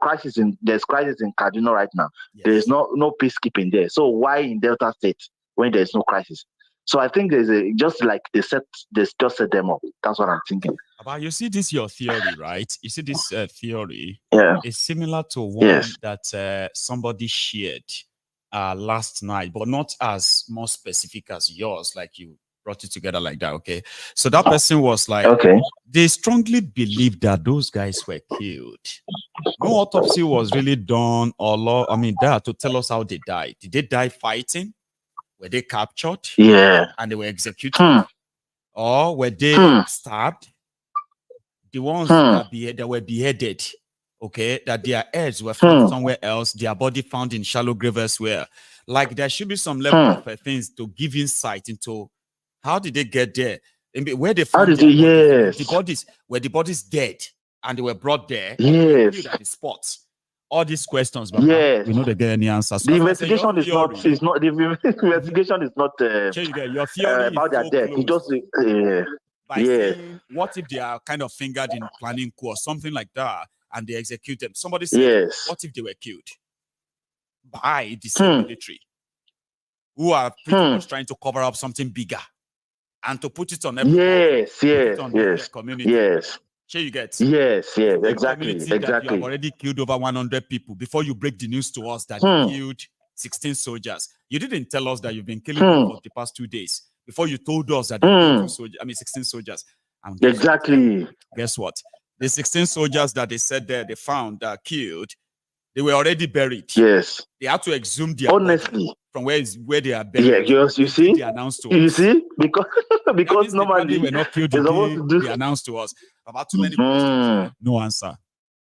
crisis in Kaduna right now. Yes. There's no peacekeeping there. So why in Delta State when there's no crisis? So I think there's just like they just set them up. That's what I'm thinking. But you see, this your theory, right? You see, this theory is similar to one that somebody shared last night, but not as more specific as yours, like you brought it together like that, okay? So that person was like, they strongly believe that those guys were killed. No autopsy was really done, there to tell us how they died. Did they die fighting? Were they captured? Yeah. And they were executed? Or were they stabbed? The ones that were beheaded, okay, that their heads were found somewhere else, their body found in shallow grave elsewhere. Like there should be some level of things to give insight into how did they get there, and where they found their bodies. The bodies were the bodies dead, and they were brought there. Yes. Killed at the spot. All these questions, but yes. we know they get any answers. The investigation is not. It's not. The investigation is not your theory about their death. It just. By saying, what if they are kind of fingered in planning coup or something like that, and they execute them? Somebody said, what if they were killed by the same military, who are pretty much trying to cover up something bigger and to put it on everybody? Yes. Community. Yes. Sure, you get. Yes. Exactly. That you have already killed over 100 people before you break the news to us that you killed 16 soldiers. You didn't tell us that you've been killing them for the past 2 days before you told us that you killed 16 soldiers. And guess what? The 16 soldiers that they said there they found that killed, they were already buried. Yes. They had to exhume their honestly from where they are buried. Yeah, you see? They announced to us. You see? Because normally we're not killed they announced to us. About too many questions. No answer.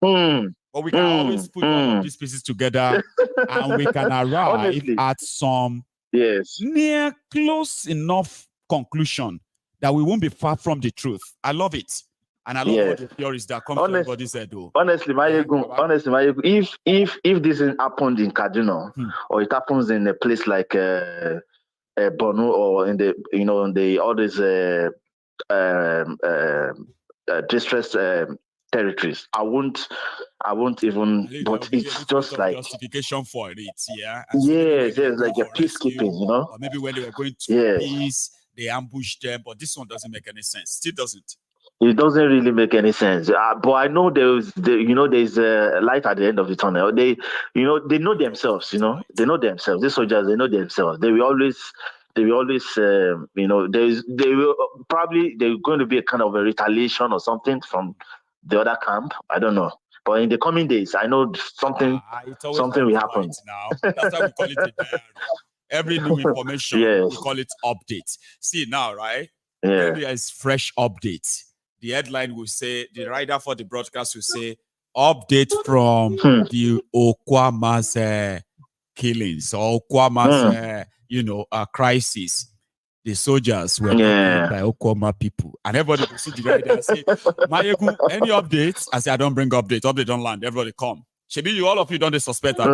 But we can always put all of these pieces together and we can arrive at some near close enough conclusion that we won't be far from the truth. I love it. And I love all the theories that come from everybody's head. Honestly, Maiyegun, if this happened in Kaduna or it happens in a place like Borno or in the all these distressed territories, I won't even. But it's just like justification for it, yes, like a peacekeeping, Or maybe when they were going to peace, they ambushed them. But this one doesn't make any sense. Still doesn't. It doesn't really make any sense. But I know there's a light at the end of the tunnel. They know themselves. They know themselves. These soldiers, they know themselves. They will always. There's going to be a kind of a retaliation or something from the other camp. I don't know. But in the coming days, I know something will happen. Now. That's why we call it a diary. Every new information, we call it updates. See now, right? There is fresh updates. The headline will say, the writer for the broadcast will say, update from the Okwama's killings or Okwama's, crisis. The soldiers were killed by Okwama people. And everybody will see the writer and say, Maiyegun, any updates? I say, I don't bring updates. Update don't land. Everybody come. Shebi, all of you don't suspect. I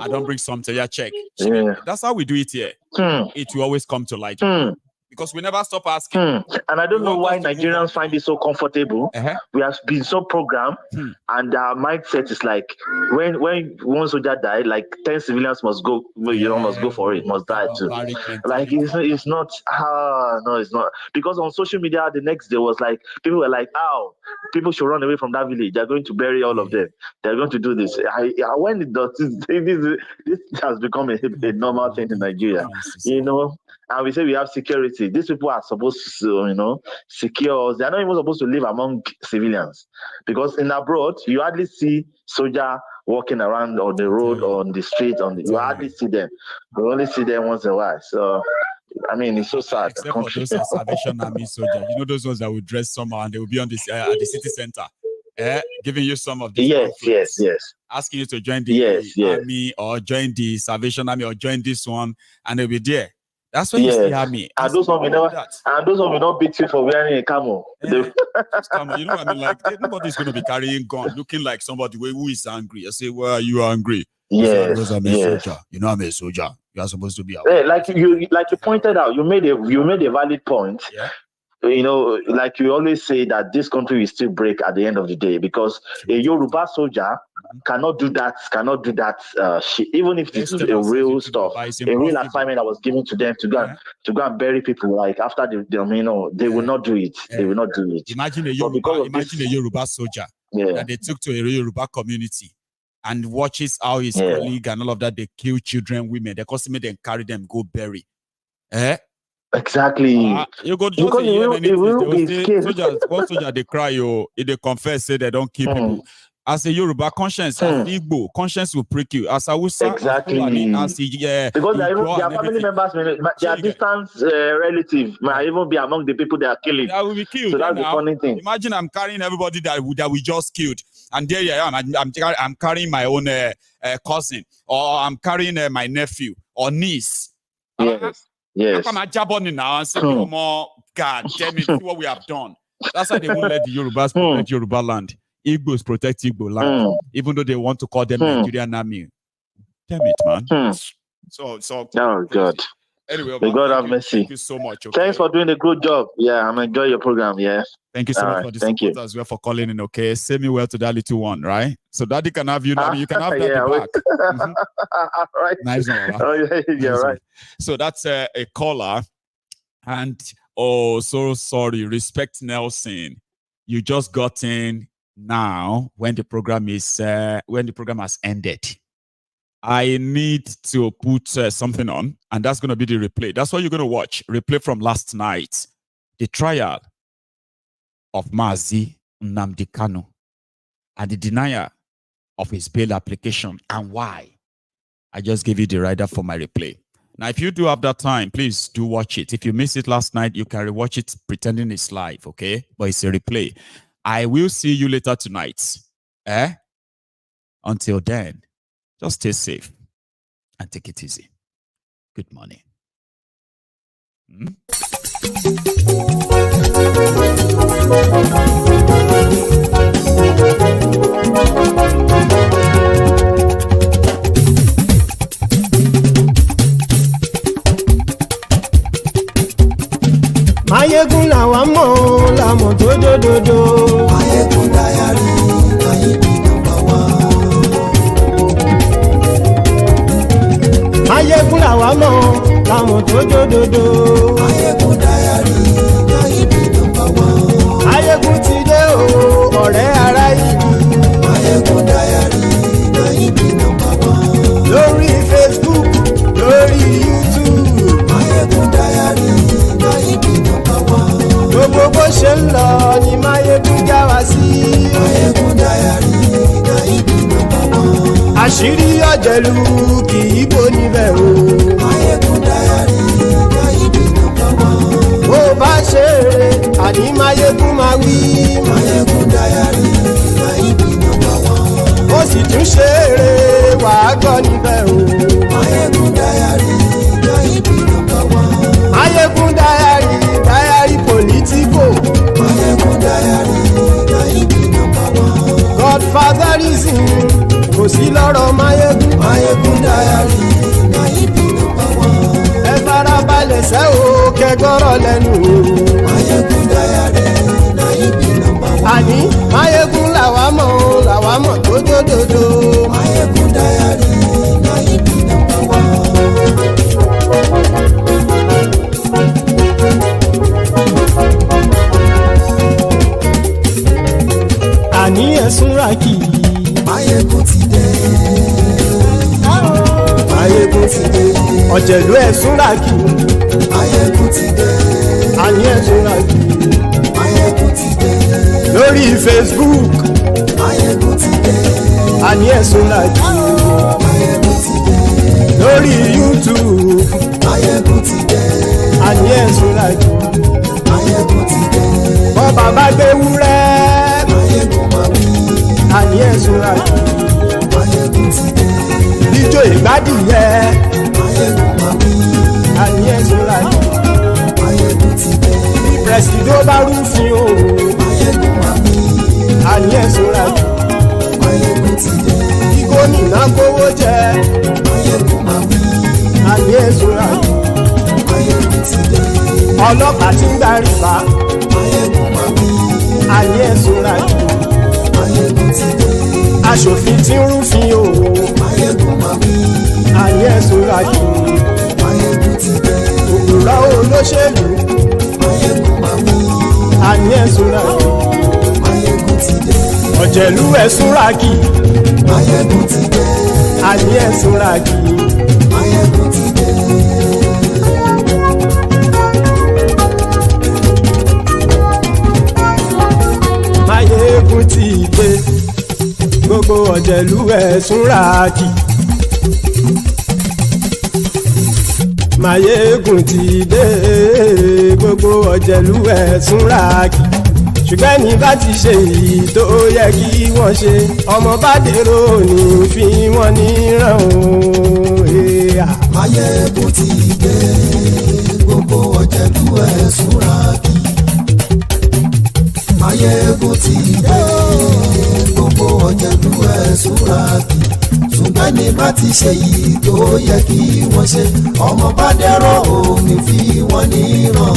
don't bring something. Check. Shebi, that's how we do it here. It will always come to light. Because we never stop asking. And I don't know why Nigerians find it so comfortable. We have been so programmed, and our mindset is like when one soldier died, like 10 civilians must go. Must go for it, must die too. Like it's not. No, it's not. Because on social media, the next day was like people were like, "Oh, people should run away from that village. They're going to bury all of them. They're going to do this." When it does, this has become a normal thing in Nigeria, And we say we have security. These people are supposed to, secure us. They are not even supposed to live among civilians. Because in abroad, you hardly see soldier walking around on the road or on the street. You hardly see them. You only see them once in a while. So, I mean, it's so sad. Except for those Salvation Army soldiers. Those ones that will dress somehow and they will be on this at the city center. Giving you some of these yes. Asking you to join the army or join the Salvation Army or join this one, and they'll be there. That's what you see army. And those ones will not beat you for wearing a camo. Camo. You know what I mean? Like nobody's going to be carrying gun, looking like somebody who is angry. I say, well, you are angry. Yes. I'm a soldier. I'm a soldier. You are supposed to be. Like you pointed out, you made a valid point. Yeah. Like you always say that this country will still break at the end of the day because a Yoruba soldier cannot do that shit. Even if this is a real stuff, a real assignment that was given to them to go and bury people. Like after they will not do it. They will not do it. Imagine a Yoruba soldier that they took to a Yoruba community and watches how his colleague and all of that they kill children, women. They constantly then carry them go bury. Exactly. You go just because soldiers, one soldier they cry, they confess, say they don't kill people. As a Yoruba, conscience, as Igbo, conscience will prick you. As Hausa, exactly. as because their family members, their distant relative might even be among the people they are killing. That will be killed. So that's the funny thing. Imagine I'm carrying everybody that we just killed, and there I am. I'm carrying my own cousin, or I'm carrying my nephew or niece. Yes. Yes. I'm jabbing now and saying, "Oh my God, damn it! See what we have done." That's why they won't let the Yorubas protect Yoruba land. Igbos protect Igbo land, even though they want to call them Nigerian army. Damn it, man. So. Oh God. Anyway, may God have mercy. Thank you so much. Okay? Thanks for doing a good job. Yeah, I'm enjoying your program. Yeah. Thank you so much for the support as well for calling in. Okay, say me well to that little one, right? So Daddy can have you. You can have that back. All right. Nice one. Right? Oh yeah, nice right. One. So that's a caller, and oh, so sorry. Respect Nelson. You just got in now when the program has ended. I need to put something on, and that's going to be the replay. That's what you're going to watch. Replay from last night. The trial of Mazi Nnamdi Kanu and the denial of his bail application and why. I just gave you the rider for my replay. Now, if you do have that time, please do watch it. If you missed it last night, you can rewatch it pretending it's live, okay? But it's a replay. I will see you later tonight. Until then, just stay safe and take it easy. Good morning. Maiyegun làwa mọ̀ làmọ̀ tó dòdòdò. Maiyegun Diary, Maiyegun Maiyegun làwa mọ̀ làmọ̀ tó dòdòdò. Maiyegun Diary, Maiyegun Maiyegun ti dé o ọ̀rẹ́ ará ìlú. Maiyegun Diary, Maiyegun lórí Facebook lórí YouTube. Maiyegun Diary, Maiyegun gbogbo bó ṣe ń lọ ni Maiyegun já wa sí. Maiyegun Diary, Maiyegun àṣírí ọ̀jẹ̀lú kì í bò níbẹ̀ o. Maiyegun Diary, bó bá ṣe eré àní Maiyegun máa wí. Maiyegun Diary, ó sì tún ṣe eré wàá gbọ́ níbẹ̀ o. Maiyegun Diary, Maiyegun Diary, Diary politico. Maiyegun Diary, Godfatherism kò sí lọ́rọ̀ Maiyegun. Maiyegun Diary, ẹ farabalẹ̀ sẹ́ o kẹgọ́rọ̀ lẹ́nu o. Maiyegun Diary, àní Maiyegun làwa mọ̀ tó dòdòdò. Maiyegun Diary, àní ẹ̀sùn ràkì. Maiyegun ti dé. Maiyegun ti dé. ọ̀jẹ̀lú ẹ̀sùn ràkì. Maiyegun ti dé. àní ẹ̀sùn ràkì. Maiyegun ti dé. lórí Facebook. Maiyegun ti dé. àní ẹ̀sùn ràkì. Maiyegun ti dé. lórí YouTube. Maiyegun ti dé. àní ẹ̀sùn ràkì. Maiyegun ti dé. bọ́ bàbá gbé wúrẹ́. Maiyegun máa wí. àní ẹ̀sùn ràkì. Maiyegun ti dé. ijó ìgbádìyẹ. Maiyegun máa wí. àní ẹ̀sùn ràkì. Maiyegun ti dé. pẹ̀sìdó bá rúfin o. Maiyegun máa wí. àní ẹ̀sùn ràkì. Maiyegun ti dé. kí gómìnà kówó jẹ. Maiyegun máa wí. àní ẹ̀sùn ràkì. Maiyegun ti dé. ọlọ́pàá tí ń gba rìbá. Maiyegun máa wí. àní ẹ̀sùn ràkì. Maiyegun ti dé. aṣòfin tí ń rúfin o. Maiyegun máa wí. àní ẹ̀sùn ràkì. Maiyegun ti dé. òpùrọ́ olóṣèlú. Maiyegun máa wí. àní ẹ̀sùn ràkì. Maiyegun ti dé. ọ̀jẹ̀lú ẹ̀sùn ràkì. Maiyegun ti dé. àní ẹ̀sùn ràkì. Maiyegun ti dé. Maiyegun ti dé. ọ̀jẹ̀lú ẹ̀ súnra kì. Maiyegun ti dé gbogbo ọ̀jẹ̀lú ẹ̀ súnra kì. Ṣùgbọ́n ní bá ti ṣe èyí tó yẹ kí wọ́n ṣe ọmọ bá dèrò ní fi wọ́n níran o. Maiyegun ti dé gbogbo ọ̀jẹ̀lú ẹ̀ súnra kì. Maiyegun ti dé gbogbo ọ̀jẹ̀lú ẹ̀ súnra kì. Ṣùgbọ́n ní bá ti ṣe èyí tó yẹ kí wọ́n ṣe ọmọ bá dèrò ní fi wọ́n níran.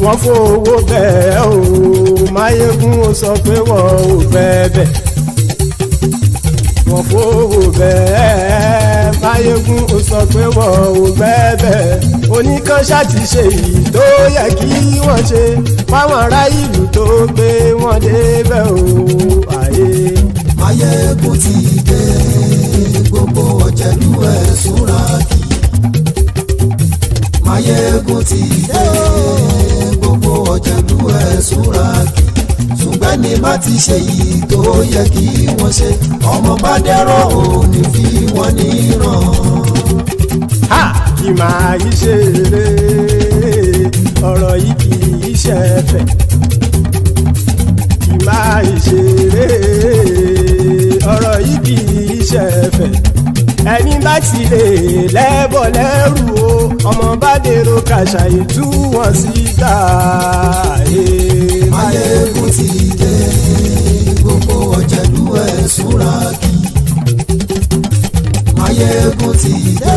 Wọ́n fowó bẹ́ẹ̀ o Maiyegun ó sọ pé wọ́n ò bẹ́ẹ̀. Wọ́n fowó bẹ́ẹ̀ Maiyegun ó sọ pé wọ́n ò bẹ́ẹ̀. Oníkanṣá ti ṣe èyí tó yẹ kí wọ́n ṣe fáwọn ará ìlú tó gbé wọn débẹ̀ o. Maiyegun ti dé gbogbo ọ̀jẹ̀lú ẹ̀ súnra kì. Maiyegun ti dé gbogbo ọ̀jẹ̀lú ẹ̀ súnra kì. Ṣùgbọ́n ní bá ti ṣe yìí tó yẹ kí wọ́n ṣe ọmọ bá dẹ́rọ̀ òní fi wọ́n níran. Kì máa yí ṣe eré ọ̀rọ̀ yìí kì í ṣe ẹ̀fẹ̀. Kì máa yí ṣe eré ọ̀rọ̀ yìí kì í ṣe ẹ̀fẹ̀. Ẹni bá ti lè lẹ́bọ̀ lẹ́rù o ọmọ bá dèrò kàṣàyè tú wọn síta. Maiyegun ti dé gbogbo ọ̀jẹ̀lú ẹ̀ súnra kì. Maiyegun ti dé